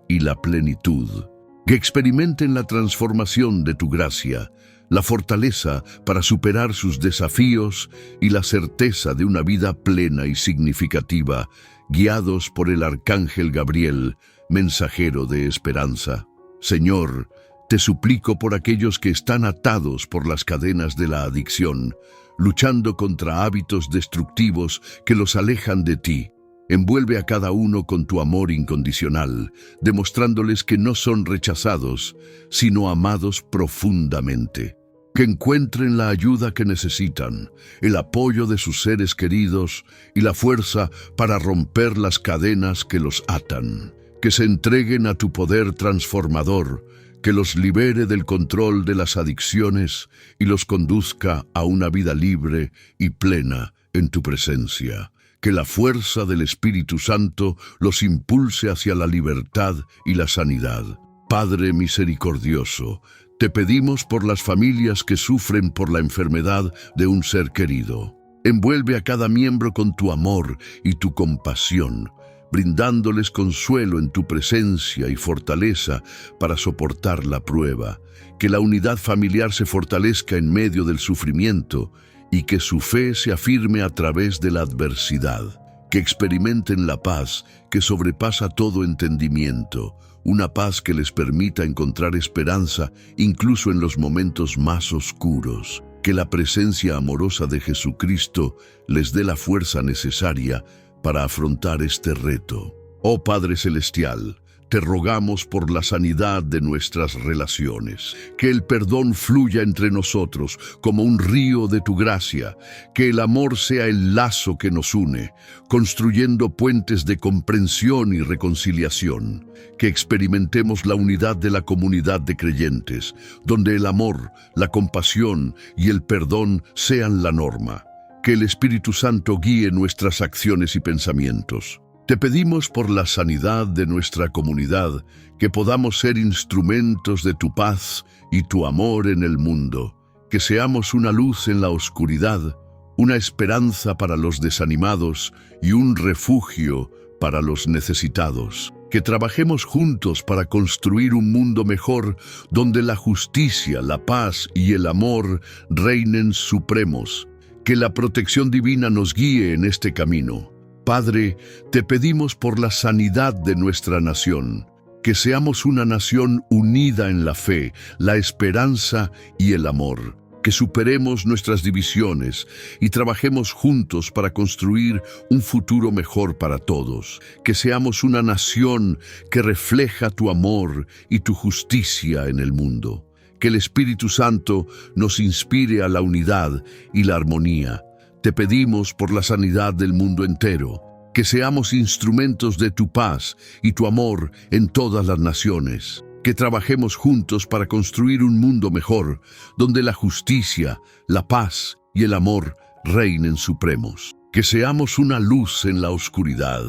y la plenitud. Que experimenten la transformación de tu gracia, la fortaleza para superar sus desafíos y la certeza de una vida plena y significativa, guiados por el arcángel Gabriel, mensajero de esperanza. Señor, te suplico por aquellos que están atados por las cadenas de la adicción, luchando contra hábitos destructivos que los alejan de ti. Envuelve a cada uno con tu amor incondicional, demostrándoles que no son rechazados, sino amados profundamente. Que encuentren la ayuda que necesitan, el apoyo de sus seres queridos y la fuerza para romper las cadenas que los atan. Que se entreguen a tu poder transformador, que los libere del control de las adicciones y los conduzca a una vida libre y plena en tu presencia. Que la fuerza del Espíritu Santo los impulse hacia la libertad y la sanidad. Padre misericordioso, te pedimos por las familias que sufren por la enfermedad de un ser querido. Envuelve a cada miembro con tu amor y tu compasión, brindándoles consuelo en tu presencia y fortaleza para soportar la prueba. Que la unidad familiar se fortalezca en medio del sufrimiento y que su fe se afirme a través de la adversidad. Que experimenten la paz que sobrepasa todo entendimiento, una paz que les permita encontrar esperanza incluso en los momentos más oscuros. Que la presencia amorosa de Jesucristo les dé la fuerza necesaria para afrontar este reto. Oh Padre Celestial, te rogamos por la sanidad de nuestras relaciones. Que el perdón fluya entre nosotros como un río de tu gracia. Que el amor sea el lazo que nos une, construyendo puentes de comprensión y reconciliación. Que experimentemos la unidad de la comunidad de creyentes, donde el amor, la compasión y el perdón sean la norma. Que el Espíritu Santo guíe nuestras acciones y pensamientos. Te pedimos por la sanidad de nuestra comunidad, que podamos ser instrumentos de tu paz y tu amor en el mundo, que seamos una luz en la oscuridad, una esperanza para los desanimados y un refugio para los necesitados. Que trabajemos juntos para construir un mundo mejor, donde la justicia, la paz y el amor reinen supremos. Que la protección divina nos guíe en este camino. Padre, te pedimos por la sanidad de nuestra nación, que seamos una nación unida en la fe, la esperanza y el amor, que superemos nuestras divisiones y trabajemos juntos para construir un futuro mejor para todos, que seamos una nación que refleja tu amor y tu justicia en el mundo, que el Espíritu Santo nos inspire a la unidad y la armonía. Te pedimos por la sanidad del mundo entero, que seamos instrumentos de tu paz y tu amor en todas las naciones, que trabajemos juntos para construir un mundo mejor, donde la justicia, la paz y el amor reinen supremos. Que seamos una luz en la oscuridad,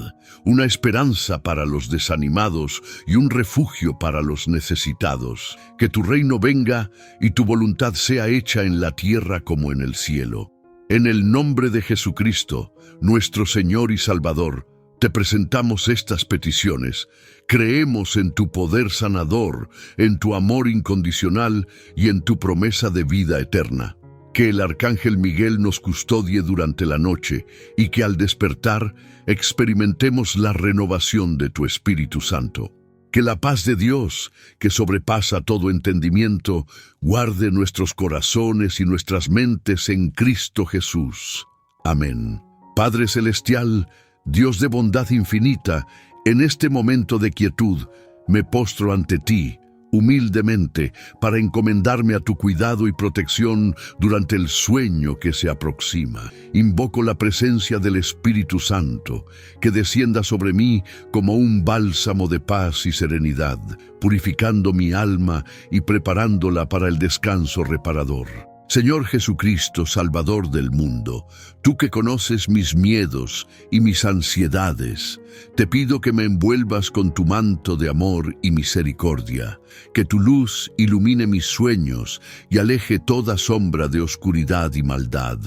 una esperanza para los desanimados y un refugio para los necesitados. Que tu reino venga y tu voluntad sea hecha en la tierra como en el cielo. En el nombre de Jesucristo, nuestro Señor y Salvador, te presentamos estas peticiones. Creemos en tu poder sanador, en tu amor incondicional y en tu promesa de vida eterna. Que el Arcángel Miguel nos custodie durante la noche y que al despertar experimentemos la renovación de tu Espíritu Santo. Que la paz de Dios, que sobrepasa todo entendimiento, guarde nuestros corazones y nuestras mentes en Cristo Jesús. Amén. Padre Celestial, Dios de bondad infinita, en este momento de quietud, me postro ante ti, humildemente, para encomendarme a tu cuidado y protección durante el sueño que se aproxima. Invoco la presencia del Espíritu Santo, que descienda sobre mí como un bálsamo de paz y serenidad, purificando mi alma y preparándola para el descanso reparador. Señor Jesucristo, Salvador del mundo, tú que conoces mis miedos y mis ansiedades, te pido que me envuelvas con tu manto de amor y misericordia, que tu luz ilumine mis sueños y aleje toda sombra de oscuridad y maldad.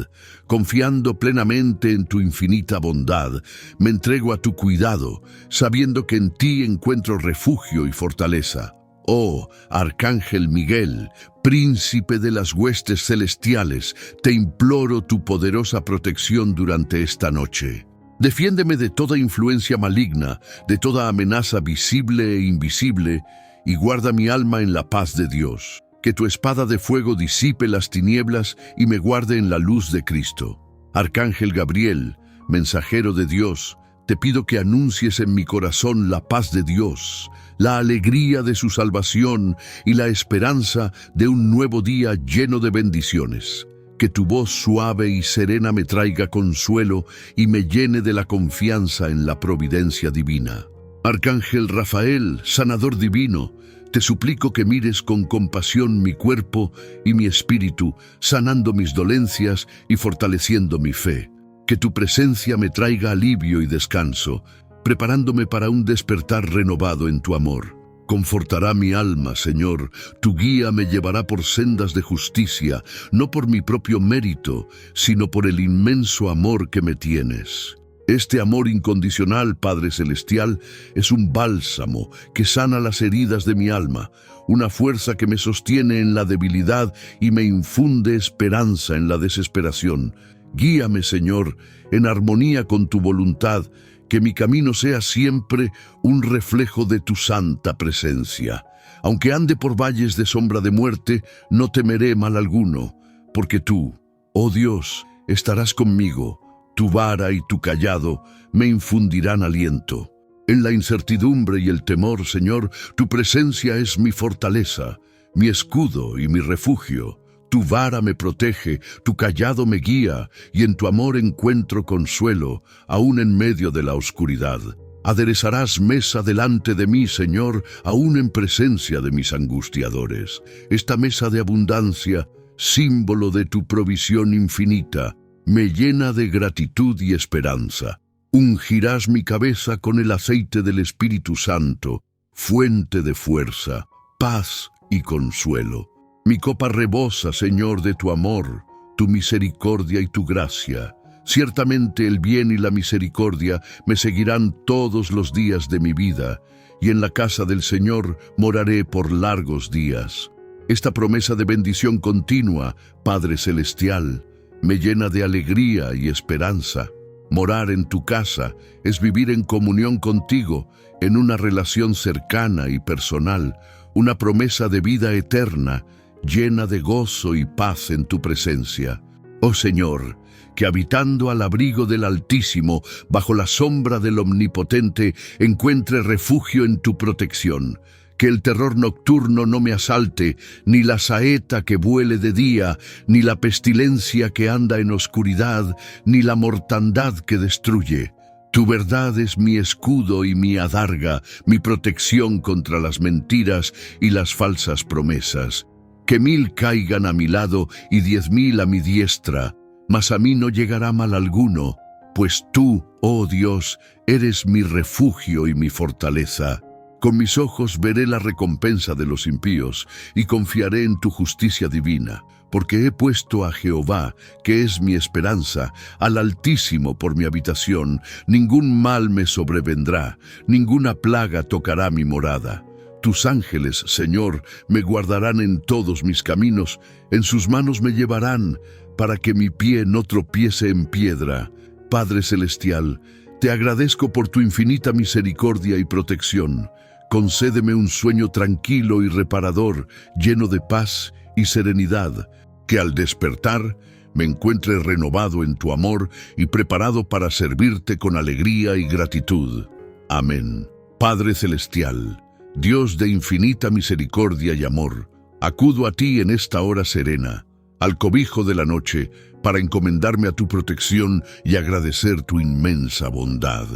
Confiando plenamente en tu infinita bondad, me entrego a tu cuidado, sabiendo que en ti encuentro refugio y fortaleza. Oh, Arcángel Miguel, príncipe de las huestes celestiales, te imploro tu poderosa protección durante esta noche. Defiéndeme de toda influencia maligna, de toda amenaza visible e invisible, y guarda mi alma en la paz de Dios. Que tu espada de fuego disipe las tinieblas y me guarde en la luz de Cristo. Arcángel Gabriel, mensajero de Dios, te pido que anuncies en mi corazón la paz de Dios, la alegría de su salvación y la esperanza de un nuevo día lleno de bendiciones. Que tu voz suave y serena me traiga consuelo y me llene de la confianza en la providencia divina. Arcángel Rafael, sanador divino, te suplico que mires con compasión mi cuerpo y mi espíritu, sanando mis dolencias y fortaleciendo mi fe. Que tu presencia me traiga alivio y descanso, preparándome para un despertar renovado en tu amor. Confortará mi alma, Señor, tu guía me llevará por sendas de justicia, no por mi propio mérito, sino por el inmenso amor que me tienes. Este amor incondicional, Padre Celestial, es un bálsamo que sana las heridas de mi alma, una fuerza que me sostiene en la debilidad y me infunde esperanza en la desesperación. Guíame, Señor, en armonía con tu voluntad, que mi camino sea siempre un reflejo de tu santa presencia. Aunque ande por valles de sombra de muerte, no temeré mal alguno, porque tú, oh Dios, estarás conmigo. Tu vara y tu cayado me infundirán aliento. En la incertidumbre y el temor, Señor, tu presencia es mi fortaleza, mi escudo y mi refugio. Tu vara me protege, tu cayado me guía, y en tu amor encuentro consuelo, aún en medio de la oscuridad. Aderezarás mesa delante de mí, Señor, aún en presencia de mis angustiadores. Esta mesa de abundancia, símbolo de tu provisión infinita, me llena de gratitud y esperanza. Ungirás mi cabeza con el aceite del Espíritu Santo, fuente de fuerza, paz y consuelo. Mi copa rebosa, Señor, de tu amor, tu misericordia y tu gracia. Ciertamente el bien y la misericordia me seguirán todos los días de mi vida, y en la casa del Señor moraré por largos días. Esta promesa de bendición continua, Padre Celestial, me llena de alegría y esperanza. Morar en tu casa es vivir en comunión contigo, en una relación cercana y personal, una promesa de vida eterna, llena de gozo y paz en tu presencia. Oh Señor, que habitando al abrigo del Altísimo, bajo la sombra del Omnipotente, encuentre refugio en tu protección. Que el terror nocturno no me asalte, ni la saeta que vuele de día, ni la pestilencia que anda en oscuridad, ni la mortandad que destruye. Tu verdad es mi escudo y mi adarga, mi protección contra las mentiras y las falsas promesas. Que 1000 caigan a mi lado y 10.000 a mi diestra, mas a mí no llegará mal alguno, pues tú, oh Dios, eres mi refugio y mi fortaleza. Con mis ojos veré la recompensa de los impíos y confiaré en tu justicia divina, porque he puesto a Jehová, que es mi esperanza, al Altísimo por mi habitación. Ningún mal me sobrevendrá, ninguna plaga tocará mi morada. Tus ángeles, Señor, me guardarán en todos mis caminos, en sus manos me llevarán, para que mi pie no tropiece en piedra. Padre Celestial, te agradezco por tu infinita misericordia y protección. Concédeme un sueño tranquilo y reparador, lleno de paz y serenidad, que al despertar me encuentre renovado en tu amor y preparado para servirte con alegría y gratitud. Amén. Padre Celestial, Dios de infinita misericordia y amor, acudo a ti en esta hora serena, al cobijo de la noche, para encomendarme a tu protección y agradecer tu inmensa bondad.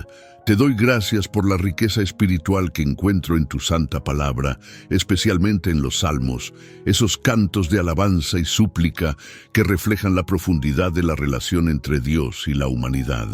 Te doy gracias por la riqueza espiritual que encuentro en tu santa palabra, especialmente en los salmos, esos cantos de alabanza y súplica que reflejan la profundidad de la relación entre Dios y la humanidad.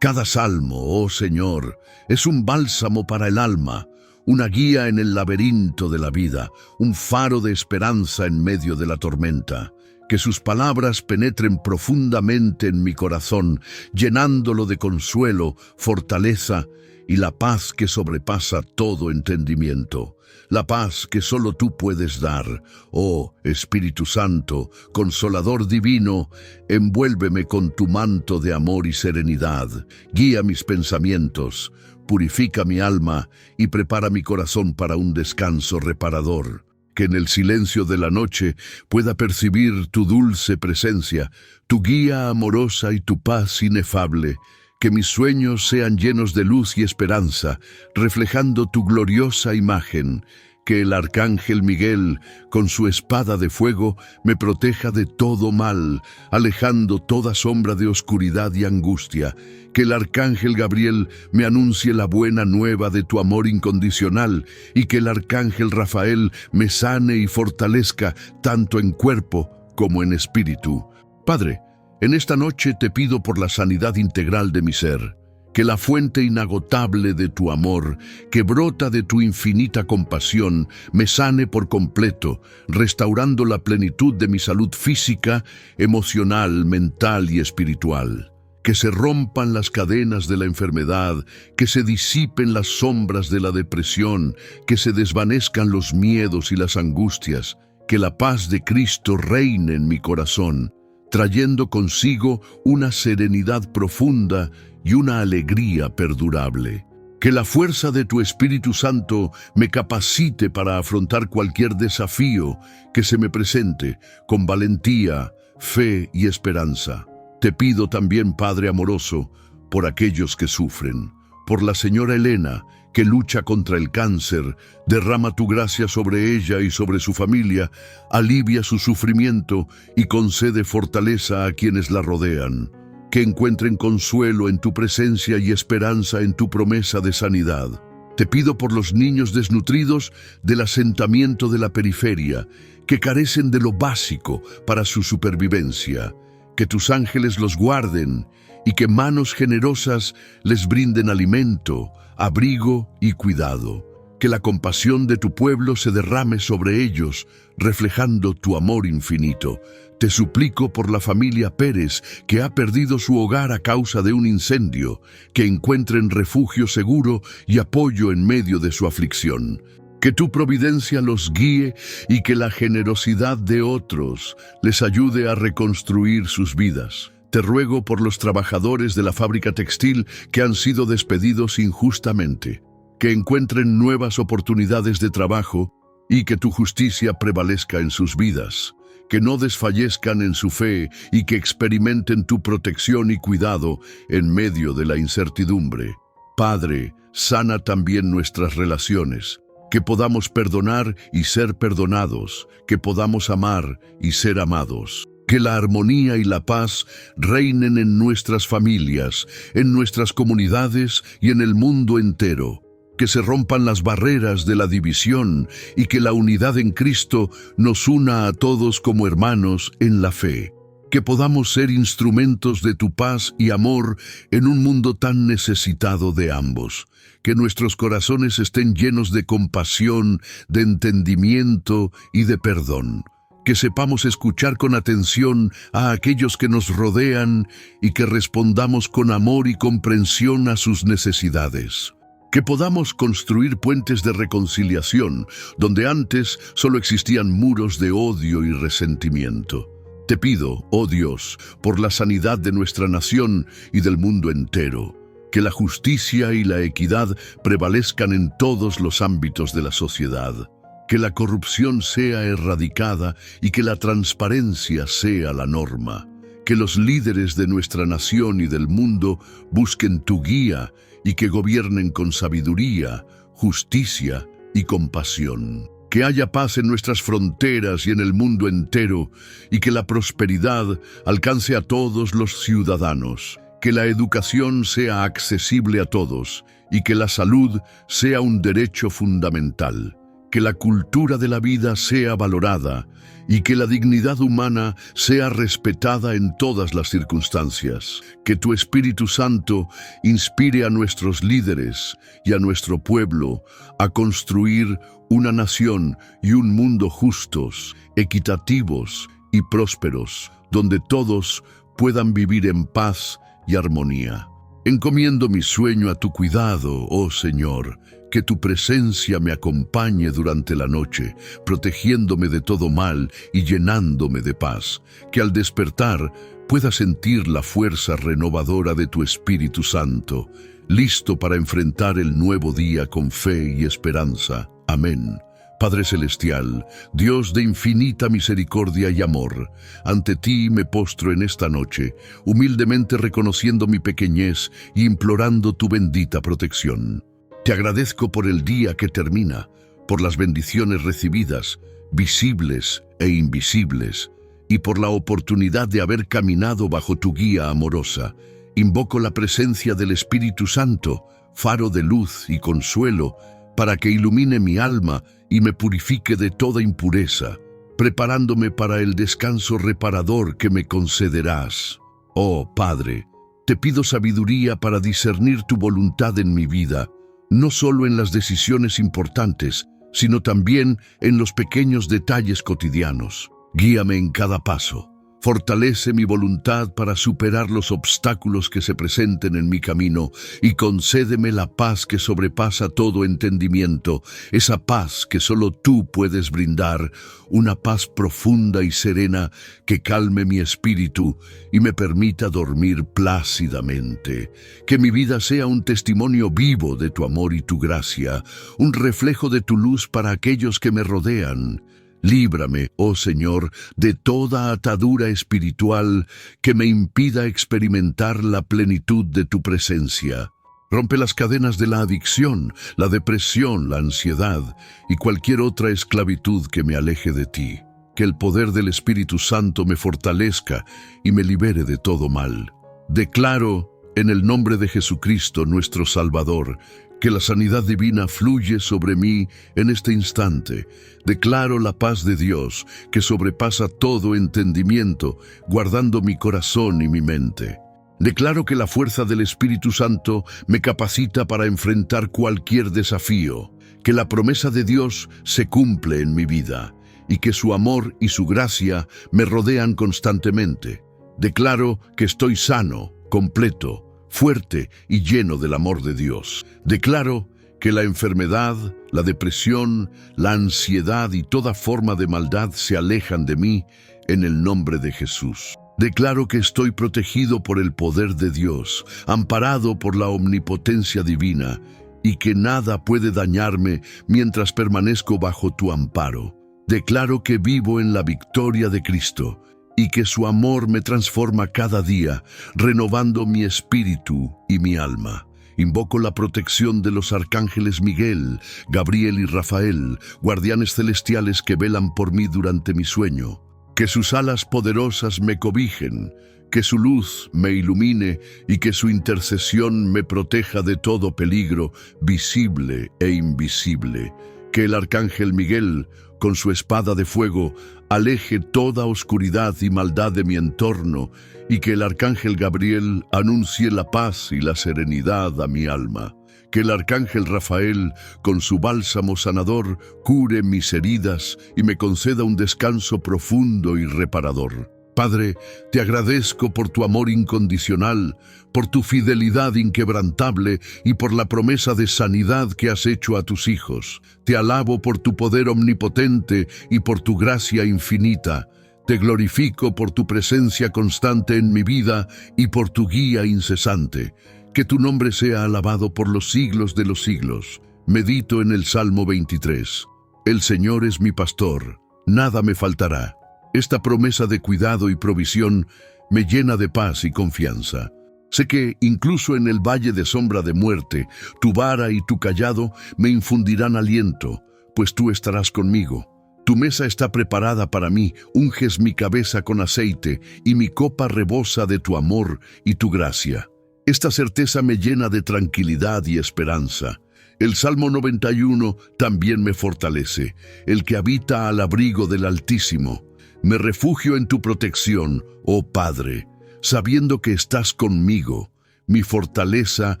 Cada salmo, oh Señor, es un bálsamo para el alma, una guía en el laberinto de la vida, un faro de esperanza en medio de la tormenta. Que sus palabras penetren profundamente en mi corazón, llenándolo de consuelo, fortaleza y la paz que sobrepasa todo entendimiento. La paz que solo tú puedes dar. Oh Espíritu Santo, Consolador divino, envuélveme con tu manto de amor y serenidad. Guía mis pensamientos, purifica mi alma y prepara mi corazón para un descanso reparador. Que en el silencio de la noche pueda percibir tu dulce presencia, tu guía amorosa y tu paz inefable. Que mis sueños sean llenos de luz y esperanza, reflejando tu gloriosa imagen. Que el arcángel Miguel, con su espada de fuego, me proteja de todo mal, alejando toda sombra de oscuridad y angustia. Que el arcángel Gabriel me anuncie la buena nueva de tu amor incondicional, y que el arcángel Rafael me sane y fortalezca, tanto en cuerpo como en espíritu. Padre, en esta noche te pido por la sanidad integral de mi ser. Que la fuente inagotable de tu amor, que brota de tu infinita compasión, me sane por completo, restaurando la plenitud de mi salud física, emocional, mental y espiritual. Que se rompan las cadenas de la enfermedad, que se disipen las sombras de la depresión, que se desvanezcan los miedos y las angustias. Que la paz de Cristo reine en mi corazón, trayendo consigo una serenidad profunda y una alegría perdurable. Que la fuerza de tu Espíritu Santo me capacite para afrontar cualquier desafío que se me presente con valentía, fe y esperanza. Te pido también, Padre amoroso, por aquellos que sufren, Por la señora Elena, que lucha contra el cáncer, derrama tu gracia sobre ella y sobre su familia, alivia su sufrimiento y concede fortaleza a quienes la rodean. Que encuentren consuelo en tu presencia y esperanza en tu promesa de sanidad. Te pido por los niños desnutridos del asentamiento de la periferia, que carecen de lo básico para su supervivencia. Que tus ángeles los guarden y que manos generosas les brinden alimento, abrigo y cuidado. Que la compasión de tu pueblo se derrame sobre ellos, reflejando tu amor infinito. Te suplico por la familia Pérez, que ha perdido su hogar a causa de un incendio, que encuentren refugio seguro y apoyo en medio de su aflicción. Que tu providencia los guíe y que la generosidad de otros les ayude a reconstruir sus vidas. Te ruego por los trabajadores de la fábrica textil que han sido despedidos injustamente, que encuentren nuevas oportunidades de trabajo y que tu justicia prevalezca en sus vidas. Que no desfallezcan en su fe y que experimenten tu protección y cuidado en medio de la incertidumbre. Padre, sana también nuestras relaciones, que podamos perdonar y ser perdonados, que podamos amar y ser amados. Que la armonía y la paz reinen en nuestras familias, en nuestras comunidades y en el mundo entero. Que se rompan las barreras de la división y que la unidad en Cristo nos una a todos como hermanos en la fe. Que podamos ser instrumentos de tu paz y amor en un mundo tan necesitado de ambos. Que nuestros corazones estén llenos de compasión, de entendimiento y de perdón. Que sepamos escuchar con atención a aquellos que nos rodean y que respondamos con amor y comprensión a sus necesidades. Que podamos construir puentes de reconciliación, donde antes solo existían muros de odio y resentimiento. Te pido, oh Dios, por la sanidad de nuestra nación y del mundo entero, que la justicia y la equidad prevalezcan en todos los ámbitos de la sociedad. Que la corrupción sea erradicada y que la transparencia sea la norma. Que los líderes de nuestra nación y del mundo busquen tu guía y que gobiernen con sabiduría, justicia y compasión. Que haya paz en nuestras fronteras y en el mundo entero y que la prosperidad alcance a todos los ciudadanos. Que la educación sea accesible a todos y que la salud sea un derecho fundamental. Que la cultura de la vida sea valorada y que la dignidad humana sea respetada en todas las circunstancias. Que tu Espíritu Santo inspire a nuestros líderes y a nuestro pueblo a construir una nación y un mundo justos, equitativos y prósperos, donde todos puedan vivir en paz y armonía. Encomiendo mi sueño a tu cuidado, oh Señor. Que tu presencia me acompañe durante la noche, protegiéndome de todo mal y llenándome de paz. Que al despertar pueda sentir la fuerza renovadora de tu Espíritu Santo, listo para enfrentar el nuevo día con fe y esperanza. Amén. Padre Celestial, Dios de infinita misericordia y amor, ante ti me postro en esta noche, humildemente reconociendo mi pequeñez y implorando tu bendita protección. Te agradezco por el día que termina, por las bendiciones recibidas, visibles e invisibles, y por la oportunidad de haber caminado bajo tu guía amorosa. Invoco la presencia del Espíritu Santo, faro de luz y consuelo, para que ilumine mi alma y me purifique de toda impureza, preparándome para el descanso reparador que me concederás. Oh Padre, te pido sabiduría para discernir tu voluntad en mi vida, no solo en las decisiones importantes, sino también en los pequeños detalles cotidianos. Guíame en cada paso. Fortalece mi voluntad para superar los obstáculos que se presenten en mi camino y concédeme la paz que sobrepasa todo entendimiento, esa paz que solo tú puedes brindar, una paz profunda y serena que calme mi espíritu y me permita dormir plácidamente. Que mi vida sea un testimonio vivo de tu amor y tu gracia, un reflejo de tu luz para aquellos que me rodean. Líbrame, oh Señor, de toda atadura espiritual que me impida experimentar la plenitud de tu presencia. Rompe las cadenas de la adicción, la depresión, la ansiedad y cualquier otra esclavitud que me aleje de ti. Que el poder del Espíritu Santo me fortalezca y me libere de todo mal. Declaro, en el nombre de Jesucristo, nuestro Salvador, que la sanidad divina fluye sobre mí en este instante. Declaro la paz de Dios, que sobrepasa todo entendimiento, guardando mi corazón y mi mente. Declaro que la fuerza del Espíritu Santo me capacita para enfrentar cualquier desafío, que la promesa de Dios se cumple en mi vida y que su amor y su gracia me rodean constantemente. Declaro que estoy sano, completo, fuerte y lleno del amor de Dios. Declaro que la enfermedad, la depresión, la ansiedad y toda forma de maldad se alejan de mí en el nombre de Jesús. Declaro que estoy protegido por el poder de Dios, amparado por la omnipotencia divina, y que nada puede dañarme mientras permanezco bajo tu amparo. Declaro que vivo en la victoria de Cristo, y que su amor me transforma cada día, renovando mi espíritu y mi alma. Invoco la protección de los arcángeles Miguel, Gabriel y Rafael, guardianes celestiales que velan por mí durante mi sueño. Que sus alas poderosas me cobijen, que su luz me ilumine y que su intercesión me proteja de todo peligro, visible e invisible. Que el arcángel Miguel, con su espada de fuego, aleje toda oscuridad y maldad de mi entorno, y que el arcángel Gabriel anuncie la paz y la serenidad a mi alma. Que el arcángel Rafael, con su bálsamo sanador, cure mis heridas y me conceda un descanso profundo y reparador. Padre, te agradezco por tu amor incondicional, por tu fidelidad inquebrantable y por la promesa de sanidad que has hecho a tus hijos. Te alabo por tu poder omnipotente y por tu gracia infinita. Te glorifico por tu presencia constante en mi vida y por tu guía incesante. Que tu nombre sea alabado por los siglos de los siglos. Medito en el Salmo 23. El Señor es mi pastor, nada me faltará. Esta promesa de cuidado y provisión me llena de paz y confianza. Sé que, incluso en el valle de sombra de muerte, tu vara y tu cayado me infundirán aliento, pues tú estarás conmigo. Tu mesa está preparada para mí, unges mi cabeza con aceite, y mi copa rebosa de tu amor y tu gracia. Esta certeza me llena de tranquilidad y esperanza. El Salmo 91 también me fortalece, el que habita al abrigo del Altísimo. Me refugio en tu protección, oh Padre, sabiendo que estás conmigo, mi fortaleza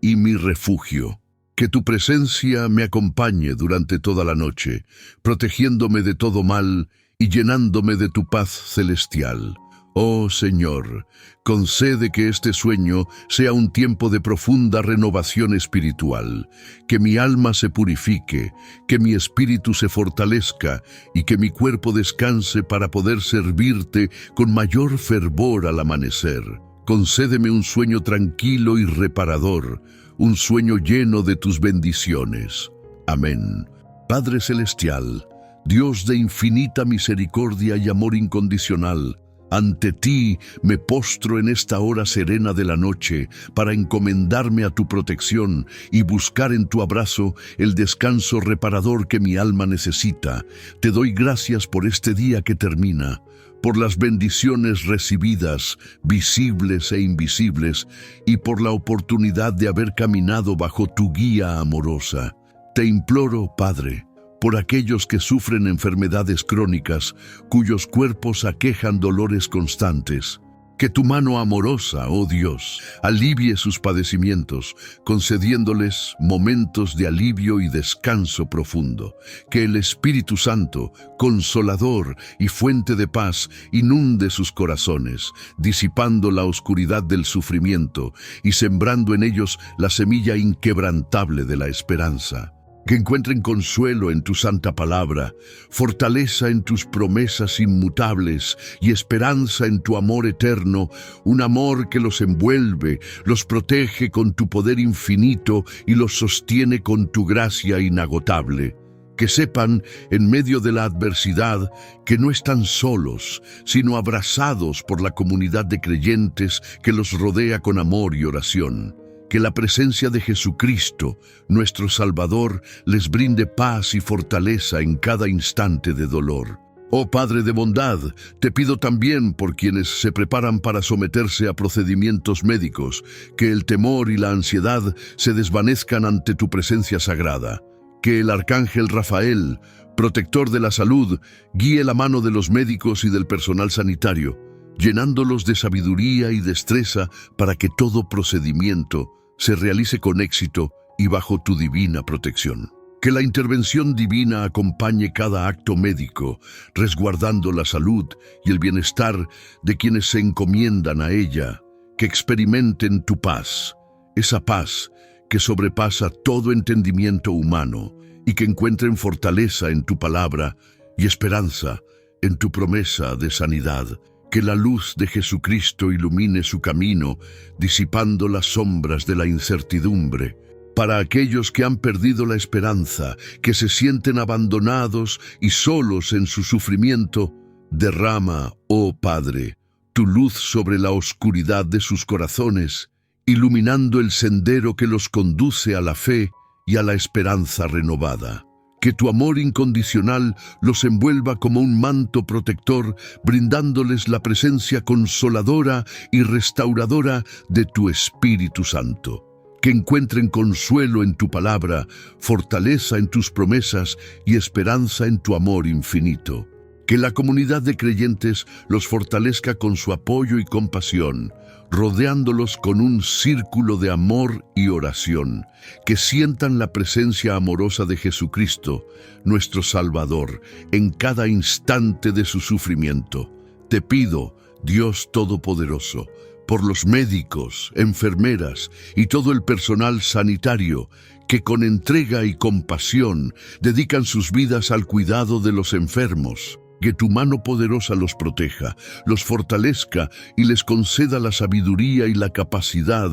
y mi refugio. Que tu presencia me acompañe durante toda la noche, protegiéndome de todo mal y llenándome de tu paz celestial. Oh Señor, concede que este sueño sea un tiempo de profunda renovación espiritual, que mi alma se purifique, que mi espíritu se fortalezca y que mi cuerpo descanse para poder servirte con mayor fervor al amanecer. Concédeme un sueño tranquilo y reparador, un sueño lleno de tus bendiciones. Amén. Padre Celestial, Dios de infinita misericordia y amor incondicional, ante ti me postro en esta hora serena de la noche para encomendarme a tu protección y buscar en tu abrazo el descanso reparador que mi alma necesita. Te doy gracias por este día que termina, por las bendiciones recibidas, visibles e invisibles, y por la oportunidad de haber caminado bajo tu guía amorosa. Te imploro, Padre, por aquellos que sufren enfermedades crónicas, cuyos cuerpos aquejan dolores constantes. Que tu mano amorosa, oh Dios, alivie sus padecimientos, concediéndoles momentos de alivio y descanso profundo. Que el Espíritu Santo, consolador y fuente de paz, inunde sus corazones, disipando la oscuridad del sufrimiento y sembrando en ellos la semilla inquebrantable de la esperanza. Que encuentren consuelo en tu santa palabra, fortaleza en tus promesas inmutables y esperanza en tu amor eterno, un amor que los envuelve, los protege con tu poder infinito y los sostiene con tu gracia inagotable. Que sepan, en medio de la adversidad, que no están solos, sino abrazados por la comunidad de creyentes que los rodea con amor y oración. Que Que la presencia de Jesucristo, nuestro Salvador, les brinde paz y fortaleza en cada instante de dolor. Oh Padre de bondad, te pido también por quienes se preparan para someterse a procedimientos médicos, que el temor y la ansiedad se desvanezcan ante tu presencia sagrada. Que el arcángel Rafael, protector de la salud, guíe la mano de los médicos y del personal sanitario, llenándolos de sabiduría y destreza para que todo procedimiento se realice con éxito y bajo tu divina protección. Que la intervención divina acompañe cada acto médico, resguardando la salud y el bienestar de quienes se encomiendan a ella. Que experimenten tu paz, esa paz que sobrepasa todo entendimiento humano, y que encuentren fortaleza en tu palabra y esperanza en tu promesa de sanidad. Que la luz de Jesucristo ilumine su camino, disipando las sombras de la incertidumbre. Para aquellos que han perdido la esperanza, que se sienten abandonados y solos en su sufrimiento, derrama, oh Padre, tu luz sobre la oscuridad de sus corazones, iluminando el sendero que los conduce a la fe y a la esperanza renovada. Que tu amor incondicional los envuelva como un manto protector, brindándoles la presencia consoladora y restauradora de tu Espíritu Santo. Que encuentren consuelo en tu palabra, fortaleza en tus promesas y esperanza en tu amor infinito. Que la comunidad de creyentes los fortalezca con su apoyo y compasión, rodeándolos con un círculo de amor y oración. Que sientan la presencia amorosa de Jesucristo, nuestro Salvador, en cada instante de su sufrimiento. Te pido, Dios Todopoderoso, por los médicos, enfermeras y todo el personal sanitario, que con entrega y compasión dedican sus vidas al cuidado de los enfermos. Que tu mano poderosa los proteja, los fortalezca y les conceda la sabiduría y la capacidad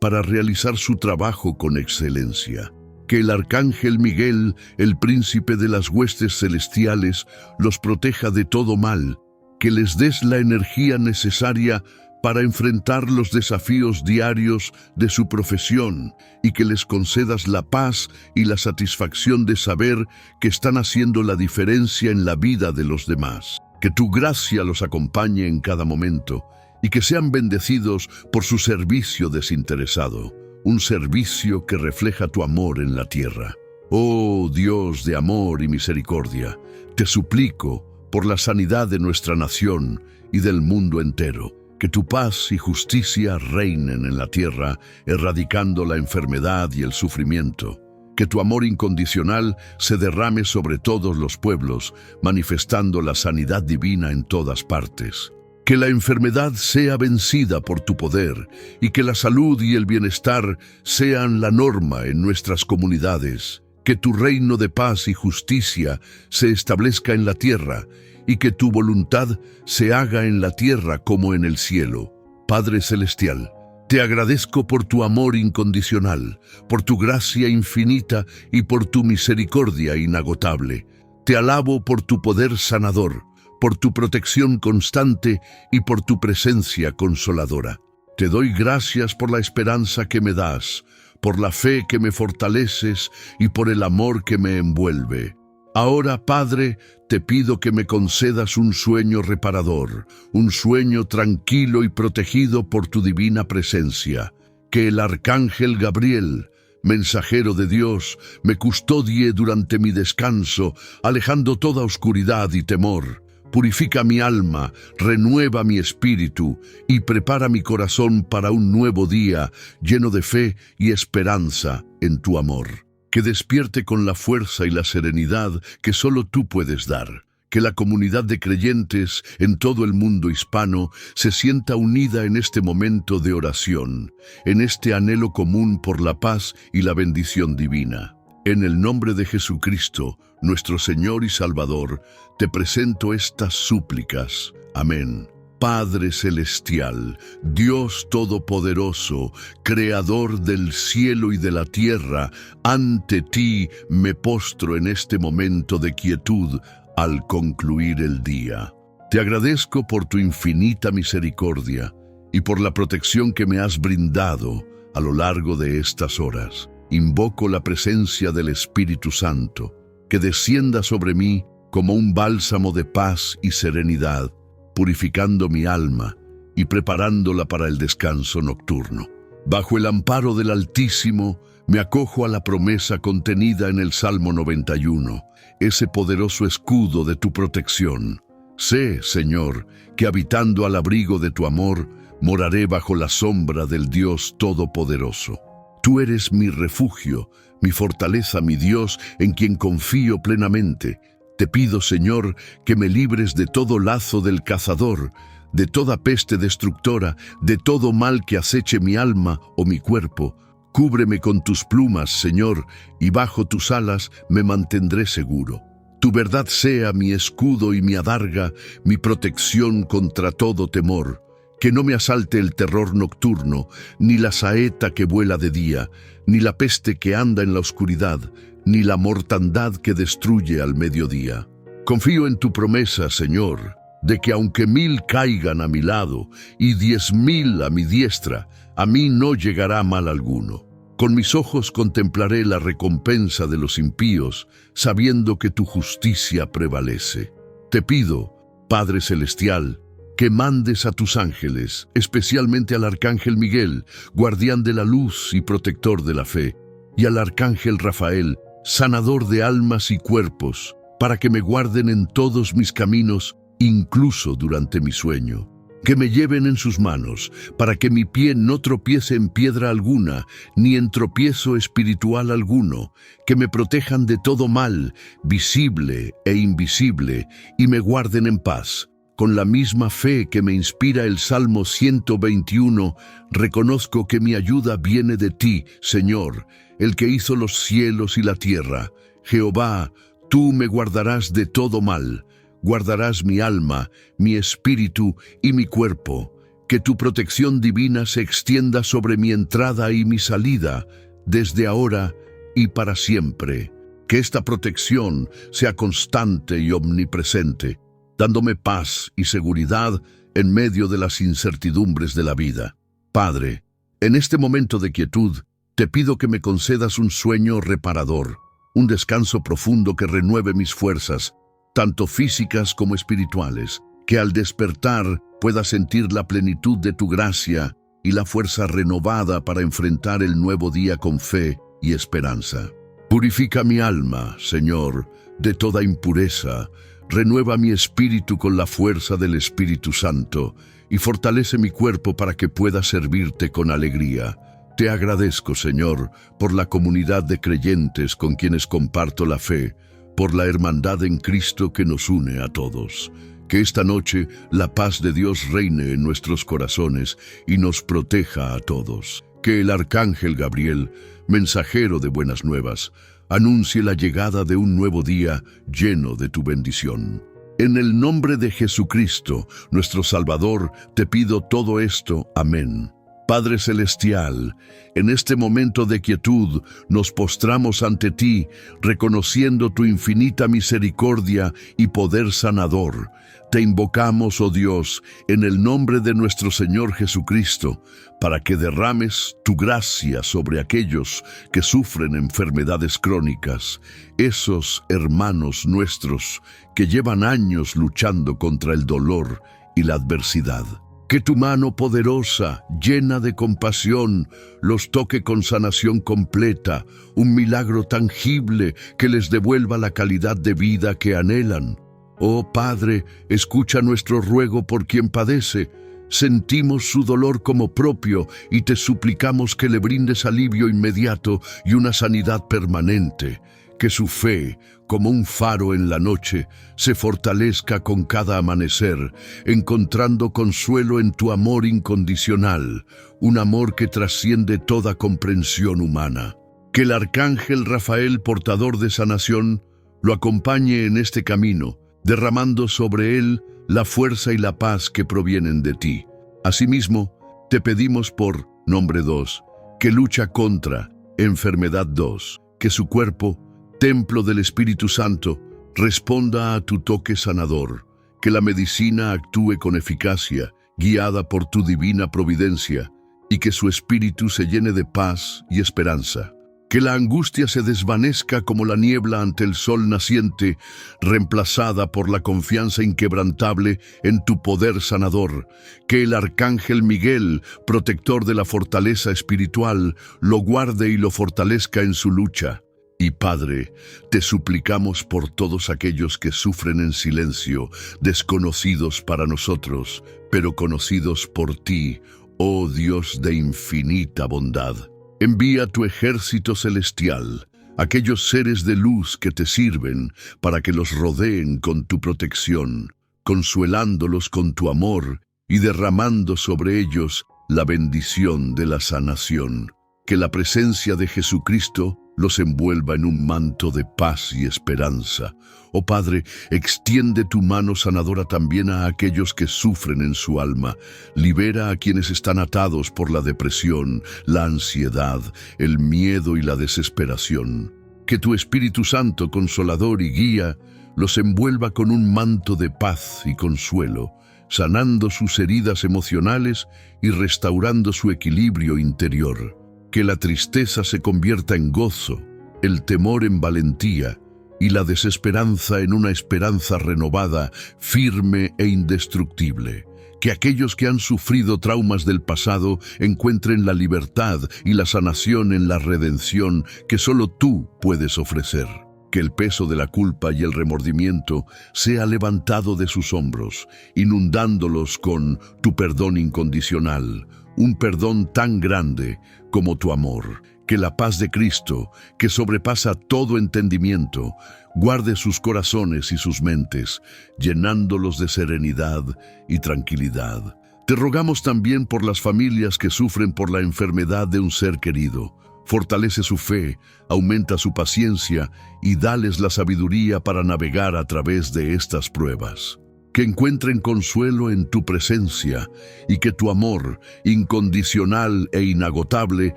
para realizar su trabajo con excelencia. Que el arcángel Miguel, el príncipe de las huestes celestiales, los proteja de todo mal. Que les des la energía necesaria para enfrentar los desafíos diarios de su profesión, y que les concedas la paz y la satisfacción de saber que están haciendo la diferencia en la vida de los demás. Que tu gracia los acompañe en cada momento y que sean bendecidos por su servicio desinteresado, un servicio que refleja tu amor en la tierra. Oh Dios de amor y misericordia, te suplico por la sanidad de nuestra nación y del mundo entero. Que tu paz y justicia reinen en la tierra, erradicando la enfermedad y el sufrimiento. Que tu amor incondicional se derrame sobre todos los pueblos, manifestando la sanidad divina en todas partes. Que la enfermedad sea vencida por tu poder y que la salud y el bienestar sean la norma en nuestras comunidades. Que tu reino de paz y justicia se establezca en la tierra y que tu voluntad se haga en la tierra como en el cielo. Padre Celestial, te agradezco por tu amor incondicional, por tu gracia infinita y por tu misericordia inagotable. Te alabo por tu poder sanador, por tu protección constante y por tu presencia consoladora. Te doy gracias por la esperanza que me das, por la fe que me fortaleces y por el amor que me envuelve. Ahora, Padre, te pido que me concedas un sueño reparador, un sueño tranquilo y protegido por tu divina presencia. Que el arcángel Gabriel, mensajero de Dios, me custodie durante mi descanso, alejando toda oscuridad y temor. Purifica mi alma, renueva mi espíritu y prepara mi corazón para un nuevo día lleno de fe y esperanza en tu amor. Que despierte con la fuerza y la serenidad que solo tú puedes dar. Que la comunidad de creyentes en todo el mundo hispano se sienta unida en este momento de oración, en este anhelo común por la paz y la bendición divina. En el nombre de Jesucristo, nuestro Señor y Salvador, te presento estas súplicas. Amén. Padre Celestial, Dios Todopoderoso, Creador del cielo y de la tierra, ante ti me postro en este momento de quietud al concluir el día. Te agradezco por tu infinita misericordia y por la protección que me has brindado a lo largo de estas horas. Invoco la presencia del Espíritu Santo, que descienda sobre mí como un bálsamo de paz y serenidad, purificando mi alma y preparándola para el descanso nocturno. Bajo el amparo del Altísimo, me acojo a la promesa contenida en el Salmo 91, ese poderoso escudo de tu protección. Sé, Señor, que habitando al abrigo de tu amor, moraré bajo la sombra del Dios Todopoderoso. Tú eres mi refugio, mi fortaleza, mi Dios, en quien confío plenamente. Te pido, Señor, que me libres de todo lazo del cazador, de toda peste destructora, de todo mal que aceche mi alma o mi cuerpo. Cúbreme con tus plumas, Señor, y bajo tus alas me mantendré seguro. Tu verdad sea mi escudo y mi adarga, mi protección contra todo temor. Que no me asalte el terror nocturno, ni la saeta que vuela de día, ni la peste que anda en la oscuridad, ni la mortandad que destruye al mediodía. Confío en tu promesa, Señor, de que aunque 1000 caigan a mi lado y 10.000 a mi diestra, a mí no llegará mal alguno. Con mis ojos contemplaré la recompensa de los impíos, sabiendo que tu justicia prevalece. Te pido, Padre Celestial, que mandes a tus ángeles, especialmente al Arcángel Miguel, guardián de la luz y protector de la fe, y al Arcángel Rafael, sanador de almas y cuerpos, para que me guarden en todos mis caminos, incluso durante mi sueño. Que me lleven en sus manos, para que mi pie no tropiece en piedra alguna, ni en tropiezo espiritual alguno, que me protejan de todo mal, visible e invisible, y me guarden en paz. Con la misma fe que me inspira el Salmo 121, reconozco que mi ayuda viene de ti, Señor, el que hizo los cielos y la tierra. Jehová, tú me guardarás de todo mal. Guardarás mi alma, mi espíritu y mi cuerpo. Que tu protección divina se extienda sobre mi entrada y mi salida, desde ahora y para siempre. Que esta protección sea constante y omnipresente, dándome paz y seguridad en medio de las incertidumbres de la vida. Padre, en este momento de quietud, te pido que me concedas un sueño reparador, un descanso profundo que renueve mis fuerzas, tanto físicas como espirituales, que al despertar pueda sentir la plenitud de tu gracia y la fuerza renovada para enfrentar el nuevo día con fe y esperanza. Purifica mi alma, Señor, de toda impureza, renueva mi espíritu con la fuerza del Espíritu Santo y fortalece mi cuerpo para que pueda servirte con alegría. Te agradezco, Señor, por la comunidad de creyentes con quienes comparto la fe, por la hermandad en Cristo que nos une a todos. Que esta noche la paz de Dios reine en nuestros corazones y nos proteja a todos. Que el Arcángel Gabriel, mensajero de buenas nuevas, anuncie la llegada de un nuevo día lleno de tu bendición. En el nombre de Jesucristo, nuestro Salvador, te pido todo esto. Amén. Padre Celestial, en este momento de quietud nos postramos ante ti, reconociendo tu infinita misericordia y poder sanador. Te invocamos, oh Dios, en el nombre de nuestro Señor Jesucristo, para que derrames tu gracia sobre aquellos que sufren enfermedades crónicas, esos hermanos nuestros que llevan años luchando contra el dolor y la adversidad. Que tu mano poderosa, llena de compasión, los toque con sanación completa, un milagro tangible que les devuelva la calidad de vida que anhelan. Oh Padre, escucha nuestro ruego por quien padece. Sentimos su dolor como propio y te suplicamos que le brindes alivio inmediato y una sanidad permanente. Que su fe, como un faro en la noche, se fortalezca con cada amanecer, encontrando consuelo en tu amor incondicional, un amor que trasciende toda comprensión humana. Que el Arcángel Rafael, portador de sanación, lo acompañe en este camino, derramando sobre él la fuerza y la paz que provienen de ti. Asimismo, te pedimos por nombre 2, que lucha contra enfermedad 2, que su cuerpo, templo del Espíritu Santo, responda a tu toque sanador, que la medicina actúe con eficacia, guiada por tu divina providencia, y que su espíritu se llene de paz y esperanza. Que la angustia se desvanezca como la niebla ante el sol naciente, reemplazada por la confianza inquebrantable en tu poder sanador. Que el arcángel Miguel, protector de la fortaleza espiritual, lo guarde y lo fortalezca en su lucha. Y Padre, te suplicamos por todos aquellos que sufren en silencio, desconocidos para nosotros, pero conocidos por ti, oh Dios de infinita bondad. Envía tu ejército celestial, aquellos seres de luz que te sirven, para que los rodeen con tu protección, consuelándolos con tu amor y derramando sobre ellos la bendición de la sanación. Que la presencia de Jesucristo los envuelva en un manto de paz y esperanza. Oh Padre, extiende tu mano sanadora también a aquellos que sufren en su alma. Libera a quienes están atados por la depresión, la ansiedad, el miedo y la desesperación. Que tu Espíritu Santo, consolador y guía, los envuelva con un manto de paz y consuelo, sanando sus heridas emocionales y restaurando su equilibrio interior. Que la tristeza se convierta en gozo, el temor en valentía y la desesperanza en una esperanza renovada, firme e indestructible. Que aquellos que han sufrido traumas del pasado encuentren la libertad y la sanación en la redención que solo tú puedes ofrecer. Que el peso de la culpa y el remordimiento sea levantado de sus hombros, inundándolos con tu perdón incondicional, un perdón tan grande como tu amor. Que la paz de Cristo, que sobrepasa todo entendimiento, guarde sus corazones y sus mentes, llenándolos de serenidad y tranquilidad. Te rogamos también por las familias que sufren por la enfermedad de un ser querido. Fortalece su fe, aumenta su paciencia y dales la sabiduría para navegar a través de estas pruebas. Que encuentren consuelo en tu presencia y que tu amor, incondicional e inagotable,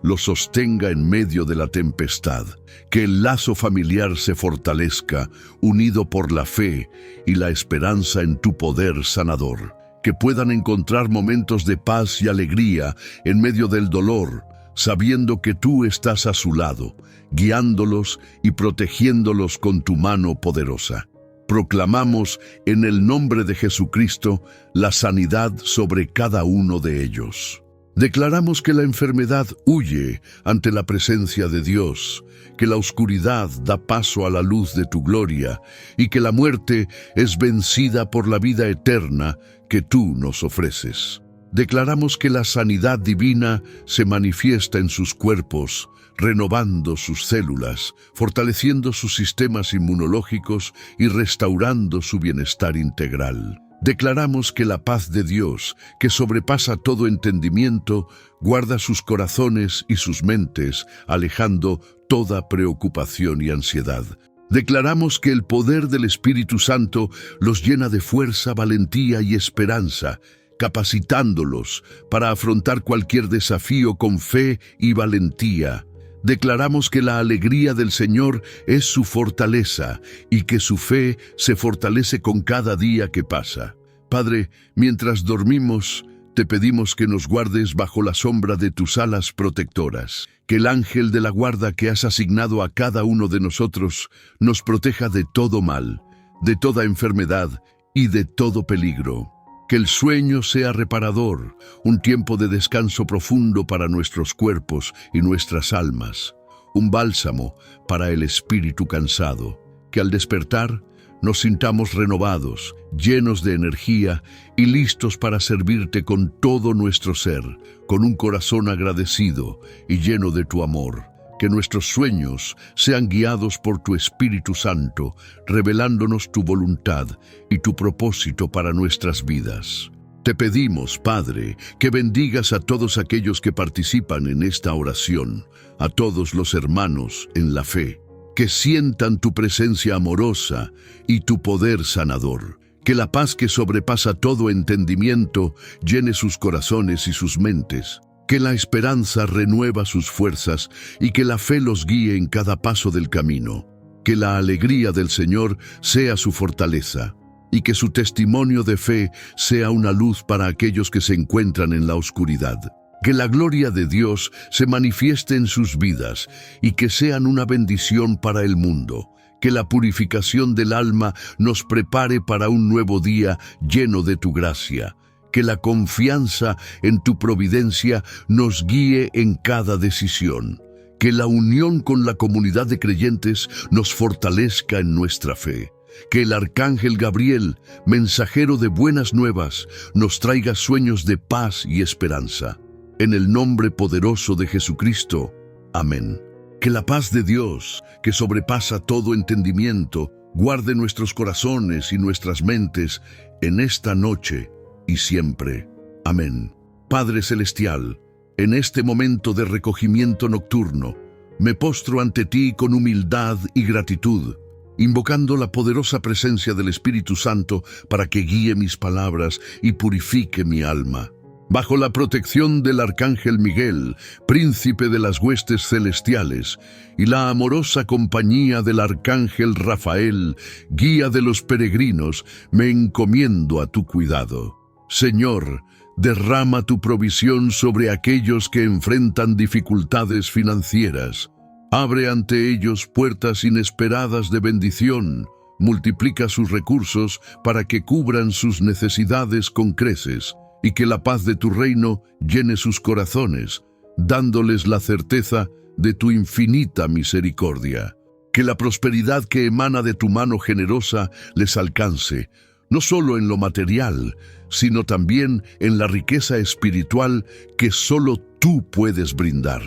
los sostenga en medio de la tempestad. Que el lazo familiar se fortalezca, unido por la fe y la esperanza en tu poder sanador. Que puedan encontrar momentos de paz y alegría en medio del dolor, sabiendo que tú estás a su lado, guiándolos y protegiéndolos con tu mano poderosa. Proclamamos en el nombre de Jesucristo la sanidad sobre cada uno de ellos. Declaramos que la enfermedad huye ante la presencia de Dios, que la oscuridad da paso a la luz de tu gloria y que la muerte es vencida por la vida eterna que tú nos ofreces. Declaramos que la sanidad divina se manifiesta en sus cuerpos, renovando sus células, fortaleciendo sus sistemas inmunológicos y restaurando su bienestar integral. Declaramos que la paz de Dios, que sobrepasa todo entendimiento, guarda sus corazones y sus mentes, alejando toda preocupación y ansiedad. Declaramos que el poder del Espíritu Santo los llena de fuerza, valentía y esperanza, capacitándolos para afrontar cualquier desafío con fe y valentía. Declaramos que la alegría del Señor es su fortaleza y que su fe se fortalece con cada día que pasa. Padre, mientras dormimos, te pedimos que nos guardes bajo la sombra de tus alas protectoras. Que el ángel de la guarda que has asignado a cada uno de nosotros nos proteja de todo mal, de toda enfermedad y de todo peligro. Que el sueño sea reparador, un tiempo de descanso profundo para nuestros cuerpos y nuestras almas, un bálsamo para el espíritu cansado. Que al despertar nos sintamos renovados, llenos de energía y listos para servirte con todo nuestro ser, con un corazón agradecido y lleno de tu amor. Que nuestros sueños sean guiados por tu Espíritu Santo, revelándonos tu voluntad y tu propósito para nuestras vidas. Te pedimos, Padre, que bendigas a todos aquellos que participan en esta oración, a todos los hermanos en la fe, que sientan tu presencia amorosa y tu poder sanador. Que la paz que sobrepasa todo entendimiento llene sus corazones y sus mentes. Que la esperanza renueva sus fuerzas y que la fe los guíe en cada paso del camino. Que la alegría del Señor sea su fortaleza y que su testimonio de fe sea una luz para aquellos que se encuentran en la oscuridad. Que la gloria de Dios se manifieste en sus vidas y que sean una bendición para el mundo. Que la purificación del alma nos prepare para un nuevo día lleno de tu gracia. Que la confianza en tu providencia nos guíe en cada decisión. Que la unión con la comunidad de creyentes nos fortalezca en nuestra fe. Que el arcángel Gabriel, mensajero de buenas nuevas, nos traiga sueños de paz y esperanza. En el nombre poderoso de Jesucristo. Amén. Que la paz de Dios, que sobrepasa todo entendimiento, guarde nuestros corazones y nuestras mentes en esta noche y siempre. Amén. Padre Celestial, en este momento de recogimiento nocturno, me postro ante ti con humildad y gratitud, invocando la poderosa presencia del Espíritu Santo para que guíe mis palabras y purifique mi alma. Bajo la protección del Arcángel Miguel, príncipe de las huestes celestiales, y la amorosa compañía del Arcángel Rafael, guía de los peregrinos, me encomiendo a tu cuidado. Señor, derrama tu provisión sobre aquellos que enfrentan dificultades financieras. Abre ante ellos puertas inesperadas de bendición. Multiplica sus recursos para que cubran sus necesidades con creces, y que la paz de tu reino llene sus corazones, dándoles la certeza de tu infinita misericordia. Que la prosperidad que emana de tu mano generosa les alcance, no solo en lo material, sino también en la riqueza espiritual que solo tú puedes brindar.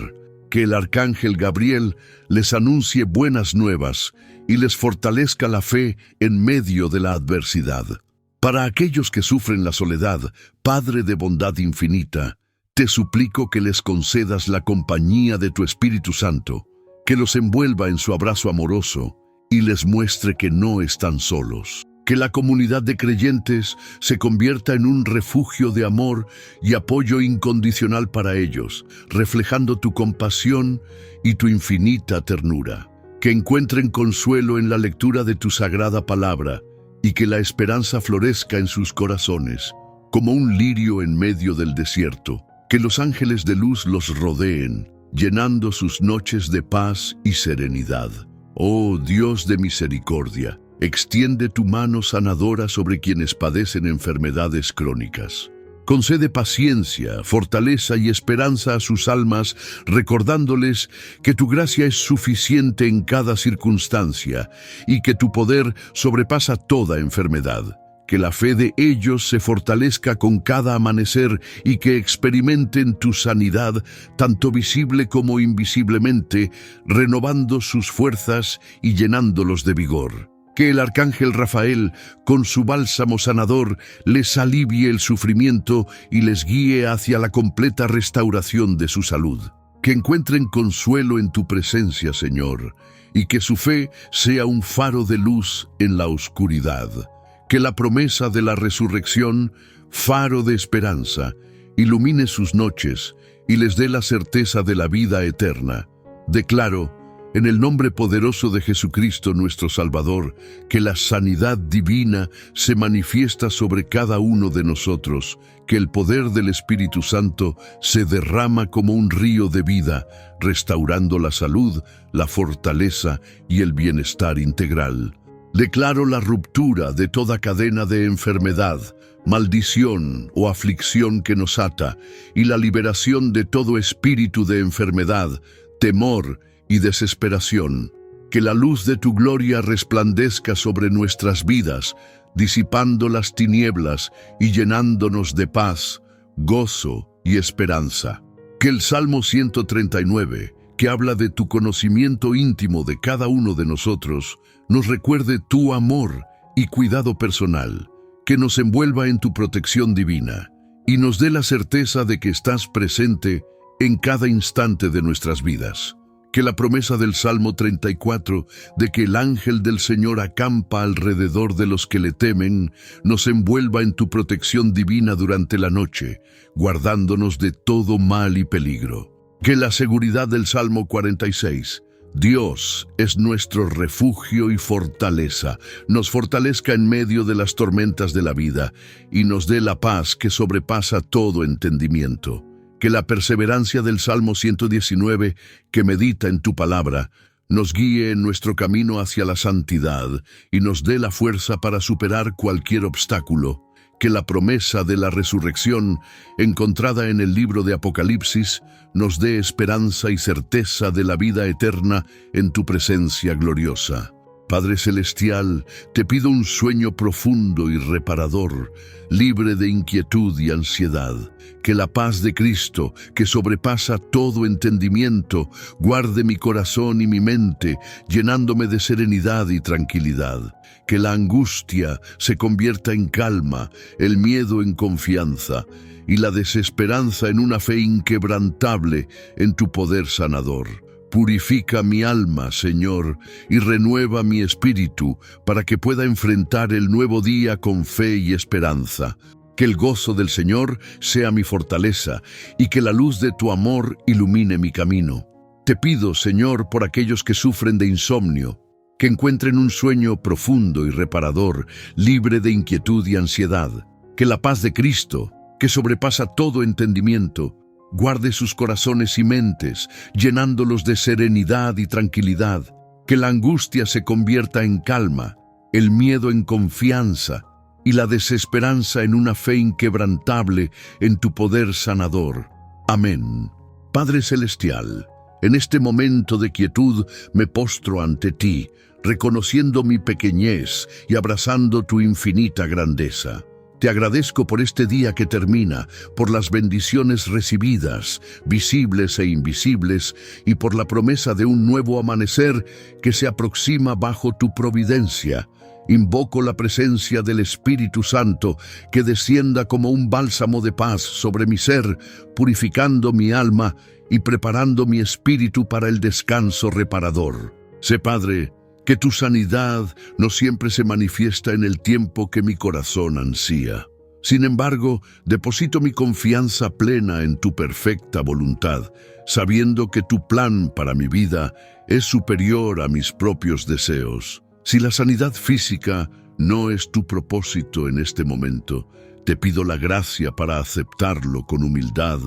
Que el arcángel Gabriel les anuncie buenas nuevas y les fortalezca la fe en medio de la adversidad. Para aquellos que sufren la soledad, Padre de bondad infinita, te suplico que les concedas la compañía de tu Espíritu Santo, que los envuelva en su abrazo amoroso y les muestre que no están solos. Que la comunidad de creyentes se convierta en un refugio de amor y apoyo incondicional para ellos, reflejando tu compasión y tu infinita ternura. Que encuentren consuelo en la lectura de tu sagrada palabra y que la esperanza florezca en sus corazones, como un lirio en medio del desierto. Que los ángeles de luz los rodeen, llenando sus noches de paz y serenidad. Oh Dios de misericordia, extiende tu mano sanadora sobre quienes padecen enfermedades crónicas. Concede paciencia, fortaleza y esperanza a sus almas, recordándoles que tu gracia es suficiente en cada circunstancia y que tu poder sobrepasa toda enfermedad. Que la fe de ellos se fortalezca con cada amanecer y que experimenten tu sanidad, tanto visible como invisiblemente, renovando sus fuerzas y llenándolos de vigor. Que el arcángel Rafael, con su bálsamo sanador, les alivie el sufrimiento y les guíe hacia la completa restauración de su salud. Que encuentren consuelo en tu presencia, Señor, y que su fe sea un faro de luz en la oscuridad. Que la promesa de la resurrección, faro de esperanza, ilumine sus noches y les dé la certeza de la vida eterna. Declaro, en el nombre poderoso de Jesucristo nuestro Salvador, que la sanidad divina se manifiesta sobre cada uno de nosotros, que el poder del Espíritu Santo se derrama como un río de vida, restaurando la salud, la fortaleza y el bienestar integral. Declaro la ruptura de toda cadena de enfermedad, maldición o aflicción que nos ata, y la liberación de todo espíritu de enfermedad, temor y desesperación. Que la luz de tu gloria resplandezca sobre nuestras vidas, disipando las tinieblas y llenándonos de paz, gozo y esperanza. Que el Salmo 139, que habla de tu conocimiento íntimo de cada uno de nosotros, nos recuerde tu amor y cuidado personal, que nos envuelva en tu protección divina y nos dé la certeza de que estás presente en cada instante de nuestras vidas. Que la promesa del Salmo 34, de que el ángel del Señor acampa alrededor de los que le temen, nos envuelva en tu protección divina durante la noche, guardándonos de todo mal y peligro. Que la seguridad del Salmo 46, Dios es nuestro refugio y fortaleza, nos fortalezca en medio de las tormentas de la vida y nos dé la paz que sobrepasa todo entendimiento. Que la perseverancia del Salmo 119, que medita en tu palabra, nos guíe en nuestro camino hacia la santidad y nos dé la fuerza para superar cualquier obstáculo. Que la promesa de la resurrección, encontrada en el libro de Apocalipsis, nos dé esperanza y certeza de la vida eterna en tu presencia gloriosa. Padre Celestial, te pido un sueño profundo y reparador, libre de inquietud y ansiedad. Que la paz de Cristo, que sobrepasa todo entendimiento, guarde mi corazón y mi mente, llenándome de serenidad y tranquilidad. Que la angustia se convierta en calma, el miedo en confianza y la desesperanza en una fe inquebrantable en tu poder sanador. Purifica mi alma, Señor, y renueva mi espíritu para que pueda enfrentar el nuevo día con fe y esperanza. Que el gozo del Señor sea mi fortaleza y que la luz de tu amor ilumine mi camino. Te pido, Señor, por aquellos que sufren de insomnio, que encuentren un sueño profundo y reparador, libre de inquietud y ansiedad. Que la paz de Cristo, que sobrepasa todo entendimiento, guarde sus corazones y mentes, llenándolos de serenidad y tranquilidad. Que la angustia se convierta en calma, el miedo en confianza y la desesperanza en una fe inquebrantable en tu poder sanador. Amén. Padre Celestial, en este momento de quietud me postro ante ti, reconociendo mi pequeñez y abrazando tu infinita grandeza. Te agradezco por este día que termina, por las bendiciones recibidas, visibles e invisibles, y por la promesa de un nuevo amanecer que se aproxima bajo tu providencia. Invoco la presencia del Espíritu Santo que descienda como un bálsamo de paz sobre mi ser, purificando mi alma y preparando mi espíritu para el descanso reparador. Sé, Padre, que tu sanidad no siempre se manifiesta en el tiempo que mi corazón ansía. Sin embargo, deposito mi confianza plena en tu perfecta voluntad, sabiendo que tu plan para mi vida es superior a mis propios deseos. Si la sanidad física no es tu propósito en este momento, te pido la gracia para aceptarlo con humildad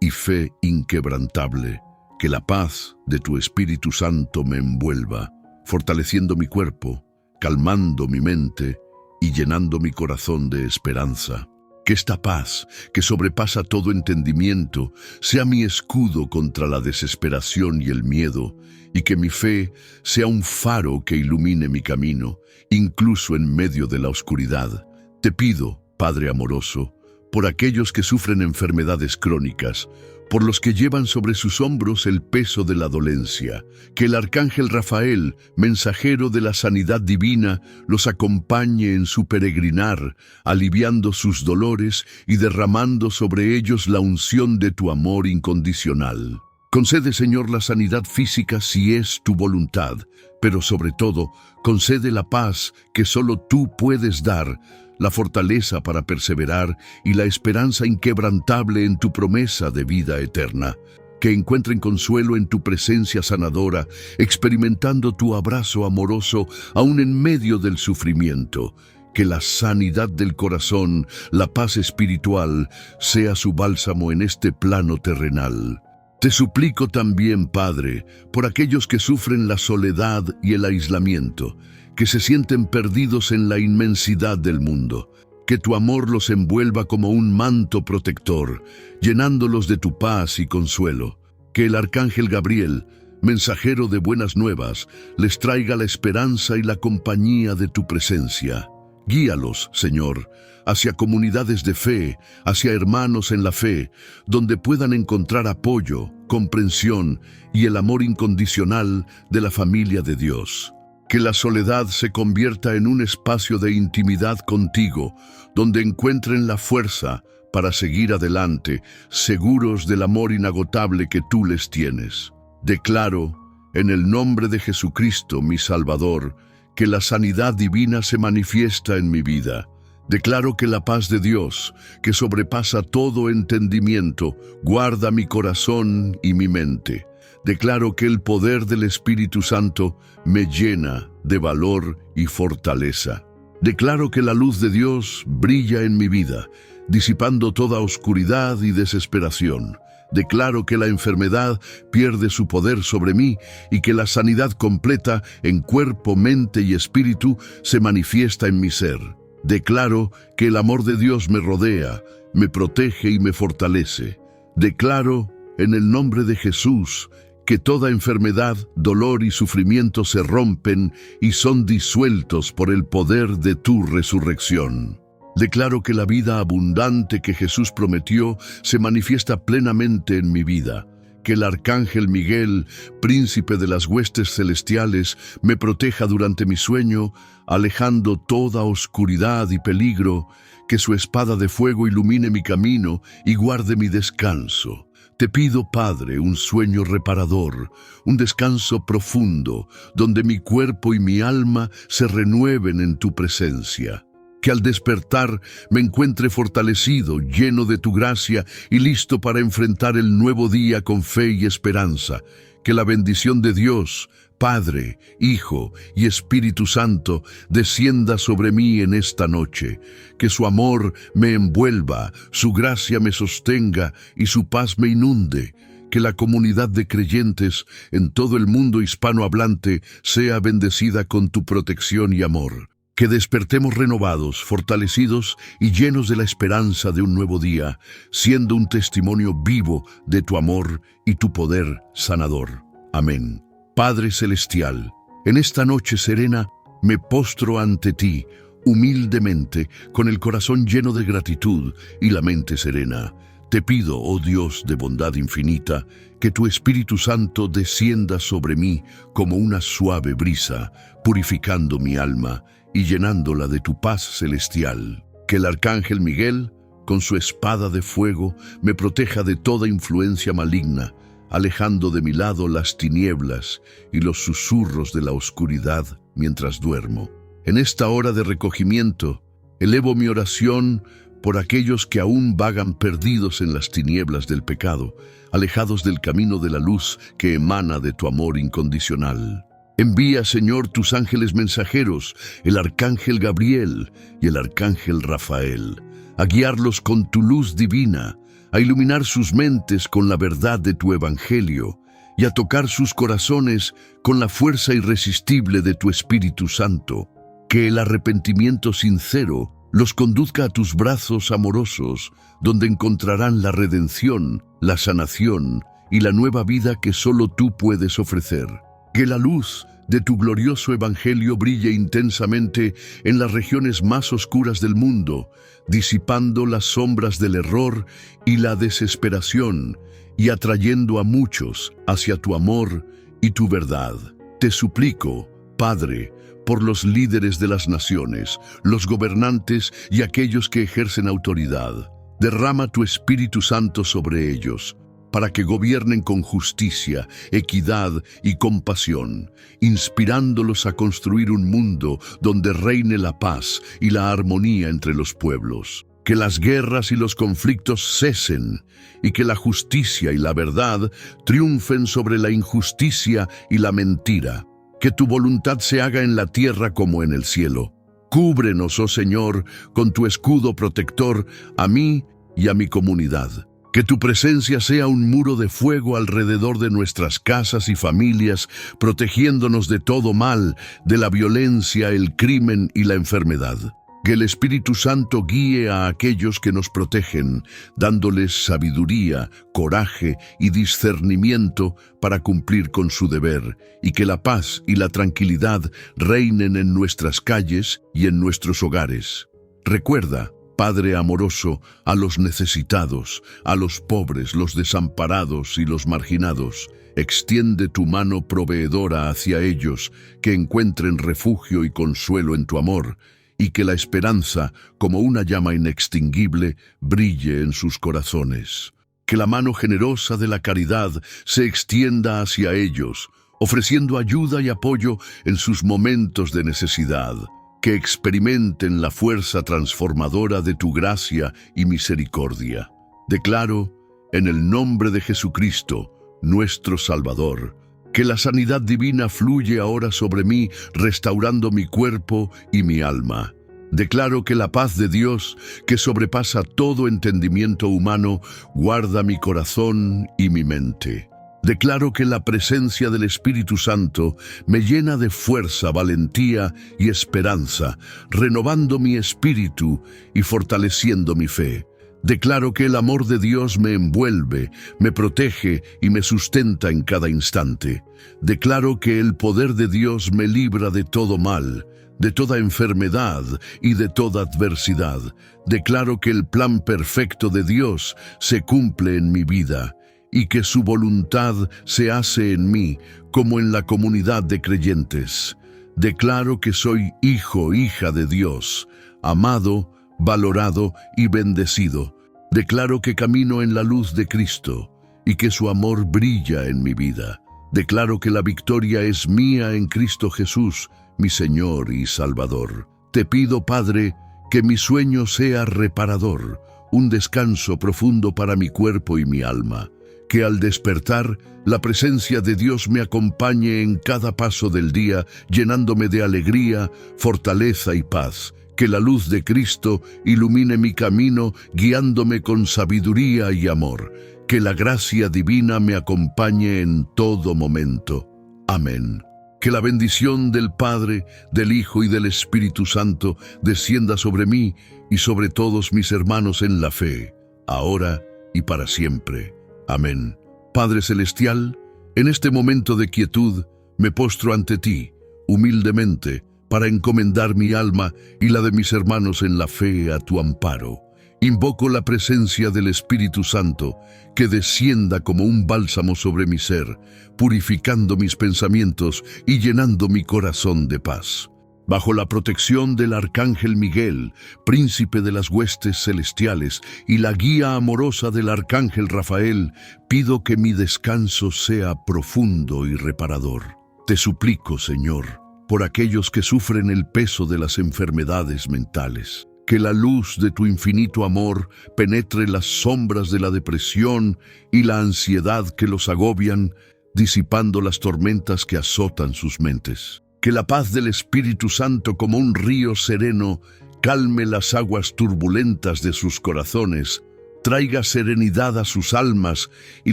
y fe inquebrantable. Que la paz de tu Espíritu Santo me envuelva, fortaleciendo mi cuerpo, calmando mi mente y llenando mi corazón de esperanza. Que esta paz, que sobrepasa todo entendimiento, sea mi escudo contra la desesperación y el miedo, y que mi fe sea un faro que ilumine mi camino, incluso en medio de la oscuridad. Te pido, Padre amoroso, por aquellos que sufren enfermedades crónicas, por los que llevan sobre sus hombros el peso de la dolencia, que el arcángel Rafael, mensajero de la sanidad divina, los acompañe en su peregrinar, aliviando sus dolores y derramando sobre ellos la unción de tu amor incondicional. Concede, Señor, la sanidad física si es tu voluntad, pero sobre todo, concede la paz que solo tú puedes dar, la fortaleza para perseverar y la esperanza inquebrantable en tu promesa de vida eterna. Que encuentren consuelo en tu presencia sanadora, experimentando tu abrazo amoroso aún en medio del sufrimiento. Que la sanidad del corazón, la paz espiritual, sea su bálsamo en este plano terrenal. Te suplico también, Padre, por aquellos que sufren la soledad y el aislamiento, que se sienten perdidos en la inmensidad del mundo. Que tu amor los envuelva como un manto protector, llenándolos de tu paz y consuelo. Que el arcángel Gabriel, mensajero de buenas nuevas, les traiga la esperanza y la compañía de tu presencia. Guíalos, Señor, hacia comunidades de fe, hacia hermanos en la fe, donde puedan encontrar apoyo, comprensión y el amor incondicional de la familia de Dios. Que la soledad se convierta en un espacio de intimidad contigo, donde encuentren la fuerza para seguir adelante, seguros del amor inagotable que tú les tienes. Declaro, en el nombre de Jesucristo, mi Salvador, que la sanidad divina se manifiesta en mi vida. Declaro que la paz de Dios, que sobrepasa todo entendimiento, guarda mi corazón y mi mente. Declaro que el poder del Espíritu Santo me llena de valor y fortaleza. Declaro que la luz de Dios brilla en mi vida, disipando toda oscuridad y desesperación. Declaro que la enfermedad pierde su poder sobre mí y que la sanidad completa en cuerpo, mente y espíritu se manifiesta en mi ser. Declaro que el amor de Dios me rodea, me protege y me fortalece. Declaro, en el nombre de Jesús, que toda enfermedad, dolor y sufrimiento se rompen y son disueltos por el poder de tu resurrección. Declaro que la vida abundante que Jesús prometió se manifiesta plenamente en mi vida, que el arcángel Miguel, príncipe de las huestes celestiales, me proteja durante mi sueño, alejando toda oscuridad y peligro, que su espada de fuego ilumine mi camino y guarde mi descanso. Te pido, Padre, un sueño reparador, un descanso profundo, donde mi cuerpo y mi alma se renueven en tu presencia. Que al despertar me encuentre fortalecido, lleno de tu gracia y listo para enfrentar el nuevo día con fe y esperanza. Que la bendición de Dios, Padre, Hijo y Espíritu Santo descienda sobre mí en esta noche. Que su amor me envuelva, su gracia me sostenga y su paz me inunde. Que la comunidad de creyentes en todo el mundo hispanohablante sea bendecida con tu protección y amor. Que despertemos renovados, fortalecidos y llenos de la esperanza de un nuevo día, siendo un testimonio vivo de tu amor y tu poder sanador. Amén. Padre Celestial, en esta noche serena me postro ante ti, humildemente, con el corazón lleno de gratitud y la mente serena. Te pido, oh Dios de bondad infinita, que tu Espíritu Santo descienda sobre mí como una suave brisa, purificando mi alma y llenándola de tu paz celestial. Que el arcángel Miguel, con su espada de fuego, me proteja de toda influencia maligna, alejando de mi lado las tinieblas y los susurros de la oscuridad mientras duermo. En esta hora de recogimiento, elevo mi oración por aquellos que aún vagan perdidos en las tinieblas del pecado, alejados del camino de la luz que emana de tu amor incondicional. Envía, Señor, tus ángeles mensajeros, el arcángel Gabriel y el arcángel Rafael, a guiarlos con tu luz divina, a iluminar sus mentes con la verdad de tu evangelio y a tocar sus corazones con la fuerza irresistible de tu Espíritu Santo. Que el arrepentimiento sincero los conduzca a tus brazos amorosos, donde encontrarán la redención, la sanación y la nueva vida que solo tú puedes ofrecer. Que la luz de tu glorioso evangelio brille intensamente en las regiones más oscuras del mundo, disipando las sombras del error y la desesperación y atrayendo a muchos hacia tu amor y tu verdad. Te suplico, Padre, por los líderes de las naciones, los gobernantes y aquellos que ejercen autoridad. Derrama tu Espíritu Santo sobre ellos, para que gobiernen con justicia, equidad y compasión, inspirándolos a construir un mundo donde reine la paz y la armonía entre los pueblos. Que las guerras y los conflictos cesen, y que la justicia y la verdad triunfen sobre la injusticia y la mentira. Que tu voluntad se haga en la tierra como en el cielo. Cúbrenos, oh Señor, con tu escudo protector, a mí y a mi comunidad. Que tu presencia sea un muro de fuego alrededor de nuestras casas y familias, protegiéndonos de todo mal, de la violencia, el crimen y la enfermedad. Que el Espíritu Santo guíe a aquellos que nos protegen, dándoles sabiduría, coraje y discernimiento para cumplir con su deber, y que la paz y la tranquilidad reinen en nuestras calles y en nuestros hogares. Recuerda, Padre amoroso, a los necesitados, a los pobres, los desamparados y los marginados. Extiende tu mano proveedora hacia ellos, que encuentren refugio y consuelo en tu amor, y que la esperanza, como una llama inextinguible, brille en sus corazones. Que la mano generosa de la caridad se extienda hacia ellos, ofreciendo ayuda y apoyo en sus momentos de necesidad. Que experimenten la fuerza transformadora de tu gracia y misericordia. Declaro, en el nombre de Jesucristo, nuestro Salvador, que la sanidad divina fluye ahora sobre mí, restaurando mi cuerpo y mi alma. Declaro que la paz de Dios, que sobrepasa todo entendimiento humano, guarda mi corazón y mi mente. Declaro que la presencia del Espíritu Santo me llena de fuerza, valentía y esperanza, renovando mi espíritu y fortaleciendo mi fe. Declaro que el amor de Dios me envuelve, me protege y me sustenta en cada instante. Declaro que el poder de Dios me libra de todo mal, de toda enfermedad y de toda adversidad. Declaro que el plan perfecto de Dios se cumple en mi vida y que su voluntad se hace en mí como en la comunidad de creyentes. Declaro que soy hijo, hija de Dios, amado, valorado y bendecido. Declaro que camino en la luz de Cristo y que su amor brilla en mi vida. Declaro que la victoria es mía en Cristo Jesús, mi Señor y Salvador. Te pido, Padre, que mi sueño sea reparador, un descanso profundo para mi cuerpo y mi alma. Que al despertar, la presencia de Dios me acompañe en cada paso del día, llenándome de alegría, fortaleza y paz. Que la luz de Cristo ilumine mi camino, guiándome con sabiduría y amor. Que la gracia divina me acompañe en todo momento. Amén. Que la bendición del Padre, del Hijo y del Espíritu Santo descienda sobre mí y sobre todos mis hermanos en la fe, ahora y para siempre. Amén. Padre Celestial, en este momento de quietud me postro ante ti, humildemente, para encomendar mi alma y la de mis hermanos en la fe a tu amparo. Invoco la presencia del Espíritu Santo, que descienda como un bálsamo sobre mi ser, purificando mis pensamientos y llenando mi corazón de paz. Bajo la protección del Arcángel Miguel, príncipe de las huestes celestiales, y la guía amorosa del Arcángel Rafael, pido que mi descanso sea profundo y reparador. Te suplico, Señor, por aquellos que sufren el peso de las enfermedades mentales. Que la luz de tu infinito amor penetre las sombras de la depresión y la ansiedad que los agobian, disipando las tormentas que azotan sus mentes. Que la paz del Espíritu Santo, como un río sereno, calme las aguas turbulentas de sus corazones, traiga serenidad a sus almas y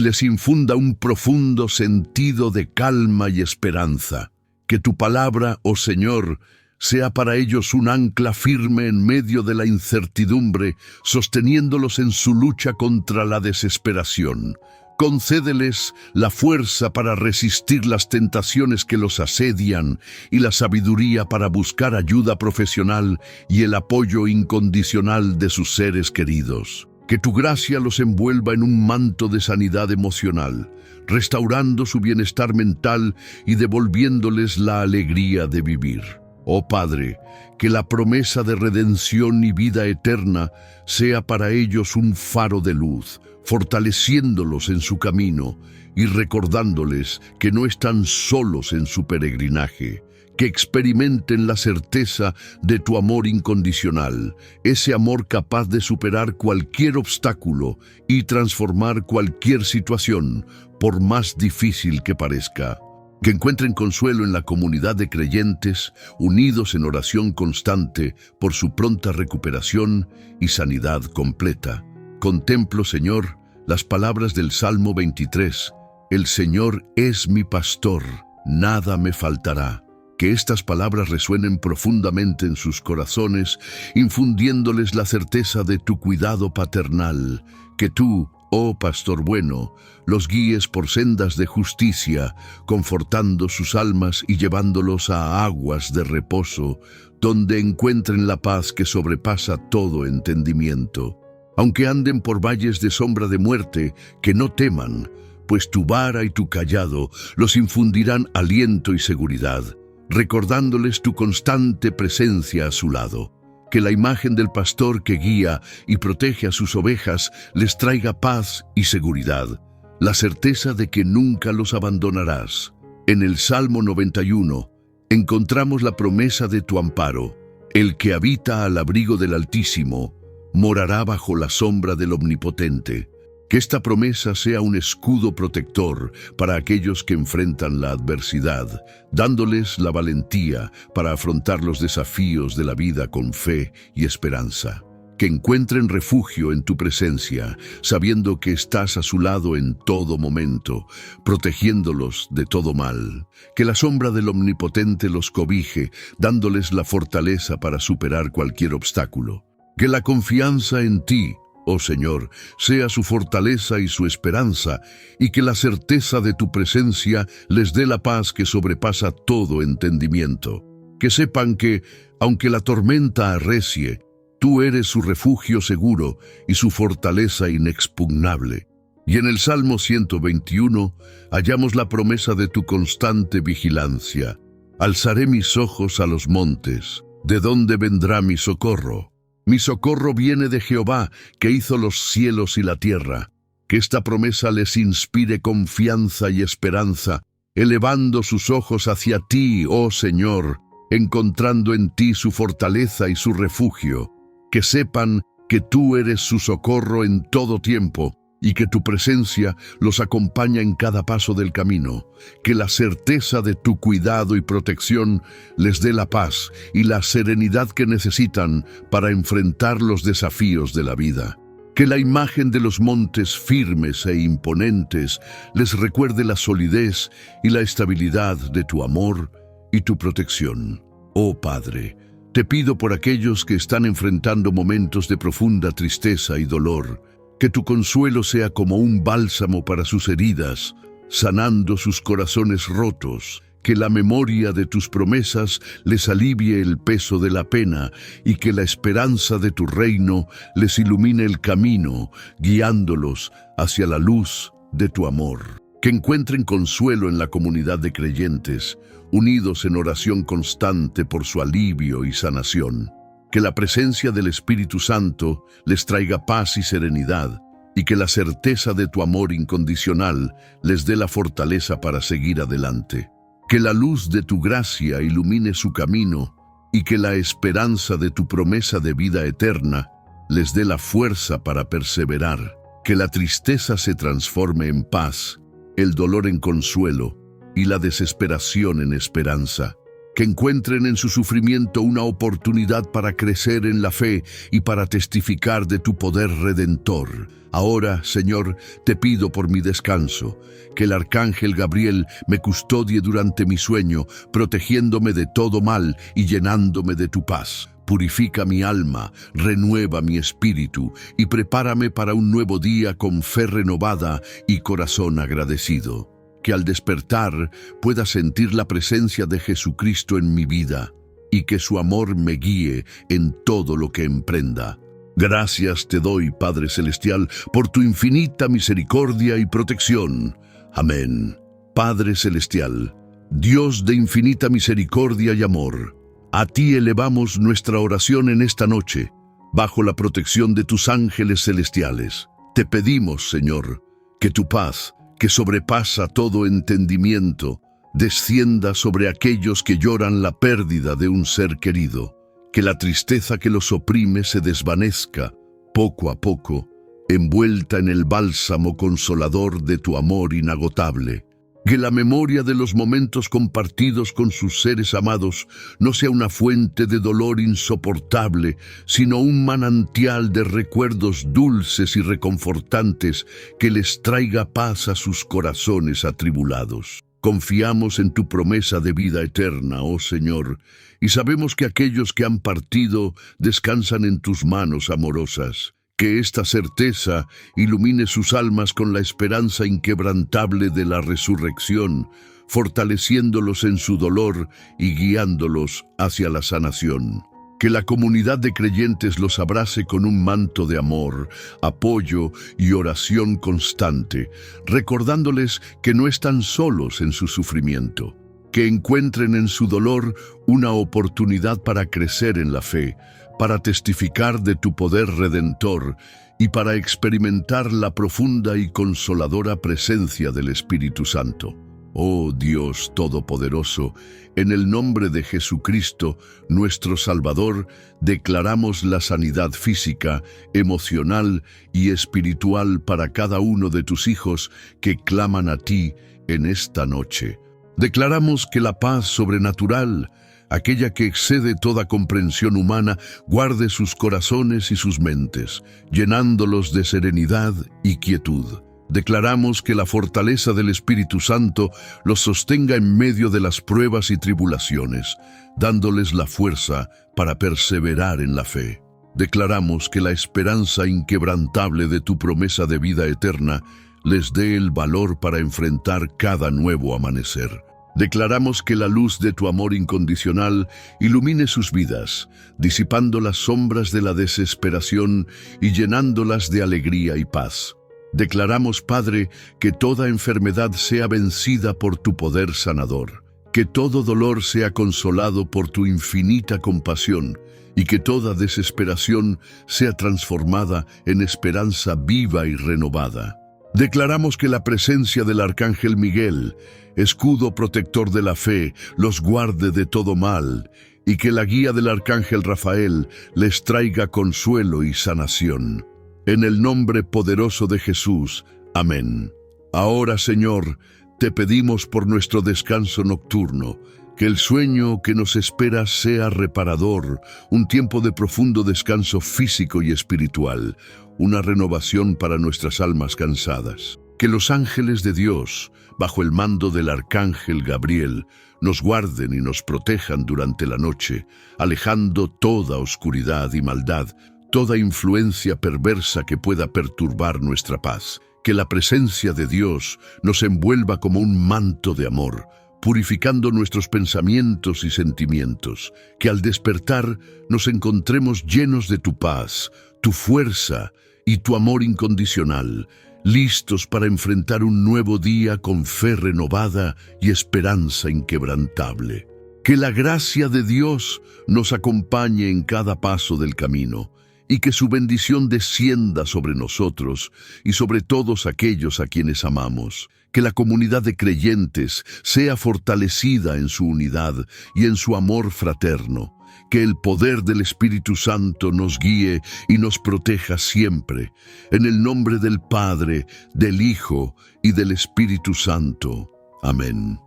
les infunda un profundo sentido de calma y esperanza. Que tu palabra, oh Señor, sea para ellos un ancla firme en medio de la incertidumbre, sosteniéndolos en su lucha contra la desesperación. Concédeles la fuerza para resistir las tentaciones que los asedian y la sabiduría para buscar ayuda profesional y el apoyo incondicional de sus seres queridos. Que tu gracia los envuelva en un manto de sanidad emocional, restaurando su bienestar mental y devolviéndoles la alegría de vivir. Oh Padre, que la promesa de redención y vida eterna sea para ellos un faro de luz, fortaleciéndolos en su camino y recordándoles que no están solos en su peregrinaje. Que experimenten la certeza de tu amor incondicional, ese amor capaz de superar cualquier obstáculo y transformar cualquier situación, por más difícil que parezca. Que encuentren consuelo en la comunidad de creyentes, unidos en oración constante por su pronta recuperación y sanidad completa. Contemplo, Señor, las palabras del Salmo 23. El Señor es mi pastor, nada me faltará. Que estas palabras resuenen profundamente en sus corazones, infundiéndoles la certeza de tu cuidado paternal. Que tú, oh Pastor bueno, los guíes por sendas de justicia, confortando sus almas y llevándolos a aguas de reposo, donde encuentren la paz que sobrepasa todo entendimiento. Aunque anden por valles de sombra de muerte, que no teman, pues tu vara y tu cayado los infundirán aliento y seguridad, recordándoles tu constante presencia a su lado. Que la imagen del pastor que guía y protege a sus ovejas les traiga paz y seguridad, la certeza de que nunca los abandonarás. En el Salmo 91 encontramos la promesa de tu amparo. El que habita al abrigo del Altísimo morará bajo la sombra del Omnipotente. Que esta promesa sea un escudo protector para aquellos que enfrentan la adversidad, dándoles la valentía para afrontar los desafíos de la vida con fe y esperanza. Que encuentren refugio en tu presencia, sabiendo que estás a su lado en todo momento, protegiéndolos de todo mal. Que la sombra del Omnipotente los cobije, dándoles la fortaleza para superar cualquier obstáculo. Que la confianza en ti, oh Señor, sea su fortaleza y su esperanza, y que la certeza de tu presencia les dé la paz que sobrepasa todo entendimiento. Que sepan que, aunque la tormenta arrecie, tú eres su refugio seguro y su fortaleza inexpugnable. Y en el Salmo 121 hallamos la promesa de tu constante vigilancia. Alzaré mis ojos a los montes. ¿De dónde vendrá mi socorro? Mi socorro viene de Jehová, que hizo los cielos y la tierra. Que esta promesa les inspire confianza y esperanza, elevando sus ojos hacia ti, oh Señor, encontrando en ti su fortaleza y su refugio. Que sepan que tú eres su socorro en todo tiempo y que tu presencia los acompaña en cada paso del camino. Que la certeza de tu cuidado y protección les dé la paz y la serenidad que necesitan para enfrentar los desafíos de la vida. Que la imagen de los montes firmes e imponentes les recuerde la solidez y la estabilidad de tu amor y tu protección. Oh Padre, te pido por aquellos que están enfrentando momentos de profunda tristeza y dolor, que tu consuelo sea como un bálsamo para sus heridas, sanando sus corazones rotos. Que la memoria de tus promesas les alivie el peso de la pena y que la esperanza de tu reino les ilumine el camino, guiándolos hacia la luz de tu amor. Que encuentren consuelo en la comunidad de creyentes, unidos en oración constante por su alivio y sanación. Que la presencia del Espíritu Santo les traiga paz y serenidad, y que la certeza de tu amor incondicional les dé la fortaleza para seguir adelante. Que la luz de tu gracia ilumine su camino, y que la esperanza de tu promesa de vida eterna les dé la fuerza para perseverar. Que la tristeza se transforme en paz, el dolor en consuelo y la desesperación en esperanza. Que encuentren en su sufrimiento una oportunidad para crecer en la fe y para testificar de tu poder redentor. Ahora, Señor, te pido por mi descanso, que el arcángel Gabriel me custodie durante mi sueño, protegiéndome de todo mal y llenándome de tu paz. Purifica mi alma, renueva mi espíritu y prepárame para un nuevo día con fe renovada y corazón agradecido. Que al despertar pueda sentir la presencia de Jesucristo en mi vida y que su amor me guíe en todo lo que emprenda. Gracias te doy, Padre Celestial, por tu infinita misericordia y protección. Amén. Padre Celestial, Dios de infinita misericordia y amor, a ti elevamos nuestra oración en esta noche, bajo la protección de tus ángeles celestiales. Te pedimos, Señor, que tu paz, que sobrepasa todo entendimiento, descienda sobre aquellos que lloran la pérdida de un ser querido. Que la tristeza que los oprime se desvanezca, poco a poco, envuelta en el bálsamo consolador de tu amor inagotable. Que la memoria de los momentos compartidos con sus seres amados no sea una fuente de dolor insoportable, sino un manantial de recuerdos dulces y reconfortantes que les traiga paz a sus corazones atribulados. Confiamos en tu promesa de vida eterna, oh Señor, y sabemos que aquellos que han partido descansan en tus manos amorosas. Que esta certeza ilumine sus almas con la esperanza inquebrantable de la resurrección, fortaleciéndolos en su dolor y guiándolos hacia la sanación. Que la comunidad de creyentes los abrace con un manto de amor, apoyo y oración constante, recordándoles que no están solos en su sufrimiento. Que encuentren en su dolor una oportunidad para crecer en la fe, para testificar de tu poder redentor y para experimentar la profunda y consoladora presencia del Espíritu Santo. Oh Dios Todopoderoso, en el nombre de Jesucristo, nuestro Salvador, declaramos la sanidad física, emocional y espiritual para cada uno de tus hijos que claman a ti en esta noche. Declaramos que la paz sobrenatural, aquella que excede toda comprensión humana, guarde sus corazones y sus mentes, llenándolos de serenidad y quietud. Declaramos que la fortaleza del Espíritu Santo los sostenga en medio de las pruebas y tribulaciones, dándoles la fuerza para perseverar en la fe. Declaramos que la esperanza inquebrantable de tu promesa de vida eterna les dé el valor para enfrentar cada nuevo amanecer. Declaramos que la luz de tu amor incondicional ilumine sus vidas, disipando las sombras de la desesperación y llenándolas de alegría y paz. Declaramos, Padre, que toda enfermedad sea vencida por tu poder sanador, que todo dolor sea consolado por tu infinita compasión y que toda desesperación sea transformada en esperanza viva y renovada. Declaramos que la presencia del Arcángel Miguel, escudo protector de la fe, los guarde de todo mal, y que la guía del Arcángel Rafael les traiga consuelo y sanación. En el nombre poderoso de Jesús. Amén. Ahora, Señor, te pedimos por nuestro descanso nocturno, que el sueño que nos espera sea reparador, un tiempo de profundo descanso físico y espiritual, una renovación para nuestras almas cansadas. Que los ángeles de Dios, bajo el mando del Arcángel Gabriel, nos guarden y nos protejan durante la noche, alejando toda oscuridad y maldad, toda influencia perversa que pueda perturbar nuestra paz. Que la presencia de Dios nos envuelva como un manto de amor, purificando nuestros pensamientos y sentimientos. Que al despertar nos encontremos llenos de tu paz, tu fuerza y tu amor incondicional, listos para enfrentar un nuevo día con fe renovada y esperanza inquebrantable. Que la gracia de Dios nos acompañe en cada paso del camino, y que su bendición descienda sobre nosotros y sobre todos aquellos a quienes amamos. Que la comunidad de creyentes sea fortalecida en su unidad y en su amor fraterno. Que el poder del Espíritu Santo nos guíe y nos proteja siempre. En el nombre del Padre, del Hijo y del Espíritu Santo. Amén.